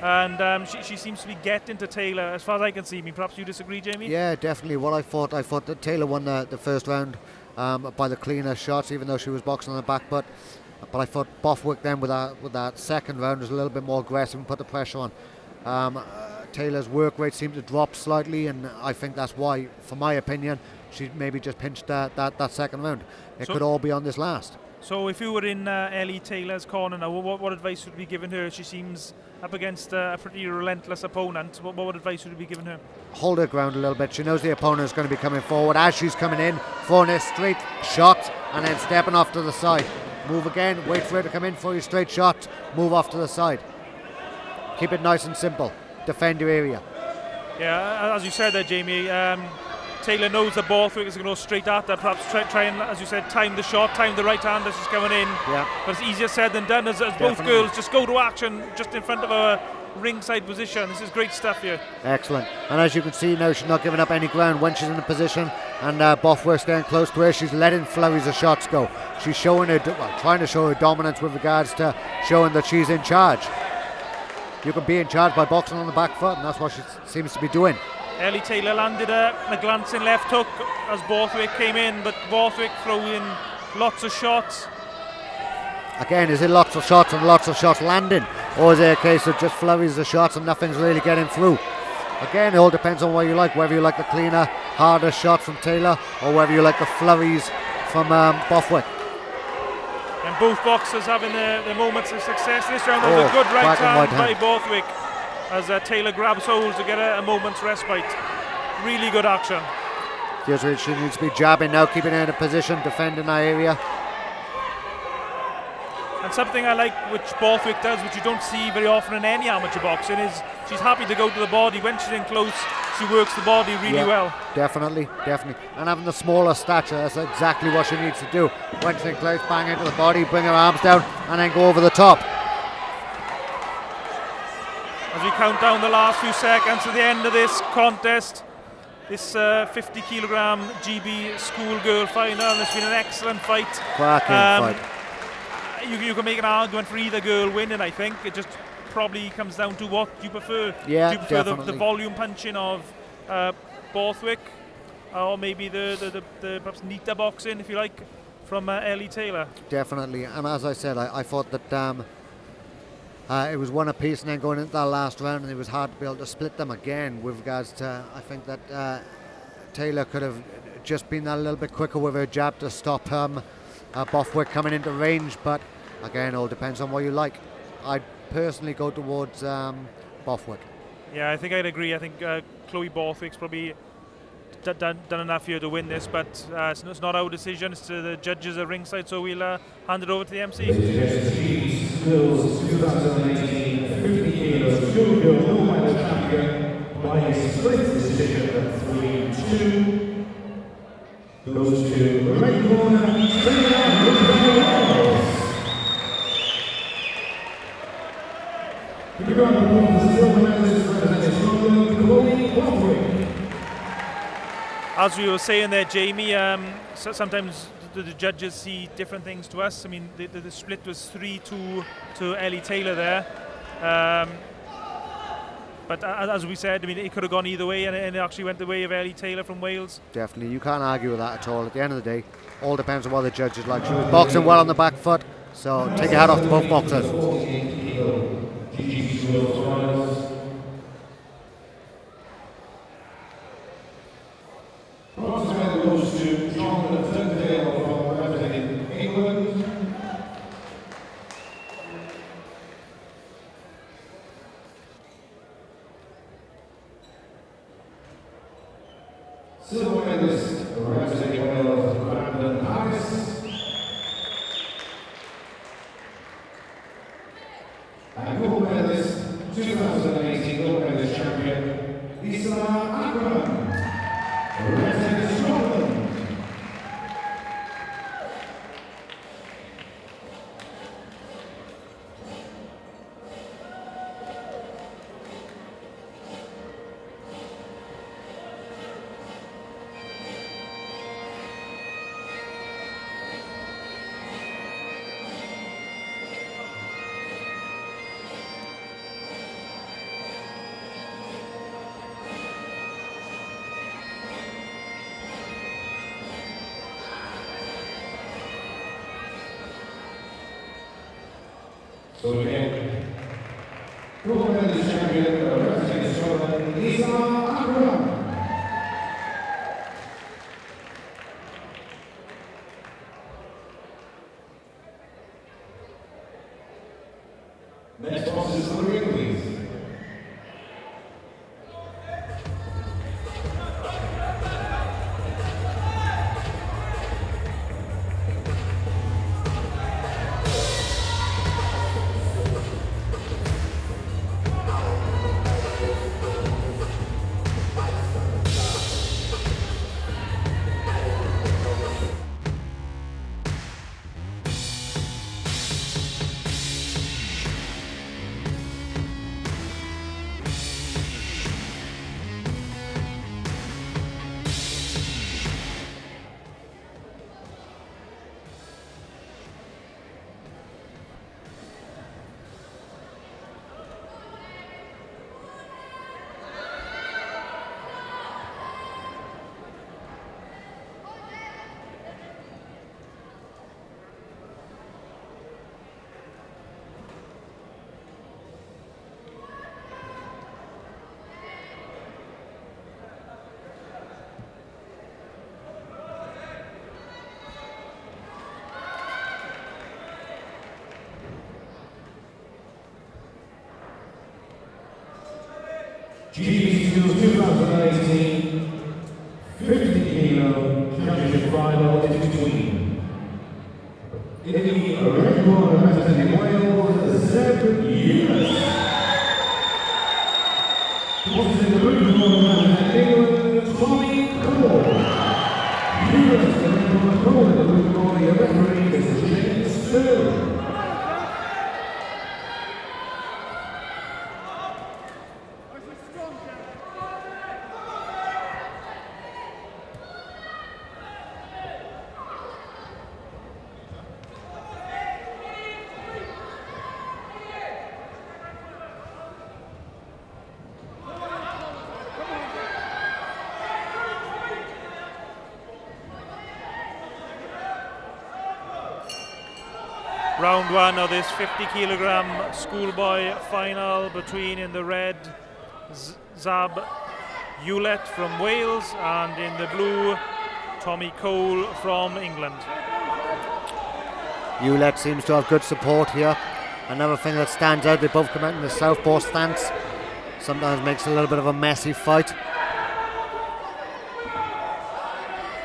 And she seems to be getting to Taylor, as far as I can see. Perhaps you disagree, Jamie? Yeah, definitely. What I thought that Taylor won the first round by the cleaner shots, even though she was boxing on the back foot. But I thought Borthwick then with that second round was a little bit more aggressive and put the pressure on. Taylor's work rate seemed to drop slightly, and I think that's why, for my opinion, she maybe just pinched that second round. It could all be on this last. So if you were in Ellie Taylor's corner now, what advice would be given her? She seems up against a pretty relentless opponent. What advice would you be giving her? Hold her ground a little bit. She knows the opponent is going to be coming forward. As she's coming in, throwing a straight shot and then stepping off to the side. Move again, wait for her to come in for your straight shot, move off to the side. Keep it nice and simple. Defend your area. Yeah, as you said there, Jamie, Taylor knows that Borthwick is going to go straight at her. Perhaps try and, as you said, time the shot, time the right hand as she's coming in. Yeah. But it's easier said than done as both girls just go to action just in front of ringside position. This is great stuff here. Excellent. And as you can see now, she's not giving up any ground when she's in a position, and Bothwick's getting close to her. She's letting flurries of shots go. She's showing her, trying to show her dominance with regards to showing that she's in charge. You can be in charge by boxing on the back foot, and that's what she seems to be doing. Ellie Taylor landed a glancing left hook as Borthwick came in, but Borthwick throwing lots of shots. Again, is it lots of shots and lots of shots landing, or is it a case of just flurries of shots and nothing's really getting through? Again, it all depends on what you like, whether you like the cleaner, harder shots from Taylor, or whether you like the flurries from Bothwick. And both boxers having their moments of success this round. There's a good right hand by Borthwick as Taylor grabs hold to get a moment's respite. Really good action. She needs to be jabbing now, keeping her in a position, defending that area. And something I like which Borthwick does, which you don't see very often in any amateur boxing, is she's happy to go to the body. When she's in close, she works the body really well. Definitely. And having the smaller stature, that's exactly what she needs to do. When she's in close, bang into the body, bring her arms down, and then go over the top. As we count down the last few seconds to the end of this contest, this 50 kilogram GB Schoolgirl final. It's been an excellent fight. Cracking fight. You can make an argument for either girl winning, I think. It just probably comes down to what you prefer. Yeah, Do you prefer definitely. the volume punching of Borthwick, or maybe the perhaps neater boxing, if you like, from Ellie Taylor? Definitely. And as I said, I thought that it was one apiece, and then going into that last round, and it was hard to be able to split them again with regards to, I think that Taylor could have just been a little bit quicker with her jab to stop Bothwick coming into range, but again, it all depends on what you like. I'd personally go towards Bothwick. Yeah, I think I'd agree. I think Chloe Borthwick's probably done enough here to win this, but it's not our decision. It's to the judges at ringside, so we'll hand it over to the MC. Schoolgirl 50 Schoolgirl world title champion by a split decision of 3-2 goes to the red corner. The ground performance is silver medalist representing Scotland, Chloe Borthwick. As we were saying there, Jamie, sometimes the judges see different things to us. I mean, the split was 3-2 to Ellie Taylor there. But as we said, I mean, it could have gone either way, and it actually went the way of Ellie Taylor from Wales. Definitely, you can't argue with that at all. At the end of the day, all depends on what the judges like. She was boxing well on the back foot, so take your hat off to both boxers. Bronze medal goes to John Tyndale from representing England. Silver medalist representing Wales, Brandon Harris. And gold medalist, 2018 gold medalist champion, Lisa Akram, representing Scotland. So again, gold medalist champion representing Scotland, Lisa Akram. Next box is the ring, please. GBC 2018 50 kilo championship final is between. In the red corner representing Wales, Seb Eunice. Opposite the blue corner representing England, Tommy Cole. Eunice, the red corner, Cole in the blue corner, your referee is James Sterling. Round one of this 50 kilogram schoolboy final between, in the red, Zab Hewlett from Wales, and in the blue, Tommy Cole from England. Hewlett seems to have good support here. Another thing that stands out, they both come out in the southpaw stance. Sometimes makes a little bit of a messy fight.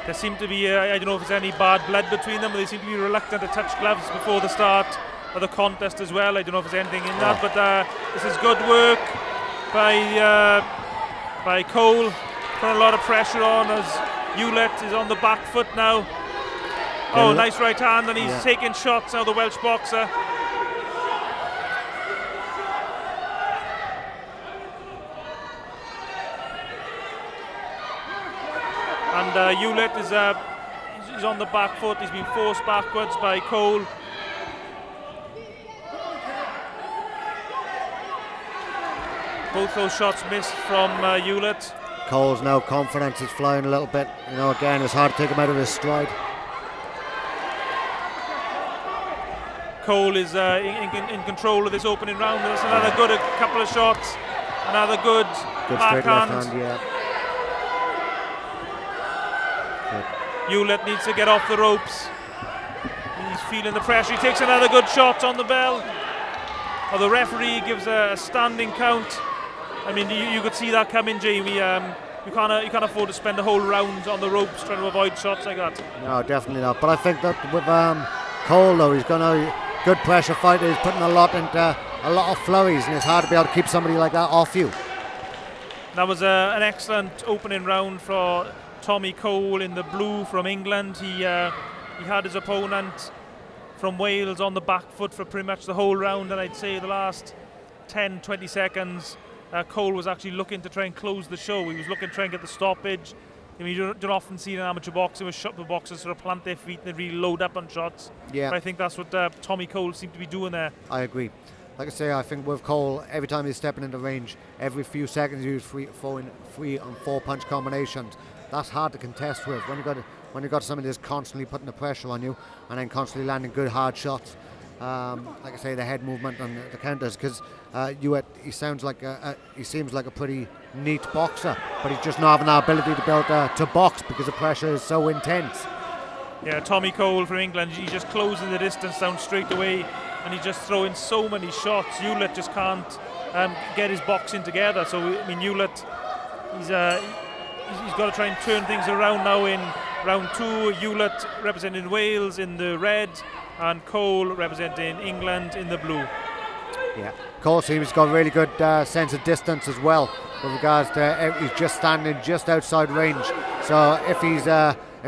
There seem to be, I don't know if there's any bad blood between them, but they seem to be reluctant to touch gloves before the start of the contest as well. I don't know if there's anything in that, but this is good work by Cole, putting a lot of pressure on as Hewlett is on the back foot now. Oh, nice right hand, and he's taking shots now, the Welsh boxer. And Hewlett is he's on the back foot. He's been forced backwards by Cole. Both those shots missed from Hewlett. Cole's now confidence is flying a little bit. You know, again, it's hard to take him out of his stride. Cole is in control of this opening round. There's another good couple of shots. Another good backhand. Left hand, yeah. Hewlett needs to get off the ropes. He's feeling the pressure. He takes another good shot on the bell. The referee gives a standing count. I mean, you could see that coming, Jamie. You can't afford to spend the whole round on the ropes trying to avoid shots like that. No, definitely not. But I think that with Cole, though, he's got a good pressure fighter. He's putting a lot into a lot of flurries, and it's hard to be able to keep somebody like that off you. That was an excellent opening round for Tommy Cole in the blue from England. He had his opponent from Wales on the back foot for pretty much the whole round, and I'd say the last 10-20 seconds Cole was actually looking to try and close the show. He was looking to try and get the stoppage. I mean, you don't often see in amateur boxing where the boxers sort of plant their feet and they really load up on shots. Yeah. But I think that's what Tommy Cole seemed to be doing there. I agree. Like I say, I think with Cole, every time he's stepping into range, every few seconds he was throwing 3 and 4 punch combinations. That's hard to contest with when you got somebody that's constantly putting the pressure on you and then constantly landing good hard shots. Like I say, the head movement and the counters, because he seems like a pretty neat boxer, but he's just not having the ability to build to box because the pressure is so intense. Yeah, Tommy Cole from England, he's just closing the distance down straight away, and he's just throwing so many shots. Hewlett just can't get his boxing together. So I mean, Hewlett, he's got to try and turn things around now in round 2. Hewlett representing Wales in the red, and Cole representing England in the blue. Yeah, Cole seems he's got a really good sense of distance as well with regards to he's just standing just outside range. So if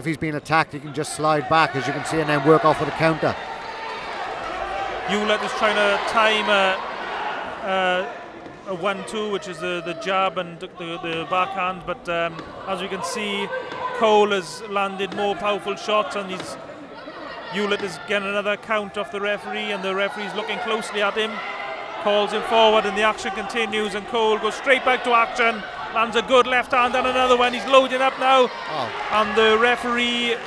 he's being attacked, he can just slide back, as you can see, and then work off with a counter. Hewlett is trying to time a 1-2, which is the jab and the backhand, but as we can see, Cole has landed more powerful shots, and Hewlett is getting another count off the referee, and the referee's looking closely at him, calls him forward, and the action continues, and Cole goes straight back to action, lands a good left hand and another one. He's loading up now, and the referee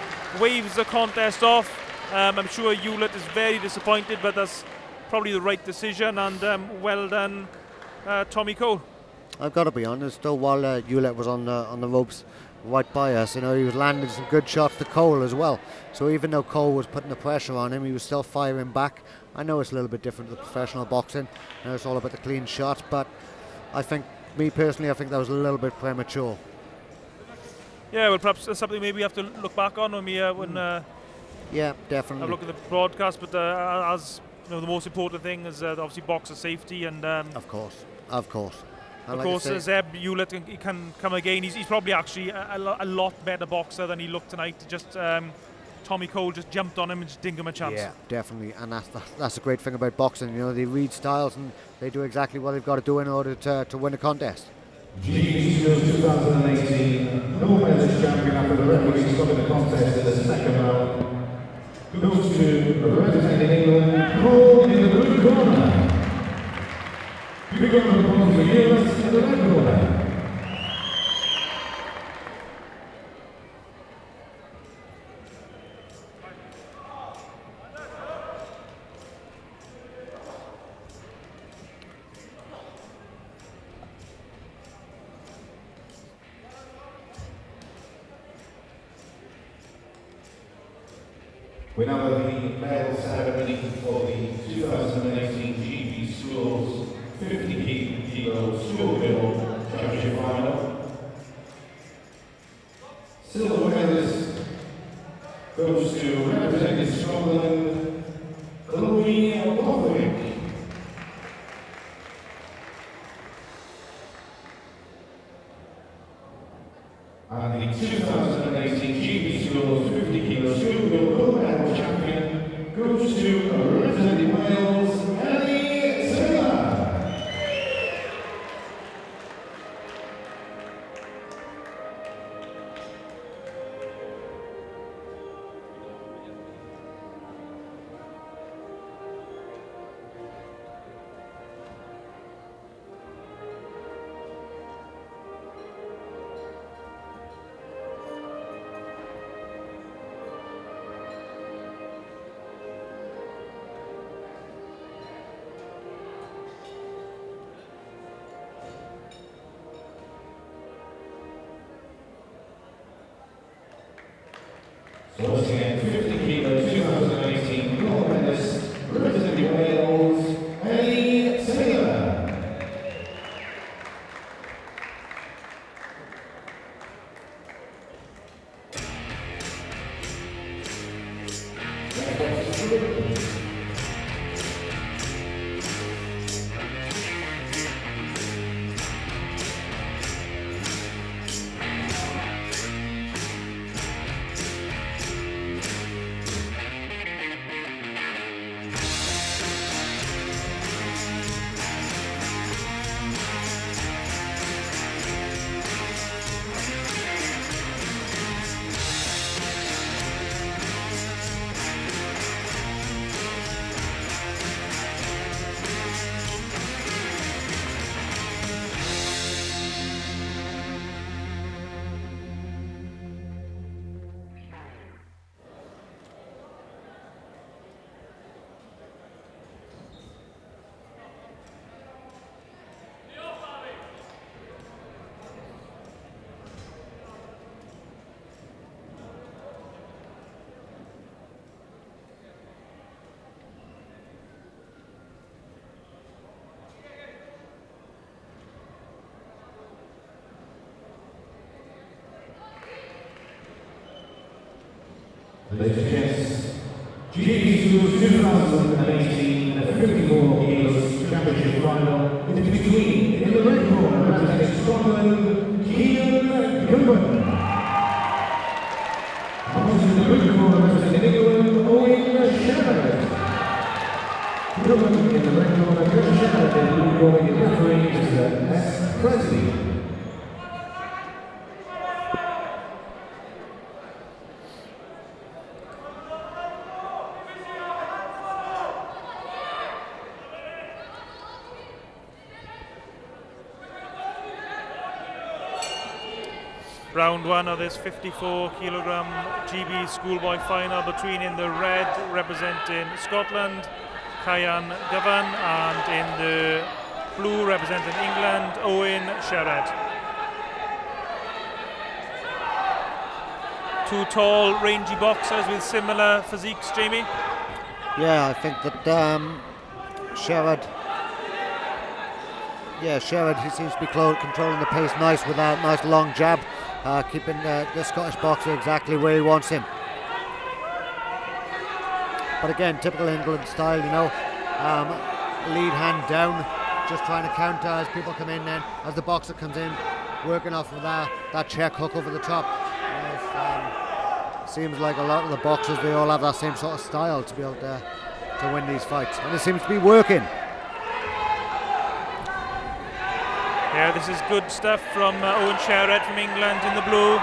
waves the contest off. I'm sure Hewlett is very disappointed, but that's probably the right decision, and well done, Tommy Cole. I've got to be honest, though, while Hewlett was on the ropes right by us, he was landing some good shots to Cole as well. So even though Cole was putting the pressure on him, he was still firing back. I know it's a little bit different to the professional boxing. It's all about the clean shots, but I think me personally, I think that was a little bit premature. Yeah, well, perhaps that's something maybe we have to look back on when we Yeah, have a definitely. look at the broadcast. But as you know, the most important thing is obviously boxer safety, and Of course. And of like I course, say, Zeb Hewlett he can come again. He's probably actually a lot better boxer than he looked tonight. Just Tommy Cole just jumped on him and just didn't give him a chance. yeah, definitely, and that's the great thing about boxing. You know, they read styles and they do exactly what they've got to do in order to win a contest. GB Schools 2018 no medalist champion after the referee stopping the contest in the second round goes to representing England, Cole in the blue corner. Big round of applause for US in the red corner. We now have the medal ceremony for the 2018 GB Schools 50 kilo Schoolgirl Championship Final. Silver medalist goes to representing Scotland, Chloe Lothwick. And the 2018 GB Schools 50 kilo Schoolgirl gold medal champion goes to representing Wales, Ellie Taylor. So once again, 50 kilo 2018 gold medalist representing Wales, Ellie Taylor. Ladies and gents, GB Schools 2018 54 kilos championship final is between, in the red corner, representing Scotland, Kean Gilbert. Opposite in the blue corner, representing England, Owen Sherrod. Gilbert in the red corner, Chris Sherrod in the blue corner, the referee is S. Presley. Round one of this 54 kilogram GB Schoolboy final between, in the red representing Scotland, Kyan Govan, and in the blue representing England, Owen Sherrod. Two tall, rangy boxers with similar physiques, Jamie. Yeah, I think that Sherrod Yeah, Sherrod, he seems to be controlling the pace nice with that nice long jab, keeping the Scottish boxer exactly where he wants him. But again, typical England style, you know, lead hand down, just trying to counter as people come in then, as the boxer comes in, working off of that check hook over the top. Seems like a lot of the boxers, they all have that same sort of style to be able to win these fights, and it seems to be working. Yeah, this is good stuff from Owen Sherrod from England in the blue,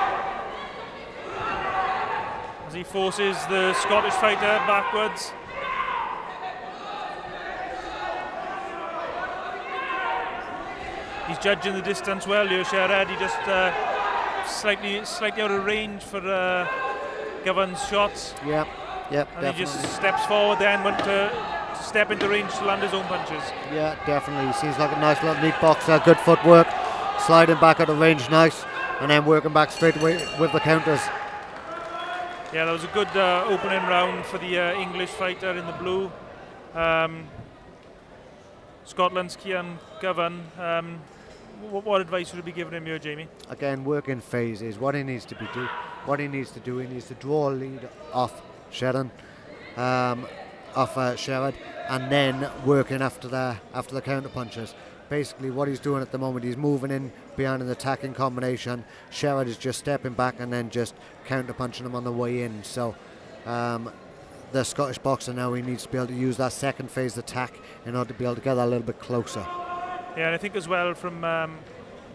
as he forces the Scottish fighter backwards. He's judging the distance well here, Sherrod. He just slightly out of range for Govan's shots. Yep, and definitely. he just steps forward then, went to step into range to land his own punches. Yeah, definitely. He seems like a nice little neat boxer, good footwork, sliding back out of range nice, and then working back straight away with the counters. Yeah, that was a good opening round for the English fighter in the blue. Scotland's Cian Govan. What advice would you be giving him here, Jamie? Again, working phases. What he needs to do, he needs to draw a lead off Sherrod, and then working after the counter punches. Basically, what he's doing at the moment, he's moving in behind an attacking combination. Sherrod is just stepping back and then just counter punching him on the way in. So, the Scottish boxer now, he needs to be able to use that second phase attack in order to be able to get that a little bit closer. Yeah, and I think as well from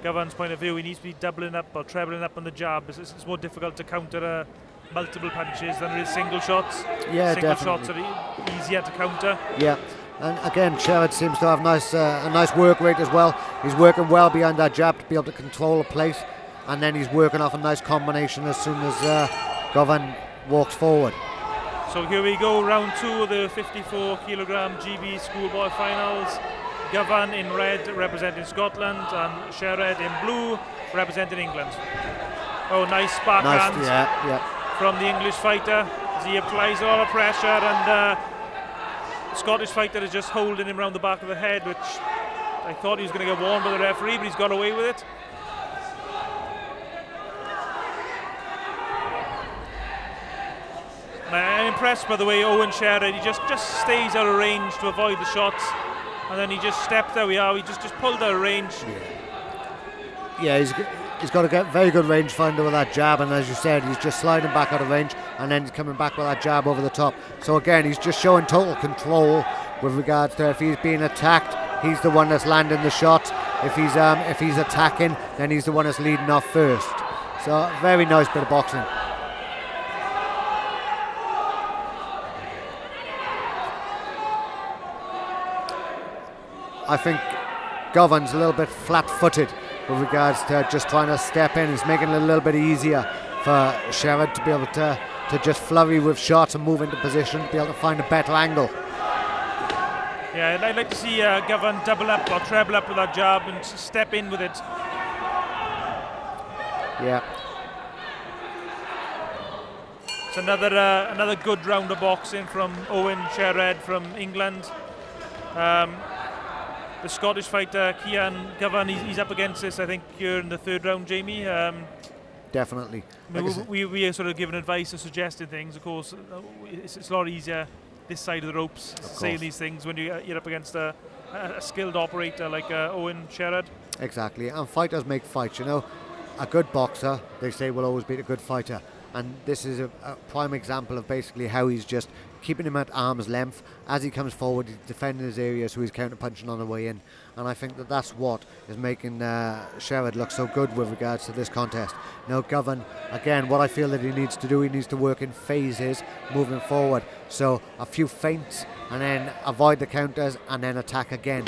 Govan's point of view, he needs to be doubling up or trebling up on the jab. It's more difficult to counter multiple punches than it is single shots. Yeah, single definitely. shots are easier to counter. Yeah, and again, Sherrod seems to have a nice work rate as well. He's working well behind that jab to be able to control the place, and then he's working off a nice combination as soon as Govan walks forward. So here we go, round 2 of the 54 kilogram GB Schoolboy finals. Govan in red representing Scotland and Sherrod in blue representing England. Oh, nice backhand from the English fighter as he applies a lot of pressure, and the Scottish fighter is just holding him around the back of the head, which I thought he was going to get warned by the referee, but he's got away with it. And I'm impressed by the way Owen Sherrod, he just stays out of range to avoid the shots. And then he just stepped, there we are, he just pulled out of range. Yeah, he's got a very good range finder with that jab, and as you said, he's just sliding back out of range, and then he's coming back with that jab over the top. So again, he's just showing total control with regards to if he's being attacked, he's the one that's landing the shot. If he's attacking, then he's the one that's leading off first. So very nice bit of boxing. I think Govan's a little bit flat-footed with regards to just trying to step in. It's making it a little bit easier for Sherrod to be able to just flurry with shots and move into position, to be able to find a better angle. Yeah, I'd like to see Govan double up or treble up with that jab and step in with it. Yeah. It's another good round of boxing from Owen Sherrod from England. The Scottish fighter Cian Govan, he's up against this, I think, here in the third round, Jamie. Definitely. We are sort of giving advice or suggesting things. Of course, it's a lot easier this side of the ropes saying these things when you're up against a skilled operator like Owen Sherrod. Exactly, and fighters make fights, you know. A good boxer, they say, will always beat a good fighter. And this is a prime example of basically how he's just keeping him at arm's length. As he comes forward, he's defending his area, so he's counter-punching on the way in. And I think that's what is making Sherrod look so good with regards to this contest. Now, Govan, again, what I feel that he needs to do, he needs to work in phases moving forward. So a few feints, and then avoid the counters, and then attack again.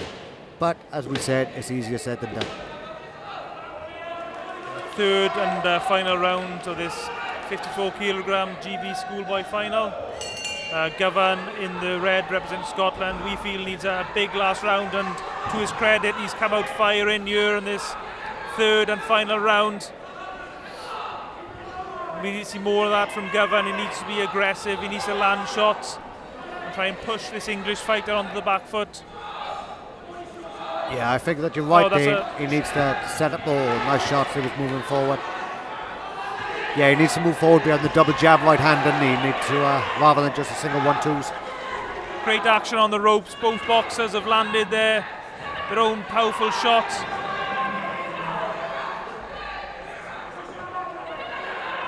But, as we said, it's easier said than done. Third and final round of this 54 kilogram GB Schoolboy final. Govan in the red represents Scotland. We feel needs a big last round, and to his credit, he's come out firing here in this third and final round. We need to see more of that from Govan. He needs to be aggressive, he needs to land shots and try and push this English fighter onto the back foot. Yeah, I think that you're right, Oh, that's Dave. He needs to set up. Oh, nice shots. He was moving forward. Yeah, he needs to move forward behind the double jab right hand, doesn't he? He needs to, rather than just a single 1-2s. Great action on the ropes. Both boxers have landed their own powerful shots.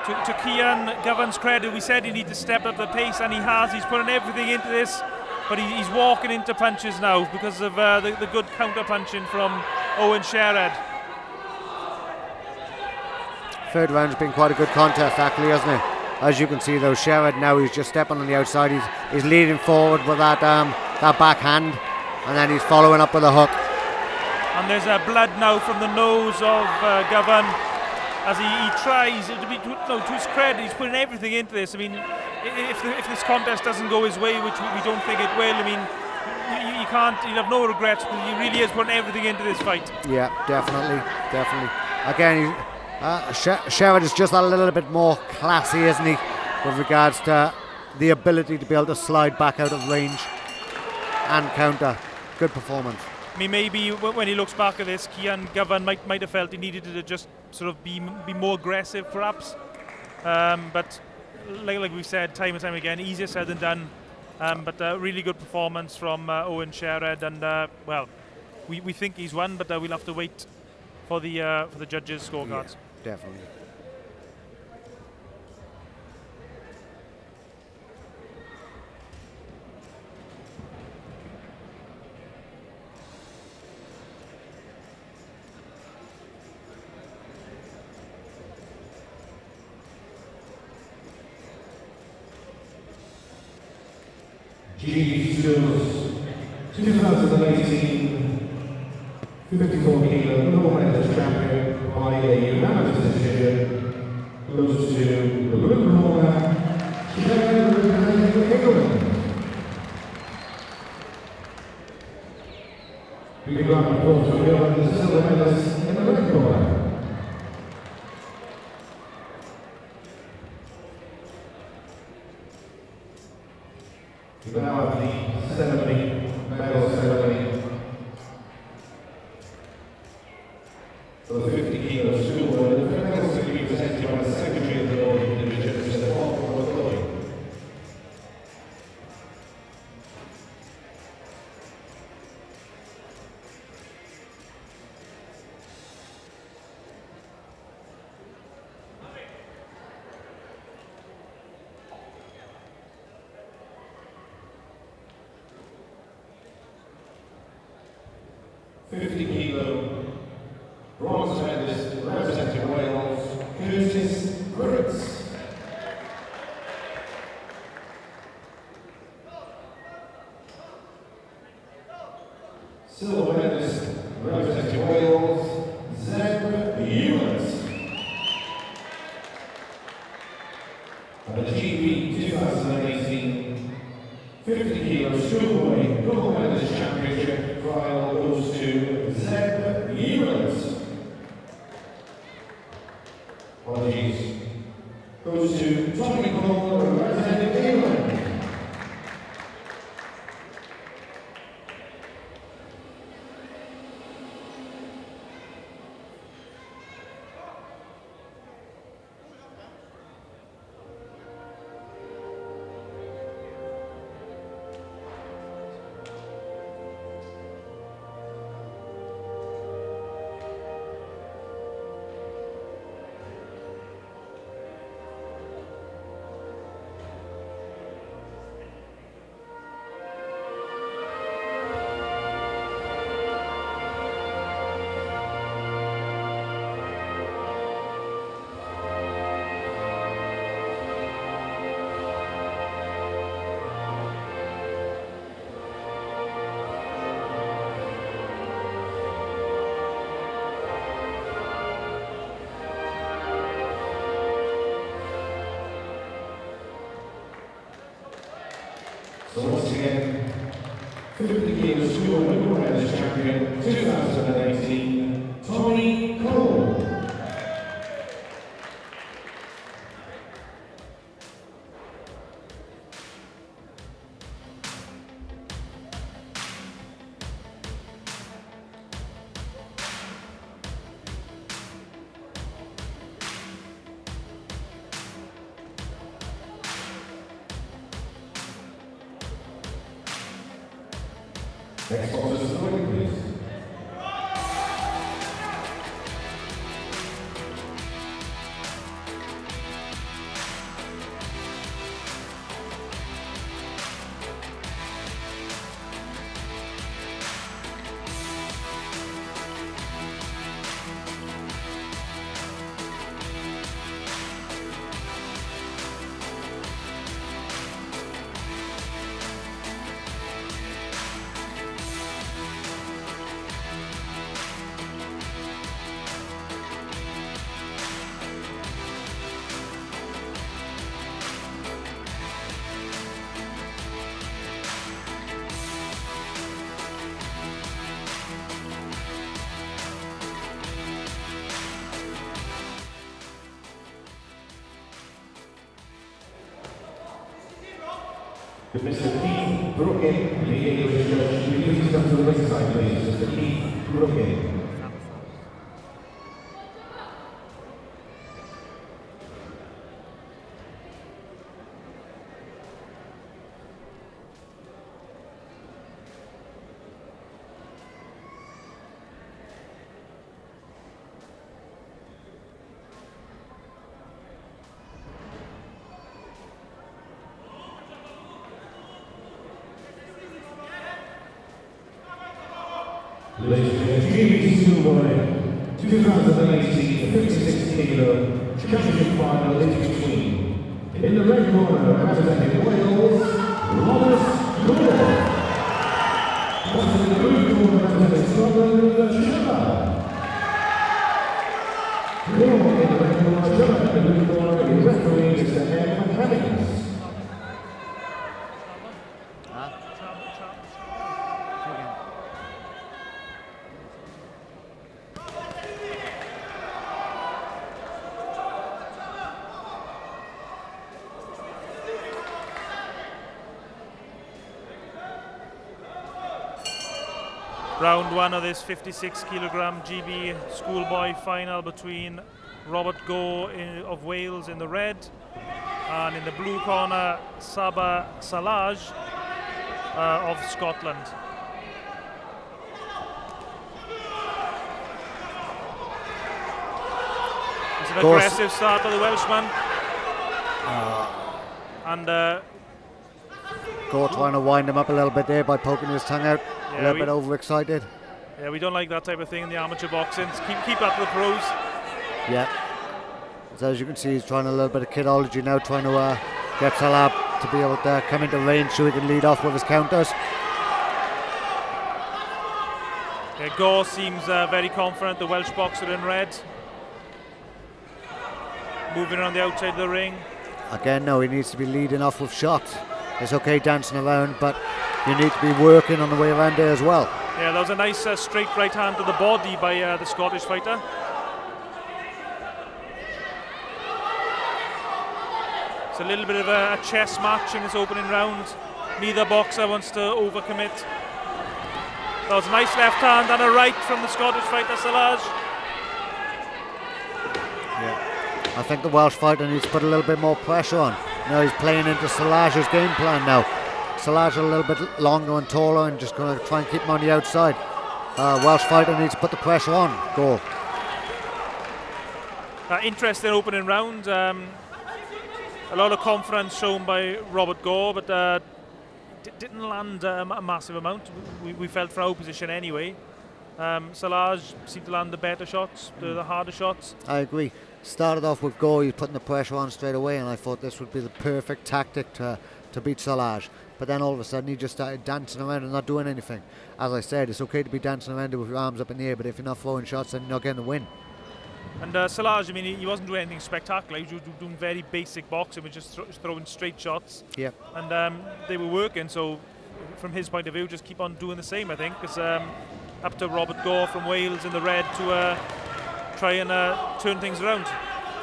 To Kian Govan's credit, we said he needed to step up the pace, and he has. He's putting everything into this, but he's walking into punches now because of the good counter punching from Owen Sherrod. Third round's been quite a good contest, actually, hasn't it? As you can see, though, Sherrod now he's just stepping on the outside. He's leading forward with that backhand, and then he's following up with a hook. And there's blood now from the nose of Govan as he tries. To his credit, he's putting everything into this. I mean, if this contest doesn't go his way, which we don't think it will, I mean, you can't. You'll have no regrets, because he really is putting everything into this fight. Yeah, definitely. Again, Sherrod is just a little bit more classy, isn't he, with regards to the ability to be able to slide back out of range and counter. Good performance. I mean, maybe when he looks back at this, Kian Govan might have felt he needed to just sort of be more aggressive, perhaps. But like we've said time and time again, easier said than done. But really good performance from Owen Sherrod, and well, we think he's won, but we'll have to wait for the judges' scorecards. Yeah, definitely. GD Skills 2018 54 kilo North champion by a unanimous decision goes to the blue corner, Schoolgirl representing England. Big round of applause for the silver medalist in the red corner. We now have the ceremony, medal ceremony for the 50 kilo Schoolboy. The medals will be presented by the Secretary of the Board Division, Mr. Paul McCoy. Bronze medalist representing Wales, Curtis Gritz. Silver medalist representing Wales, Zeb Ewens. And the GB 2018 50 kilo Schoolboy gold medalist championship trial goes to Zeb Ewens. Apologies. Goes to Tommy Cole, representing England. So once again, 50 kilo Schoolboy gold medalist champion 2018, Tommy Cole. Next boxers to the ring, please. Mr. Keith Brookin, the English judge, will you please come to the ringside, please? Mr. Keith Brookin. Ladies and gentlemen, Schoolboy, 2018 56 kilo championship final is between, in the red corner representing Wales, Schoolgirl. In the blue corner representing Scotland, Schoolboy. In the red corner, Schoolboy. In the blue corner, the referee is the Mechanics. Round one of this 56 kilogram GB Schoolboy final between Robert Go of Wales in the red and in the blue corner Saba Salaj of Scotland. It's an aggressive start of the Welshman. And Go trying to wind him up a little bit there by poking his tongue out. A little bit overexcited. Yeah, we don't like that type of thing in the amateur boxing. Keep that to the pros. Yeah. So as you can see, he's trying a little bit of kidology now, trying to get Salah to be able to come into range so he can lead off with his counters. Yeah, Gore seems very confident, the Welsh boxer in red. Moving around the outside of the ring. Again, no, he needs to be leading off with shots. It's okay dancing around, but you need to be working on the way around there as well. Yeah, that was a nice straight right hand to the body by the Scottish fighter. It's a little bit of a chess match in this opening round. Neither boxer wants to overcommit. That was a nice left hand and a right from the Scottish fighter, Salaj. Yeah. I think the Welsh fighter needs to put a little bit more pressure on. Now he's playing into Salaj's game plan now. Salaj a little bit longer and taller and just going to try and keep him on the outside. Welsh fighter needs to put the pressure on. Go. Interesting opening round. A lot of confidence shown by Robert Gore, but didn't land a massive amount. We felt for our position anyway. Salaj seemed to land the better shots, the harder shots. I agree. Started off with Go, he's putting the pressure on straight away, and I thought this would be the perfect tactic to beat Salaj. But then all of a sudden he just started dancing around and not doing anything. As I said, it's okay to be dancing around with your arms up in the air, but if you're not throwing shots, then you're not getting the win. And Salaj, I mean, he wasn't doing anything spectacular. He was doing very basic boxing, with just throwing straight shots. Yep. And they were working, so from his point of view, just keep on doing the same, I think. Because up to Robert Gore from Wales in the red to try and turn things around.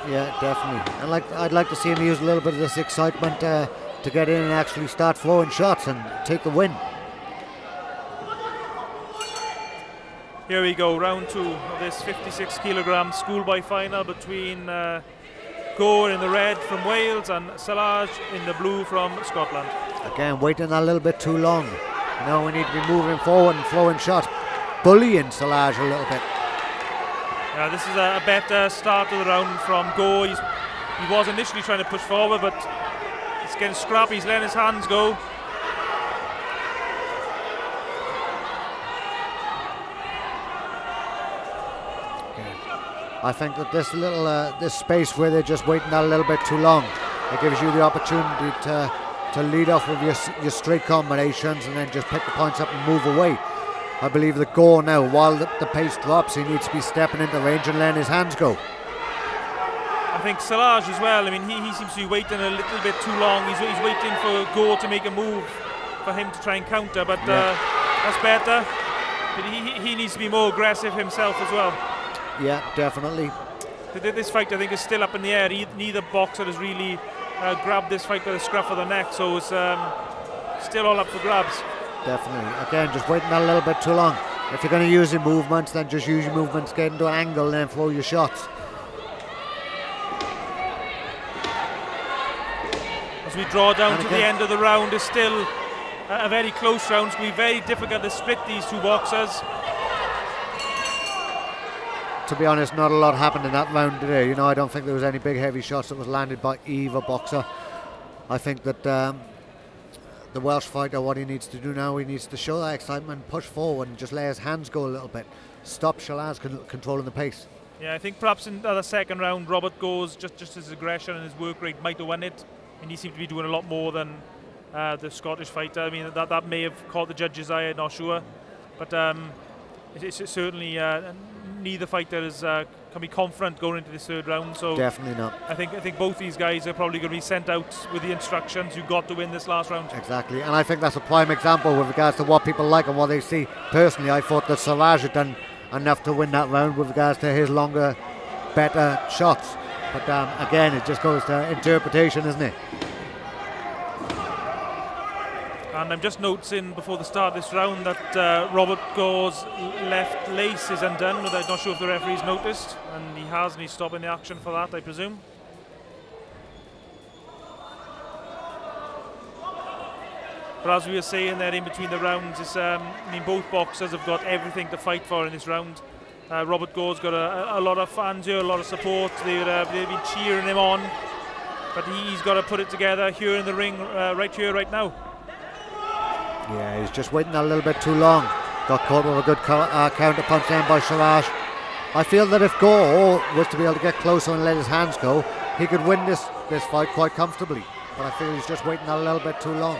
Yeah, definitely. And I'd like to see him use a little bit of this excitement to get in and actually start throwing shots and take the win. Here we go, round two of this 56 kilogram Schoolboy final between Gore in the red from Wales and Salaj in the blue from Scotland. Again, waiting a little bit too long. No, we need to be moving forward and throwing shots, bullying Salage a little bit. Yeah, this is a better start of the round from Go. He was initially trying to push forward, but it's getting scrappy. He's letting his hands go. I think that this little this space where they're just waiting a little bit too long, it gives you the opportunity to lead off with your straight combinations and then just pick the points up and move away. I believe that Go now, while the pace drops, he needs to be stepping into range and letting his hands go. I think Salage as well. I mean, he seems to be waiting a little bit too long. He's waiting for Go to make a move for him to try and counter, but that's better. But he needs to be more aggressive himself as well. Yeah, definitely. This fight, I think, is still up in the air. Neither boxer has really grabbed this fight by the scruff of the neck, so it's still all up for grabs. Definitely. Again, just waiting a little bit too long. If you're going to use your movements, then just use your movements, get into an angle, and then throw your shots. As we draw down to the end of the round, it's still a very close round. It's going to be very difficult to split these two boxers. To be honest, not a lot happened in that round today. You know, I don't think there was any big heavy shots that was landed by either boxer. I think that the Welsh fighter, what he needs to do now, he needs to show that excitement, push forward and just let his hands go a little bit. Stop Shalaz controlling the pace. Yeah, I think perhaps in the second round, Robert Goes, just his aggression and his work rate might have won it. And he seemed to be doing a lot more than the Scottish fighter. I mean, that may have caught the judge's eye, I'm not sure. But it's certainly neither fighter can be confident going into this third round. So definitely not. I think both these guys are probably going to be sent out with the instructions, you've got to win this last round. Exactly, and I think that's a prime example with regards to what people like and what they see. Personally, I thought that Siraj had done enough to win that round with regards to his longer, better shots. But again, it just goes to interpretation, isn't it? And I'm just noticing before the start of this round that Robert Gore's left lace is undone. I'm not sure if the referee's noticed, and he has, and he's stopping the action for that, I presume. But as we were saying there in between the rounds, I mean, both boxers have got everything to fight for in this round. Robert Gore's got a lot of fans here, a lot of support. They've been cheering him on, but he's got to put it together here in the ring, right here, right now. Yeah, he's just waiting a little bit too long. Got caught with a good counter punch then by Siraj. I feel that if Gore was to be able to get closer and let his hands go, he could win this fight quite comfortably. But I feel he's just waiting a little bit too long.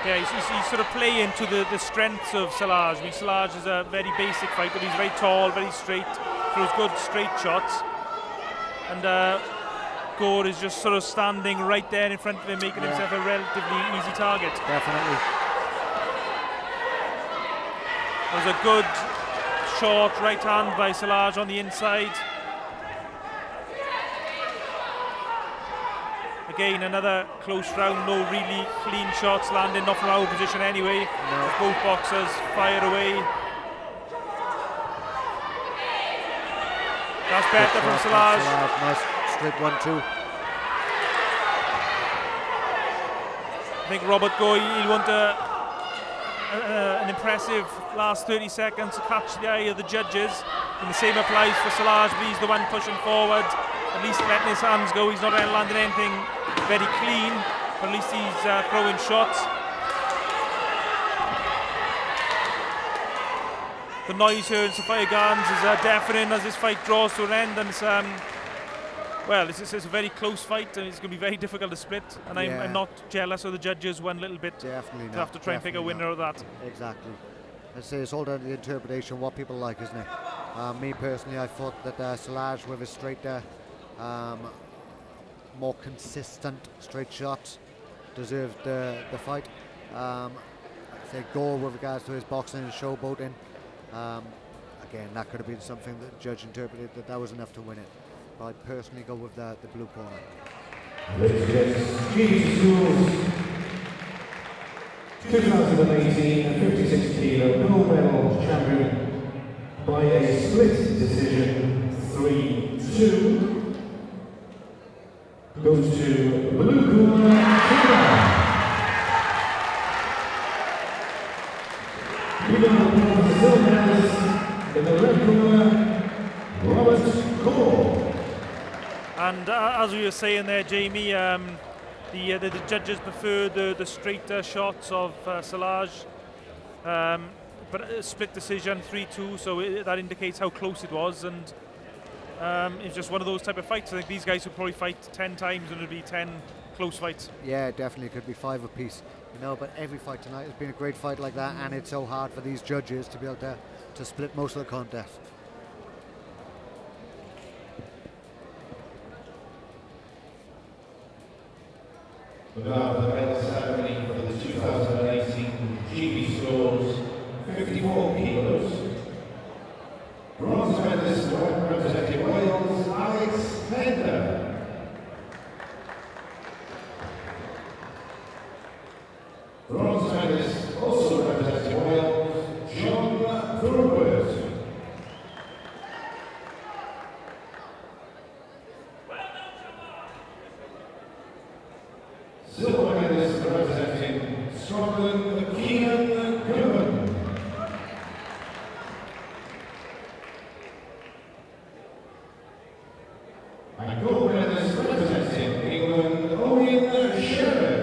Yeah, he's sort of playing to the strengths of Salaj. I mean, Salaj is a very basic fighter. He's very tall, very straight, throws good straight shots. And Gore is just sort of standing right there in front of him, making himself a relatively easy target. Definitely. There's a good short right hand by Salaj on the inside. Again, another close round, no really clean shots landing, not from our position anyway. No. Both boxers fire away. That's better from Salaj. Nice straight 1-2. I think Robert Gore, he'll want an impressive last 30 seconds to catch the eye of the judges. And the same applies for Salaj, but he's the one pushing forward, at least letting his hands go. He's not landing anything very clean, but at least he's throwing shots. The noise here in Sophia Gardens is deafening as this fight draws to an end, and it's a very close fight, and it's going to be very difficult to split. And I'm not jealous of the judges one little bit. Definitely not. To have to try and pick a winner of that. Exactly. I say it's all down to the interpretation, what people like, isn't it? Me personally, I thought that Salaj with his straight, more consistent straight shots deserved the fight. I say Gore with regards to his boxing and showboating. Again, that could have been something that the judge interpreted that was enough to win it. But I'd personally go with the blue corner. Ladies and gentlemen, 2018 56 kilo gold medal champion by a split decision 3-2 goes to blue corner. in the red corner, Robert Gore. And as we were saying there, Jamie, the judges prefer the straighter shots of Salage, but a split decision, 3-2, so that indicates how close it was, and it's just one of those type of fights. I think these guys would probably fight 10 times and it would be 10 close fights. Yeah, definitely could be 5 apiece, but every fight tonight has been a great fight like that, and it's so hard for these judges to be able to split most of the contest. Without the medal ceremony for the 2018 GB scores, 54 kilos. Bronze medalist representing Wales, Alex Pender. Bronze medalist also representing Wales, John Thornworth. Silver medalist representing Scotland, Keenan Goodman. And gold medalist representing England, Owen Sherrod.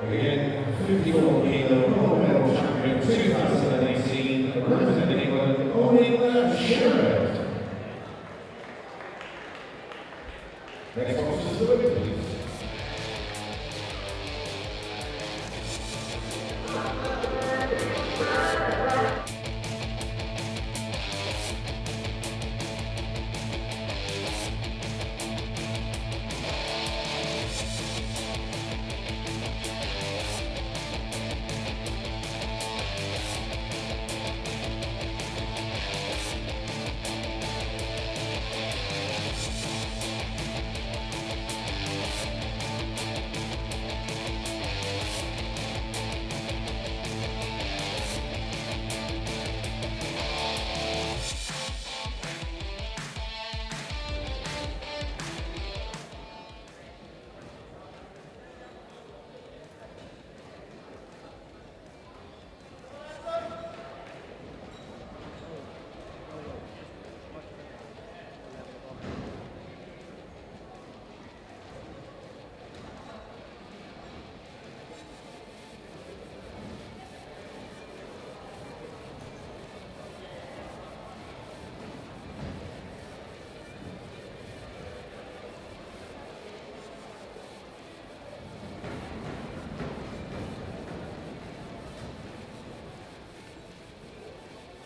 Again, 54 kilo gold medal champion 2018, representing England, Owen Sherrod. Next boxers to the win, please.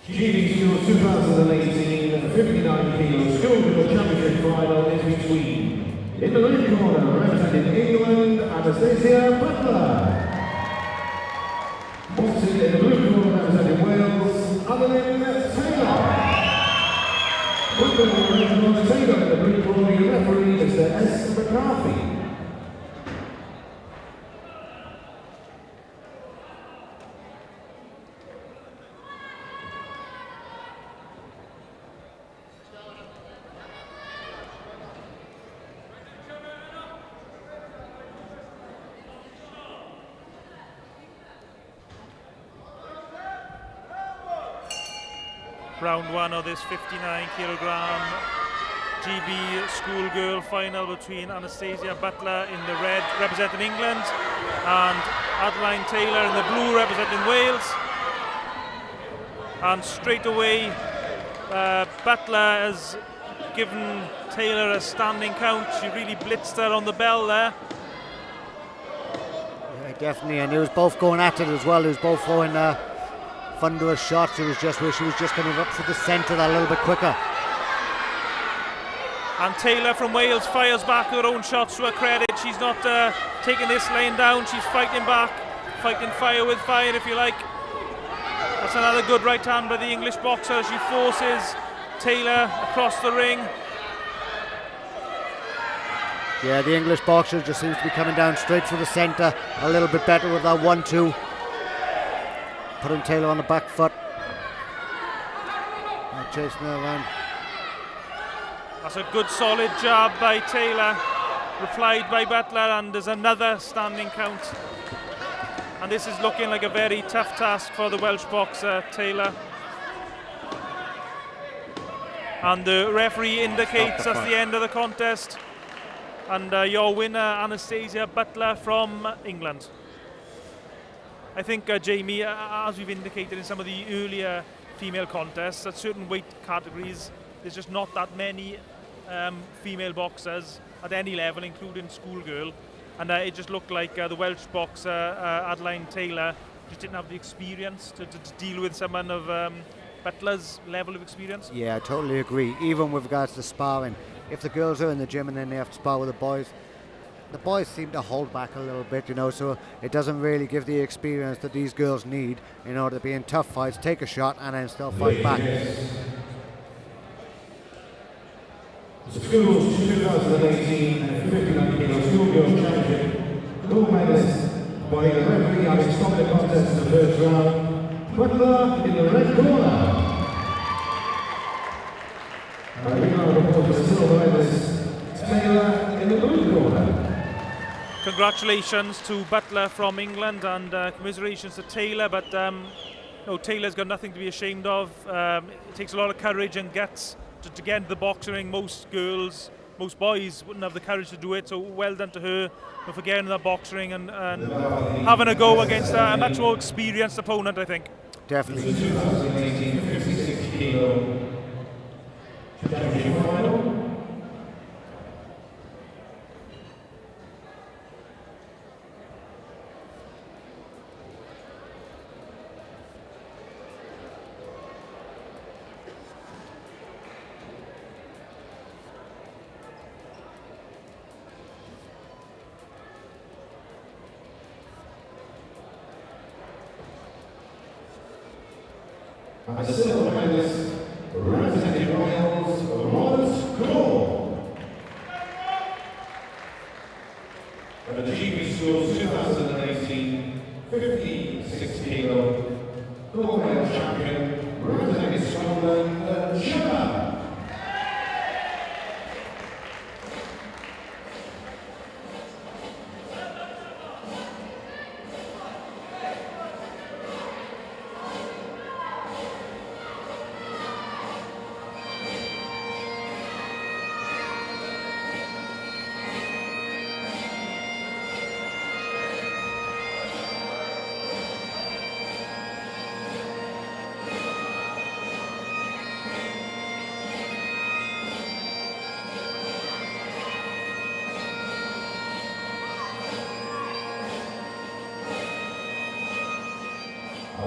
GB Schools 2018 59 kilo Schoolgirl Championship final is between, in the red corner representing England, Anastasia Butler. Boxing in the blue corner representing Wales, Adeline Taylor. Butler in the red corner, Taylor in the blue corner, your referee Mr. S. McCarthy. Round one of this 59 kilogram GB Schoolgirl final between Anastasia Butler in the red representing England and Adeline Taylor in the blue representing Wales. And straight away Butler has given Taylor a standing count. She really blitzed her on the bell there. Yeah, definitely, and they was both going at it as well. They was both throwing thunderous shots. It was just where she was just coming up for the centre that little bit quicker. And Taylor from Wales fires back her own shots, to her credit. She's not taking this laying down. She's fighting back, fighting fire with fire, if you like. That's another good right hand by the English boxer. She forces Taylor across the ring. Yeah, the English boxer just seems to be coming down straight for the centre. A little bit better with that 1-2. Putting Taylor on the back foot. Chasing her around. That's a good solid jab by Taylor, replied by Butler, and there's another standing count. And this is looking like a very tough task for the Welsh boxer, Taylor. And the referee indicates that's the end of the contest. And your winner, Anastasia Butler from England. I think, Jamie, as we've indicated in some of the earlier female contests, at certain weight categories, there's just not that many female boxers at any level, including Schoolgirl. And it just looked like the Welsh boxer, Adeline Taylor, just didn't have the experience to deal with someone of Butler's level of experience. Yeah, I totally agree. Even with regards to sparring, if the girls are in the gym and then they have to spar with the boys seem to hold back a little bit, you know, so it doesn't really give the experience that these girls need in order to be in tough fights, take a shot and then still fight back. The Schools 2018 59 kilo Schoolgirl Championship, gold medalist by the referee having stopped the contest in the first round, Butler in the red corner. And we now report the silver medalist, Taylor in the blue corner. Congratulations to Butler from England, and commiserations to Taylor, but no, Taylor's got nothing to be ashamed of. It takes a lot of courage and guts to get into the boxing ring. Most girls, most boys wouldn't have the courage to do it, so well done to her for getting in the boxing ring and having a go against a much more experienced opponent, I think. Definitely. 2018 56 kilo championship final. And the silver medalist, representing Wales, Schoolboy. And the GB Schools 2018 56 kilo gold medal champion, representing Scotland, Gemma.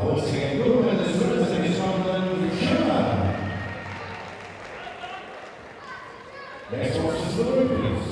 Once again, gold medalist representing Scotland, Gemma. Next boxers for the Olympics.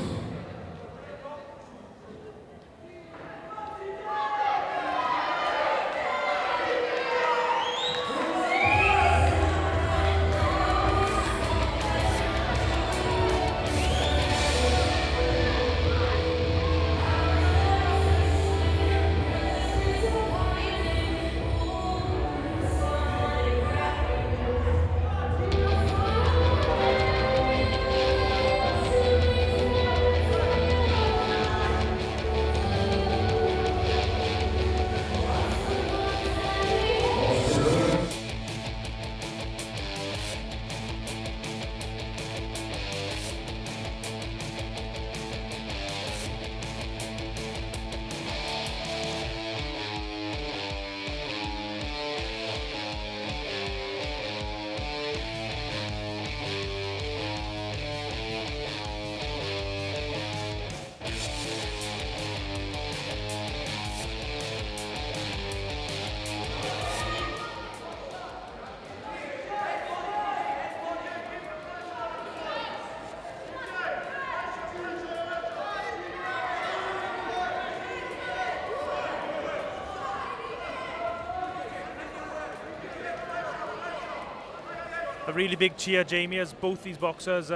a really big cheer, Jamie, as both these boxers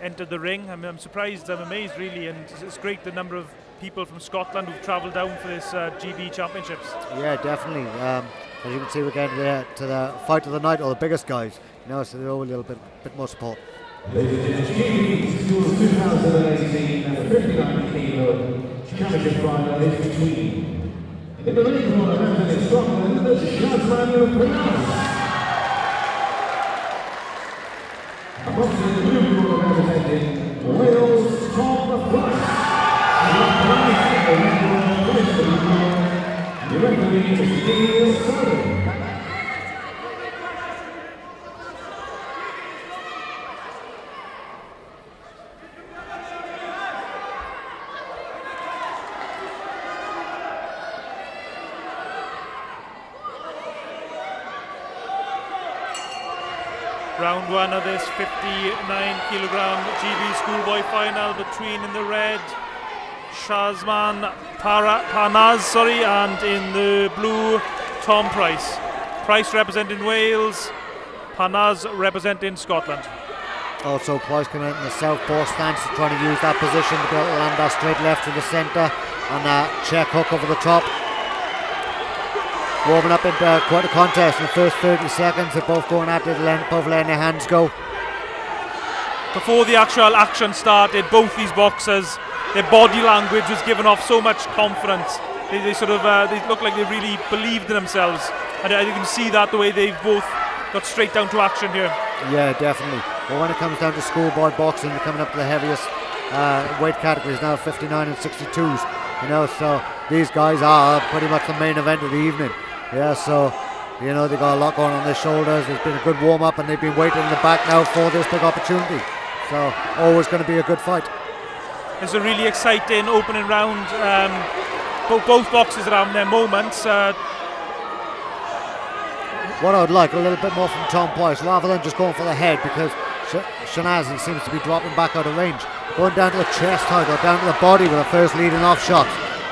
entered the ring. I'm surprised, I'm amazed really, and it's great the number of people from Scotland who've travelled down for this GB Championships. Yeah, definitely. As you can see, we're getting to the fight of the night, or the biggest guys. So they're all a little bit more support. Ladies and GB School 2018 and the 59 kilo championship final is between, in the ring corner representing Scotland, the Shazman Pronounced. Boxing in the blue corner representing Wales, Tom Price. The referee is Neil Sullivan. Round one of this 59 kilogram GB Schoolboy final between, in the red, Shazman Panaz, and in the blue, Tom Price. Price representing Wales, Panaz representing Scotland. Also, Price coming out in the southpaw stance, trying to use that position to be able to land that straight left to the centre and check hook over the top. Warming up into quite a contest in the first 30 seconds. They're both going at it, both letting their hands go. Before the actual action started, both these boxers, their body language was giving off so much confidence. They look like they really believed in themselves, and you can see that the way they've both got straight down to action here. Yeah, definitely. Well, when it comes down to schoolboy boxing, they're coming up to the heaviest weight categories now, 59 and 62s. So these guys are pretty much the main event of the evening. Yeah, so they've got a lot going on their shoulders. There's been a good warm up, and they've been waiting in the back now for this big opportunity. So always going to be a good fight. It's a really exciting opening round. Both boxers are having their moments. What I would like a little bit more from Tom Price, rather than just going for the head, because Shanazi seems to be dropping back out of range. Going down to the chest height or down to the body with the first leading off shot.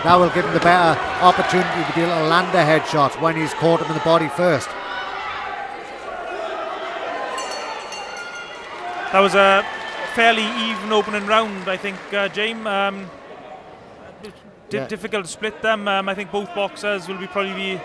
That will give him the better opportunity to be able to land the headshots when he's caught him in the body first. That was a fairly even opening round, I think, James. Difficult to split them. I think both boxers will probably be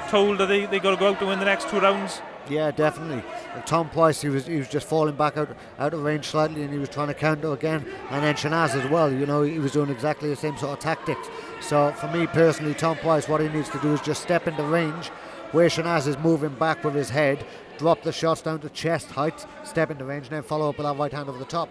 told that they got to go out to win the next two rounds. Yeah, definitely. Tom Price, he was just falling back out of range slightly, and he was trying to counter again. And then Shanaz as well. He was doing exactly the same sort of tactics. So for me personally, Tom Price, what he needs to do is just step into range where Shanaz is moving back with his head, drop the shots down to chest height, step into range, and then follow up with that right hand over the top.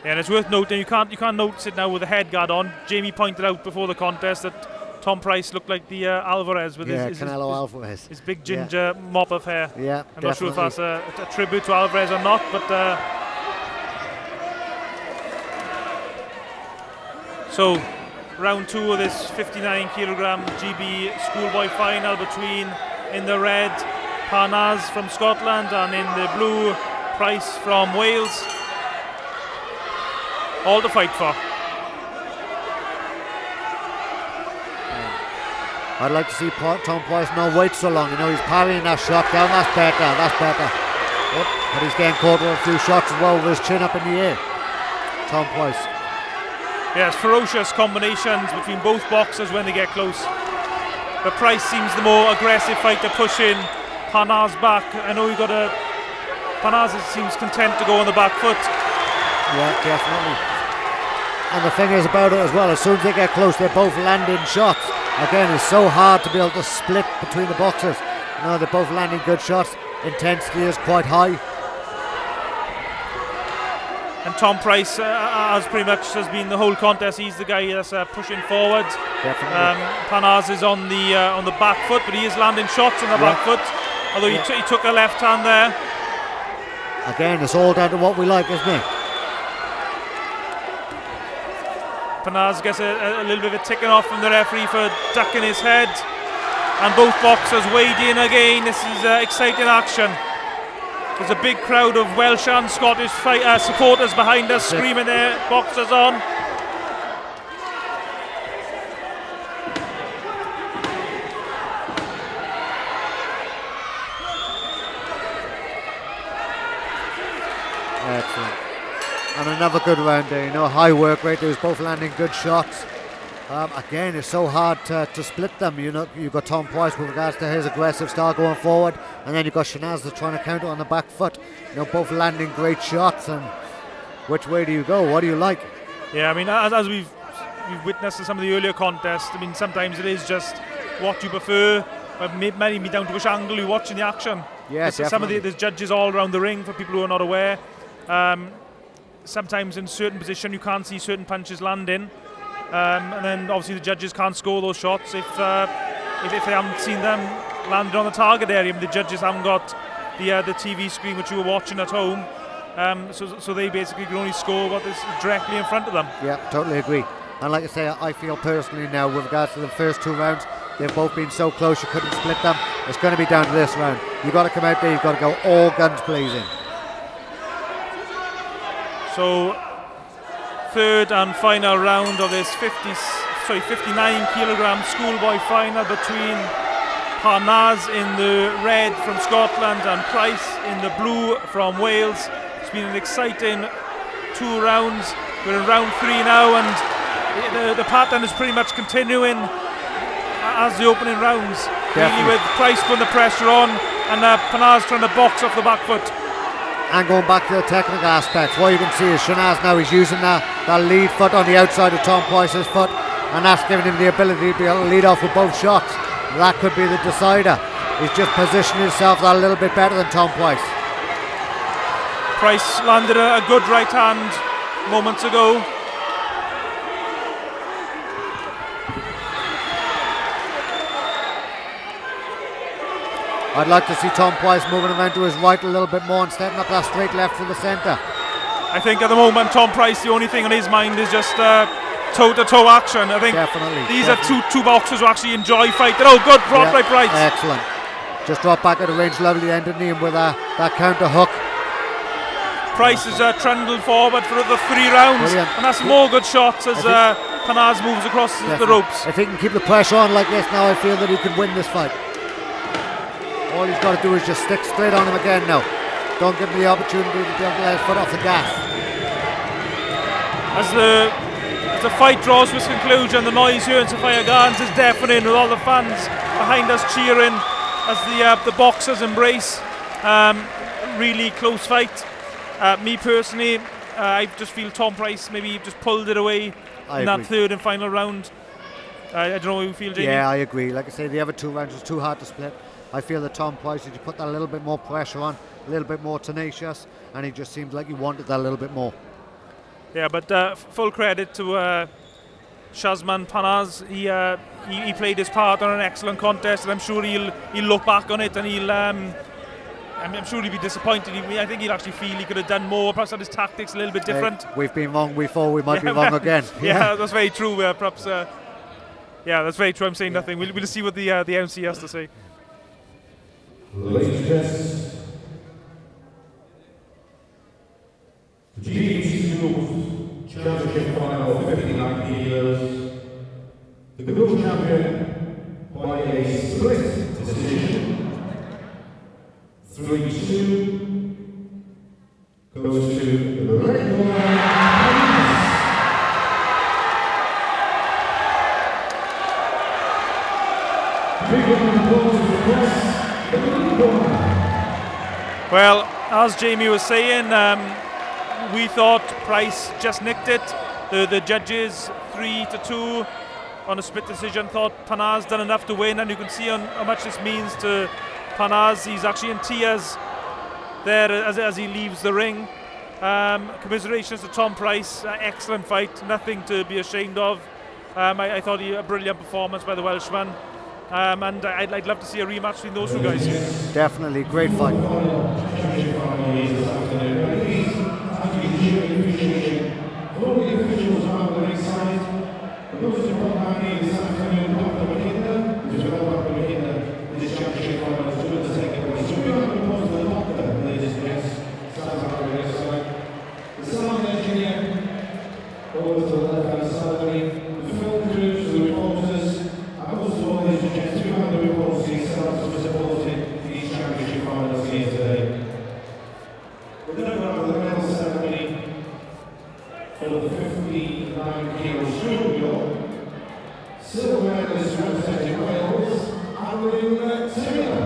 Yeah, and it's worth noting, you can't notice it now with the head guard on. Jamie pointed out before the contest that Tom Price looked like the Alvarez with Canelo Alvarez. His big ginger mop of hair. Yeah, I'm definitely. not sure if that's a tribute to Alvarez or not, but so round two of this 59 kilogram GB Schoolboy final between, in the red, Panaz from Scotland, and in the blue, Price from Wales. All to fight for. I'd like to see Tom Price not wait so long. He's parrying that shot down. That's better. But he's getting caught with a few shots as well with his chin up in the air. Tom Price. Yes, ferocious combinations between both boxers when they get close. But Price seems the more aggressive fighter, pushing Panaz back. I know Panaz seems content to go on the back foot. Yeah, definitely. And the thing is about it as well, as soon as they get close, they're both landing shots. Again, it's so hard to be able to split between the boxers. They're both landing good shots. Intensity is quite high. And Tom Price, as pretty much has been the whole contest, he's the guy that's pushing forward. Definitely. Panaz is on the back foot, but he is landing shots on the back foot. Although he took a left hand there. Again, it's all down to what we like, isn't it? Panaz gets a little bit of a ticking off from the referee for ducking his head, and both boxers weighed in again. This is exciting action. There's a big crowd of Welsh and Scottish supporters behind us, screaming their boxers on. Excellent. And another good round there, you know, high work rate. They was both landing good shots. Again, it's so hard to split them. You know, you've got Tom Price with regards to his aggressive style going forward, and then you've got Shanaz that's trying to counter on the back foot. You know, both landing great shots. And which way do you go? What do you like? Yeah, I mean, as we've witnessed in some of the earlier contests, I mean, sometimes it is just what you prefer, but maybe down to which angle you're watching the action. Yes, some of there's judges all around the ring for people who are not aware. Sometimes in certain position you can't see certain punches landing, and then obviously the judges can't score those shots if they haven't seen them landed on the target area. The judges haven't got the TV screen which you were watching at home, so they basically can only score what is directly in front of them. Yeah, totally agree. And like I say, I feel personally now with regards to the first two rounds, they've both been so close you couldn't split them. It's going to be down to this round. You've got to come out there, you've got to go all guns blazing. So, third and final round of this 59 kilogram schoolboy final between Parnaz in the red from Scotland and Price in the blue from Wales. It's been an exciting 2 rounds. We're in round 3 now, and the pattern is pretty much continuing as the opening rounds. Definitely. Really with Price putting the pressure on and Parnaz trying to box off the back foot. And going back to the technical aspects, what you can see is Shanaz now is using that lead foot on the outside of Tom Price's foot, and that's giving him the ability to be able to lead off with both shots. That could be the decider. He's just positioning himself that a little bit better than Tom Price. Price landed a good right hand moments ago. I'd like to see Tom Price moving around to his right a little bit more and setting up that straight left for the centre. I think at the moment Tom Price, the only thing on his mind is just toe-to-toe action. I think these are two boxers who actually enjoy fighting. Oh, good prod by Price. Excellent. Just dropped back at the range, lovely ending him with that counter hook. Price is trundled forward for the 3 rounds. Brilliant. And that's more good shots as Parnaz moves across the ropes. If he can keep the pressure on like this now, I feel that he can win this fight. All he's got to do is just stick straight on him again now. Don't give him the opportunity to be able to let his foot off the gas. As the fight draws to its conclusion, the noise here in Sophia Gardens is deafening with all the fans behind us cheering as the boxers embrace. Really close fight. Me personally, I just feel Tom Price maybe just pulled it away in that third and final round. I don't know how you feel, Jamie. Yeah, I agree. Like I say, the other 2 rounds was too hard to split. I feel that Tom Price, if you put that a little bit more pressure on, a little bit more tenacious, and he just seemed like he wanted that a little bit more. Yeah, but full credit to Shazman Parnaz. He played his part on an excellent contest, and I'm sure he'll look back on it and I'm sure he'll be disappointed. I think he'll actually feel he could have done more. Perhaps had his tactics a little bit different. We've been wrong before, we might be wrong again. Yeah, that's very true. Perhaps. Yeah, that's very true. I'm saying nothing. We'll see what the MC has to say. Ladies, the GBC Championship Final 59 kilos. The world champion by a split decision, 3-2, goes to the red corner. Big round of applause for Price. Well, as Jamie was saying, we thought Price just nicked it. The judges 3-2 on a split decision thought Parnaz done enough to win, and you can see how much this means to Parnaz. He's actually in tears there as he leaves the ring. Commiserations to Tom Price. Excellent fight, nothing to be ashamed of. I thought a brilliant performance by the Welshman. And I'd love to see a rematch between those 2 guys. Definitely, great fight. for the 59-kilo Schoolgirl. Silver medalist representing Wales, Alan Taylor.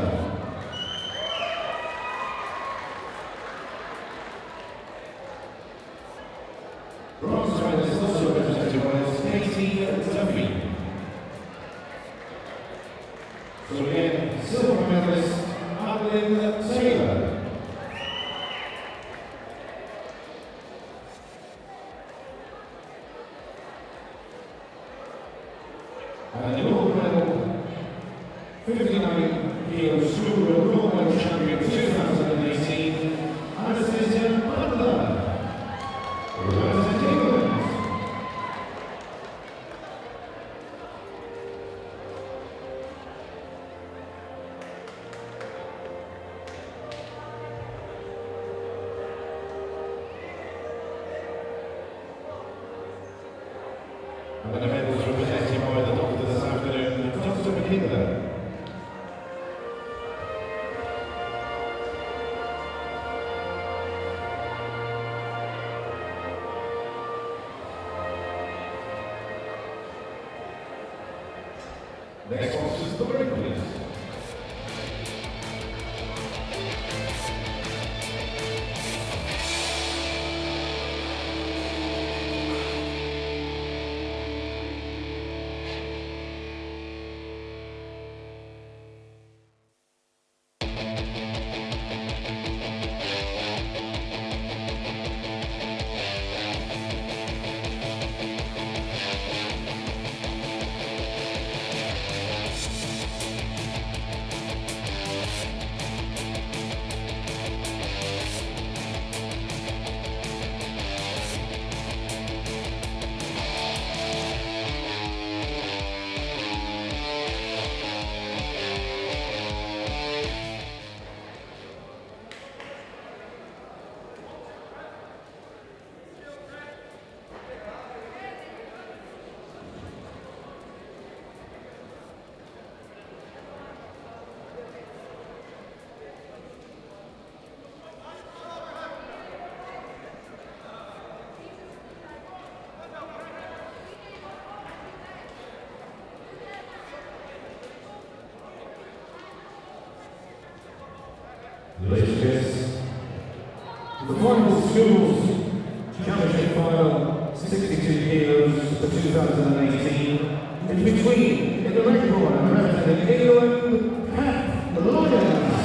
Bronze medalist also representing Wales, Katie Duffy. So again, silver medalist Alan Taylor. And the gold medal, 59-kilo Schoolgirl gold medal champion 2018, Anastasia Butler, representing England. And the medals represented by the doctor this afternoon, Dr. McKinley. Next box is the ring, please. Ladies and gents, the final schools championship final, 62 kilos for 2018, is between, in the red corner, representing England, Pep Lyons.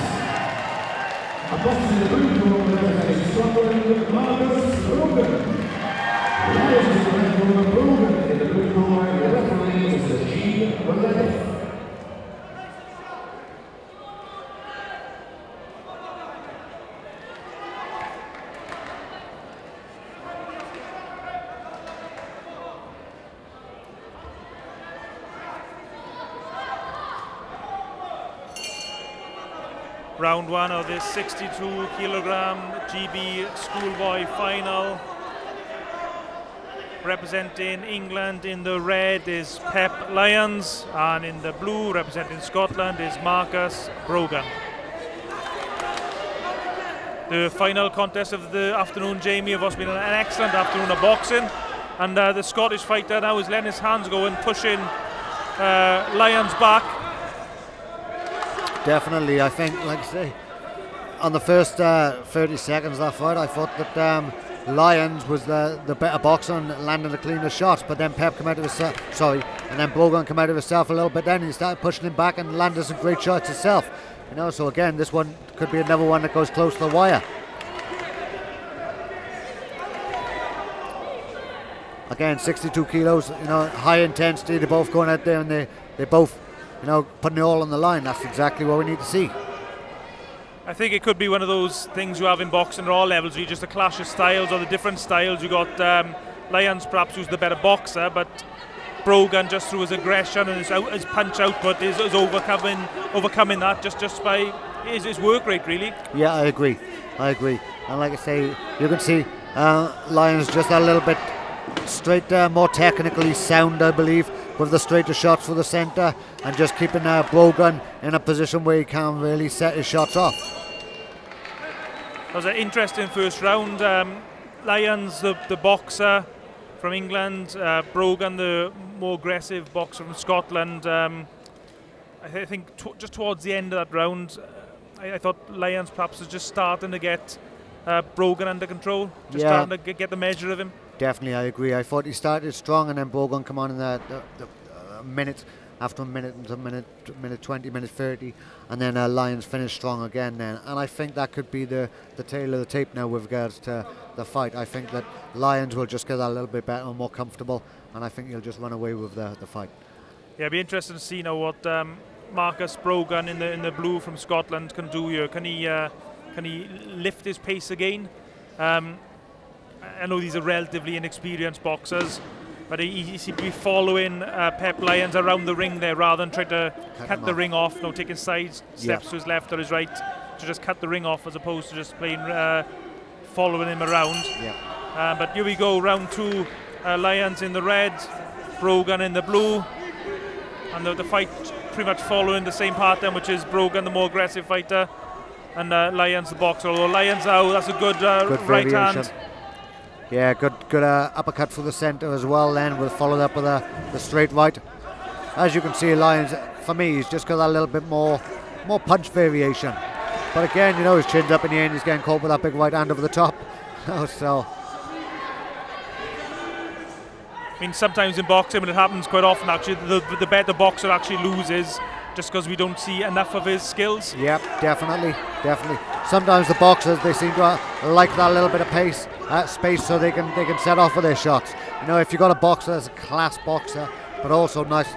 A box in the blue corner representing Scotland, Marcus Brogan. Lyons in the red corner, Brogan in the blue corner, the referee is the G. Willett. Round one of this 62-kilogram GB Schoolboy final. Representing England in the red is Pep Lyons, and in the blue representing Scotland is Marcus Brogan. The final contest of the afternoon, Jamie, of us been an excellent afternoon of boxing, and the Scottish fighter now is letting his hands go and pushing Lyons back. Definitely, I think, like I say, on the first 30 seconds of that fight, I thought that Lyons was the better boxer and landing the cleaner shots, but then Pep came out of himself, and then Brogan came out of himself a little bit then, and he started pushing him back and landed some great shots himself. You know, so again, this one could be another one that goes close to the wire. Again, 62 kilos, you know, high intensity, they're both going out there and they both, you know, putting it all on the line. That's exactly what we need to see. I think it could be one of those things you have in boxing at all levels, where you just a clash of styles or the different styles. You got Lyons perhaps who's the better boxer, but Brogan just through his aggression and his punch output is overcoming that just by his work rate, really. Yeah, I agree. And like I say, you can see Lyons just a little bit straight, more technically sound, I believe, with the straighter shots for the centre, and just keeping Brogan in a position where he can really set his shots off. That was an interesting first round. Lyons, the boxer, from England, Brogan, the more aggressive boxer from Scotland. I think just towards the end of that round, I thought Lyons perhaps was just starting to get Brogan under control, just starting to get the measure of him. Definitely, I agree. I thought he started strong, and then Brogan come on in the minute after a minute, into minute 20, minute 30, and then Lyons finished strong again then. And I think that could be the tail of the tape now with regards to the fight. I think that Lyons will just get that a little bit better and more comfortable, and I think he'll just run away with the fight. Yeah, it'll be interesting to see now what Marcus Brogan in the blue from Scotland can do here. Can he lift his pace again? I know these are relatively inexperienced boxers, but he seemed to be following Pep Lyons around the ring there rather than trying to cut the ring off, taking side steps to his left or his right to just cut the ring off as opposed to just playing following him around. But here we go, round 2, Lyons in the red, Brogan in the blue, and the fight pretty much following the same pattern, which is Brogan the more aggressive fighter and Lyons the boxer. Although Lyons that's a good right hand. Yeah, good uppercut for the centre as well. Then we'll follow up with the straight right. As you can see, Lyons, for me, he's just got that little bit more punch variation. But again, his chin's up in the end. He's getting caught with that big right hand over the top. So. I mean, sometimes in boxing, when it happens quite often, actually, the better boxer actually loses just because we don't see enough of his skills. Yep, definitely. Sometimes the boxers, they seem to like that little bit of space so they can set off with their shots. If you've got a boxer that's a class boxer, but also nice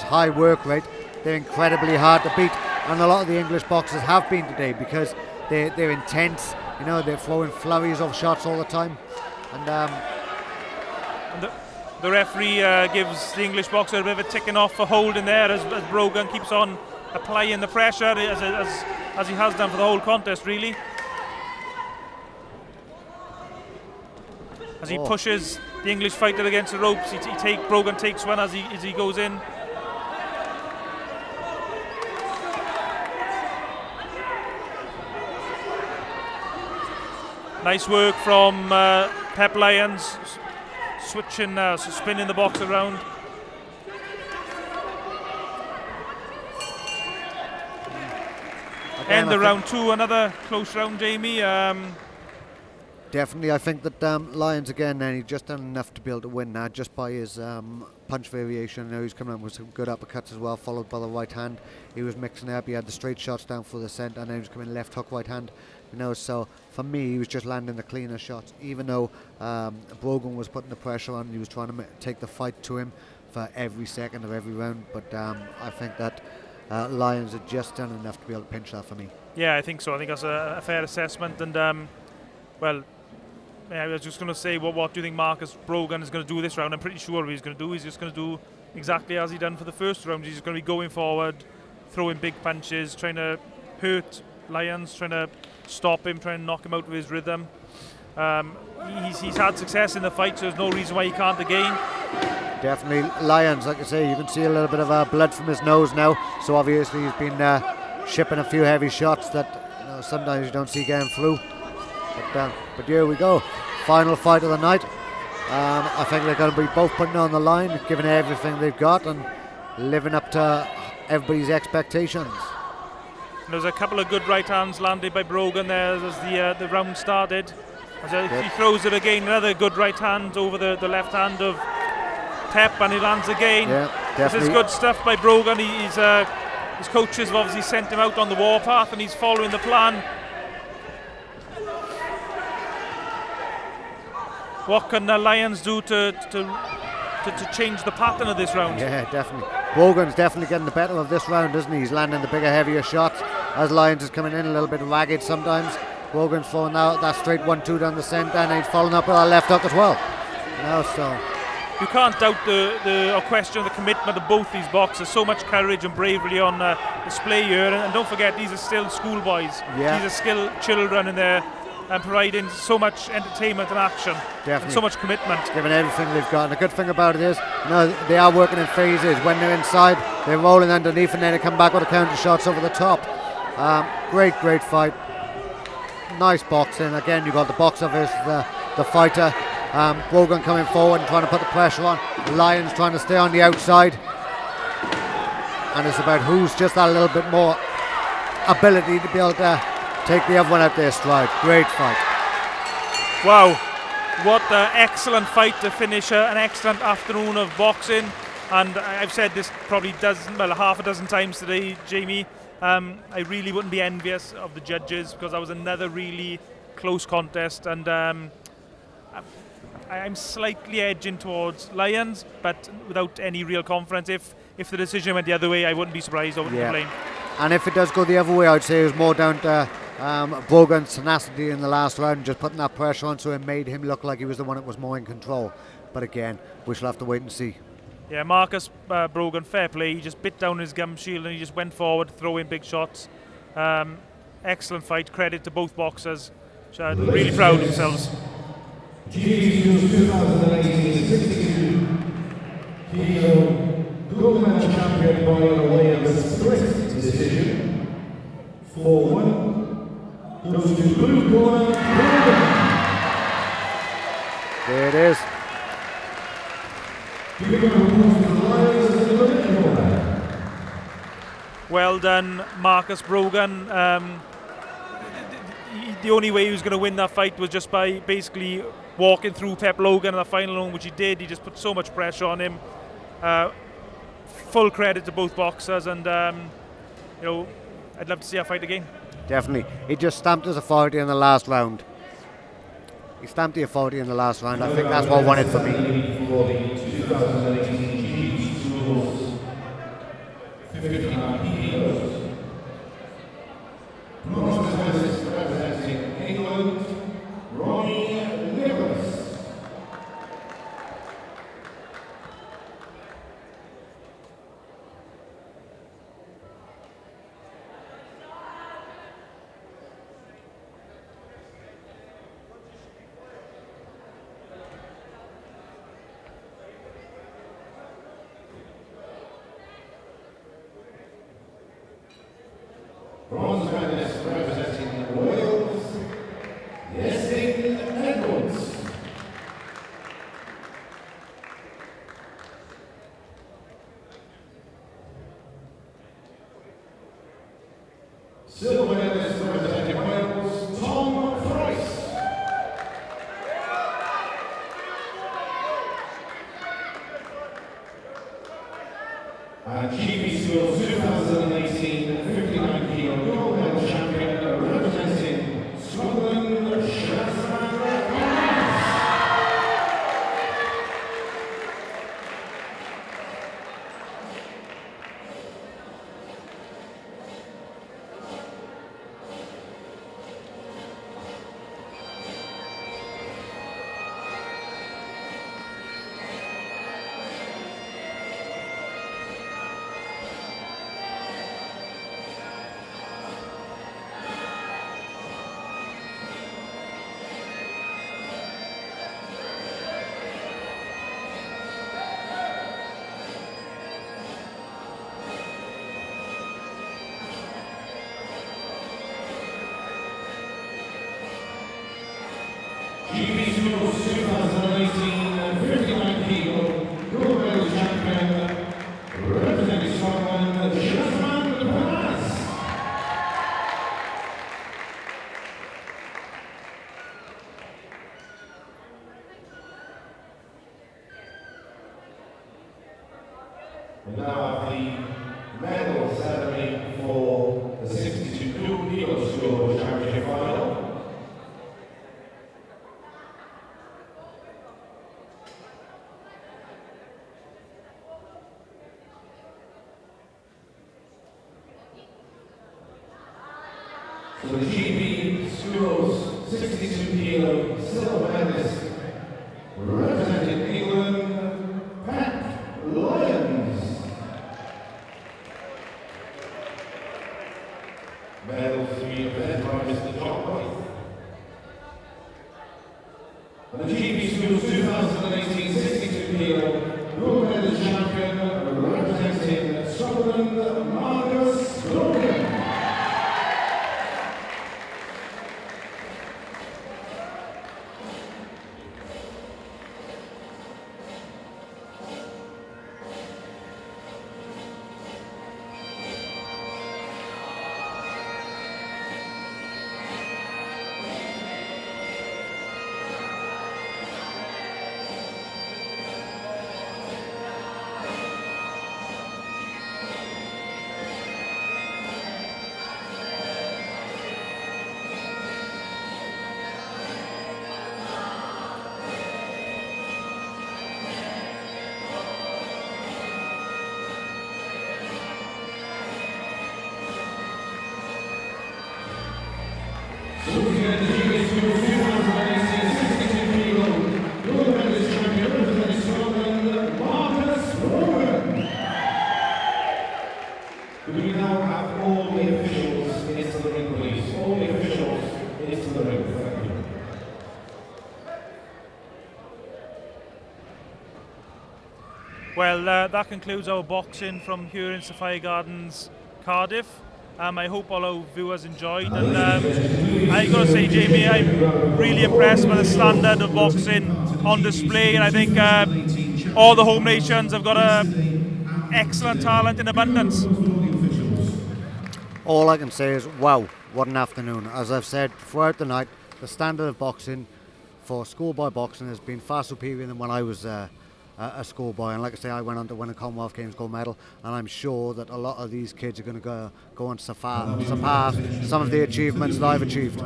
high work rate, they're incredibly hard to beat. And a lot of the English boxers have been today because they're intense. They're throwing flurries of shots all the time. And the referee gives the English boxer a bit of a ticking off for holding there as Brogan keeps on applying the pressure as he has done for the whole contest, really. As he pushes the English fighter against the ropes, Brogan takes one as he goes in. Nice work from Pep Lyons, switching, spinning the box around. End of round 2, another close round, Jamie. Definitely, I think that Lyons again, then he just done enough to be able to win now just by his punch variation. He's coming up with some good uppercuts as well, followed by the right hand. He was mixing it up. He had the straight shots down for the centre, and then he was coming left hook, right hand. So for me, he was just landing the cleaner shots. Even though Brogan was putting the pressure on, he was trying to take the fight to him for every second of every round. But I think that Lyons had just done enough to be able to pinch that for me. Yeah, I think so. I think that's a fair assessment. And I was just going to say, what do you think Marcus Brogan is going to do this round? I'm pretty sure what he's going to do. He's just going to do exactly as he done for the first round. He's just going to be going forward, throwing big punches, trying to hurt Lyons, trying to stop him, trying to knock him out of his rhythm. He's had success in the fight, so there's no reason why he can't again. Definitely, Lyons, like I say, you can see a little bit of blood from his nose now. So obviously he's been shipping a few heavy shots that sometimes you don't see getting through. But here we go, final fight of the night. I think they're going to be both putting on the line, giving everything they've got and living up to everybody's expectations. There's a couple of good right hands landed by Brogan there as the round started. He throws it again, another good right hand over the left hand of Pep, and he lands again. This is good stuff by Brogan. His coaches have obviously sent him out on the warpath and he's following the plan. What can Lyons do to change the pattern of this round? Yeah, definitely. Brogan's definitely getting the better of this round, isn't he? He's landing the bigger, heavier shots as Lyons is coming in a little bit ragged sometimes. Brogan's throwing out that straight 1-2 down the centre, and he's following up with a left hook as well. You can't doubt or question the commitment of both these boxers. So much courage and bravery on display here, and don't forget, these are still schoolboys. Yeah. These are still children in there, and providing so much entertainment and action. Definitely. And so much commitment. Giving everything they've got. And the good thing about it is, they are working in phases. When they're inside, they're rolling underneath, and then they come back with the counter shots over the top. Great fight. Nice boxing. Again, you've got the boxer versus the fighter. Brogan coming forward and trying to put the pressure on. Lions trying to stay on the outside. And it's about who's just that little bit more ability to be able to take the other one out their stride. Great fight. Wow, what an excellent fight to finish an excellent afternoon of boxing. And I've said this probably half a dozen times today, Jamie. I really wouldn't be envious of the judges because that was another really close contest. And I'm slightly edging towards Lions, but without any real confidence. If the decision went the other way, I wouldn't be surprised. I wouldn't complain. And if it does go the other way, I'd say it was more down to Brogan's tenacity in the last round, just putting that pressure on, so it made him look like he was the one that was more in control. But again, we shall have to wait and see. Yeah, Marcus Brogan, fair play. He just bit down his gum shield and he just went forward, throwing big shots. Excellent fight. Credit to both boxers. Really proud of themselves. GB's 2018 62 kilo gold medal champion by the way of a split decision. 4-1 goes to blue corner, Brogan. There it is. Well done, Marcus Brogan. The only way he was going to win that fight was just by basically walking through Pep Logan in the final round, which he did. He just put so much pressure on him. Full credit to both boxers, and I'd love to see a fight again. Definitely. He just stamped his authority in the last round. He stamped the authority in the last round. I think that's what won it for me. 2018 Schools 59 kilos. Bronze medalist representing England, Ronnie Nicholas. Bronze medalist representing Wales, Yesing Edwards. Silver medalist representing Wales, Tom Price. And GB Schools 2018 59 kilo gold medal champion representing Scotland, Shazman. GB Schools 2018 59 kilo gold medal champion representing Scotland, Shazman Pass. We now have the medal ceremony for the 62 kilo Schoolboy Championship final. For the GB Schools 62 kilo silver medalist representing England, Pat Lyons. Medal to be presented by Mr. John White. For the GB Schools 2018 62 kilo gold medal champion representing Scotland, Marcus Brogan. We now have all the officials into the ring, please. All the officials into the ring. Thank you. Well, that concludes our boxing from here in Sophia Gardens, Cardiff. I hope all our viewers enjoyed, and I got to say, Jamie, I'm really impressed by the standard of boxing on display, and I think all the home nations have got excellent talent in abundance. All I can say is, wow, what an afternoon. As I've said throughout the night, the standard of boxing for schoolboy boxing has been far superior than when I was a schoolboy. And like I say, I went on to win a Commonwealth Games gold medal, and I'm sure that a lot of these kids are going to go on to surpass some of the achievements that I've achieved.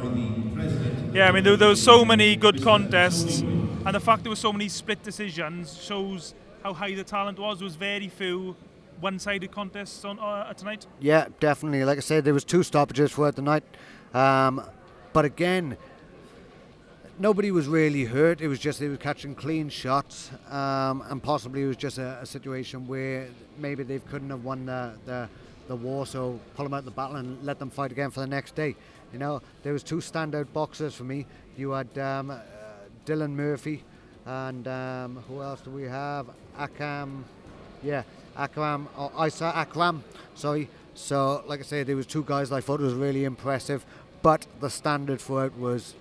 Yeah, I mean, there were so many good contests, and the fact there were so many split decisions shows how high the talent was. There was very few one-sided contests on tonight. Yeah, definitely. Like I said, there was 2 stoppages throughout the night, but again, nobody was really hurt. It was just they were catching clean shots, and possibly it was just a situation where maybe they couldn't have won the war, so pull them out of the battle and let them fight again for the next day. You know, there was 2 standout boxers for me. You had Dylan Murphy, and who else do we have? Isa Akram, sorry. So, like I say, there was 2 guys that I thought was really impressive, but the standard for it was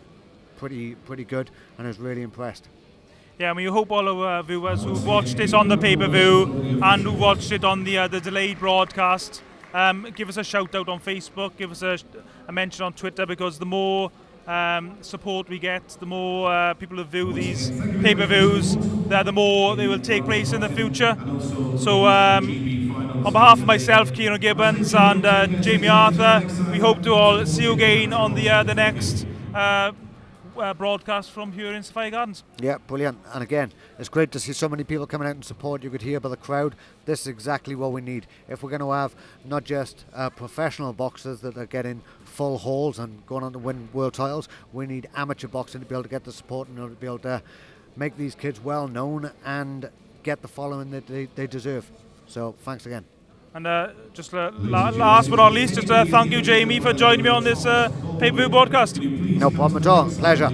pretty good, and I was really impressed. Yeah, I mean, we hope all our viewers who've watched this on the pay-per-view and who watched it on the delayed broadcast, give us a shout out on Facebook, give us a mention on Twitter, because the more support we get, the more people who view these pay-per-views, the more they will take place in the future. So on behalf of myself, Kieran Gibbons, and Jamie Arthur, we hope to all see you again on the next broadcast from here in Sophia Gardens. Yeah, brilliant. And again, it's great to see so many people coming out and support. You could hear by the crowd, this is exactly what we need. If we're going to have not just professional boxers that are getting full hauls and going on to win world titles, we need amateur boxing to be able to get the support and to be able to make these kids well known and get the following that they deserve. So thanks again. And just last but not least, just thank you, Jamie, for joining me on this pay-per-view broadcast. No problem at all. Pleasure.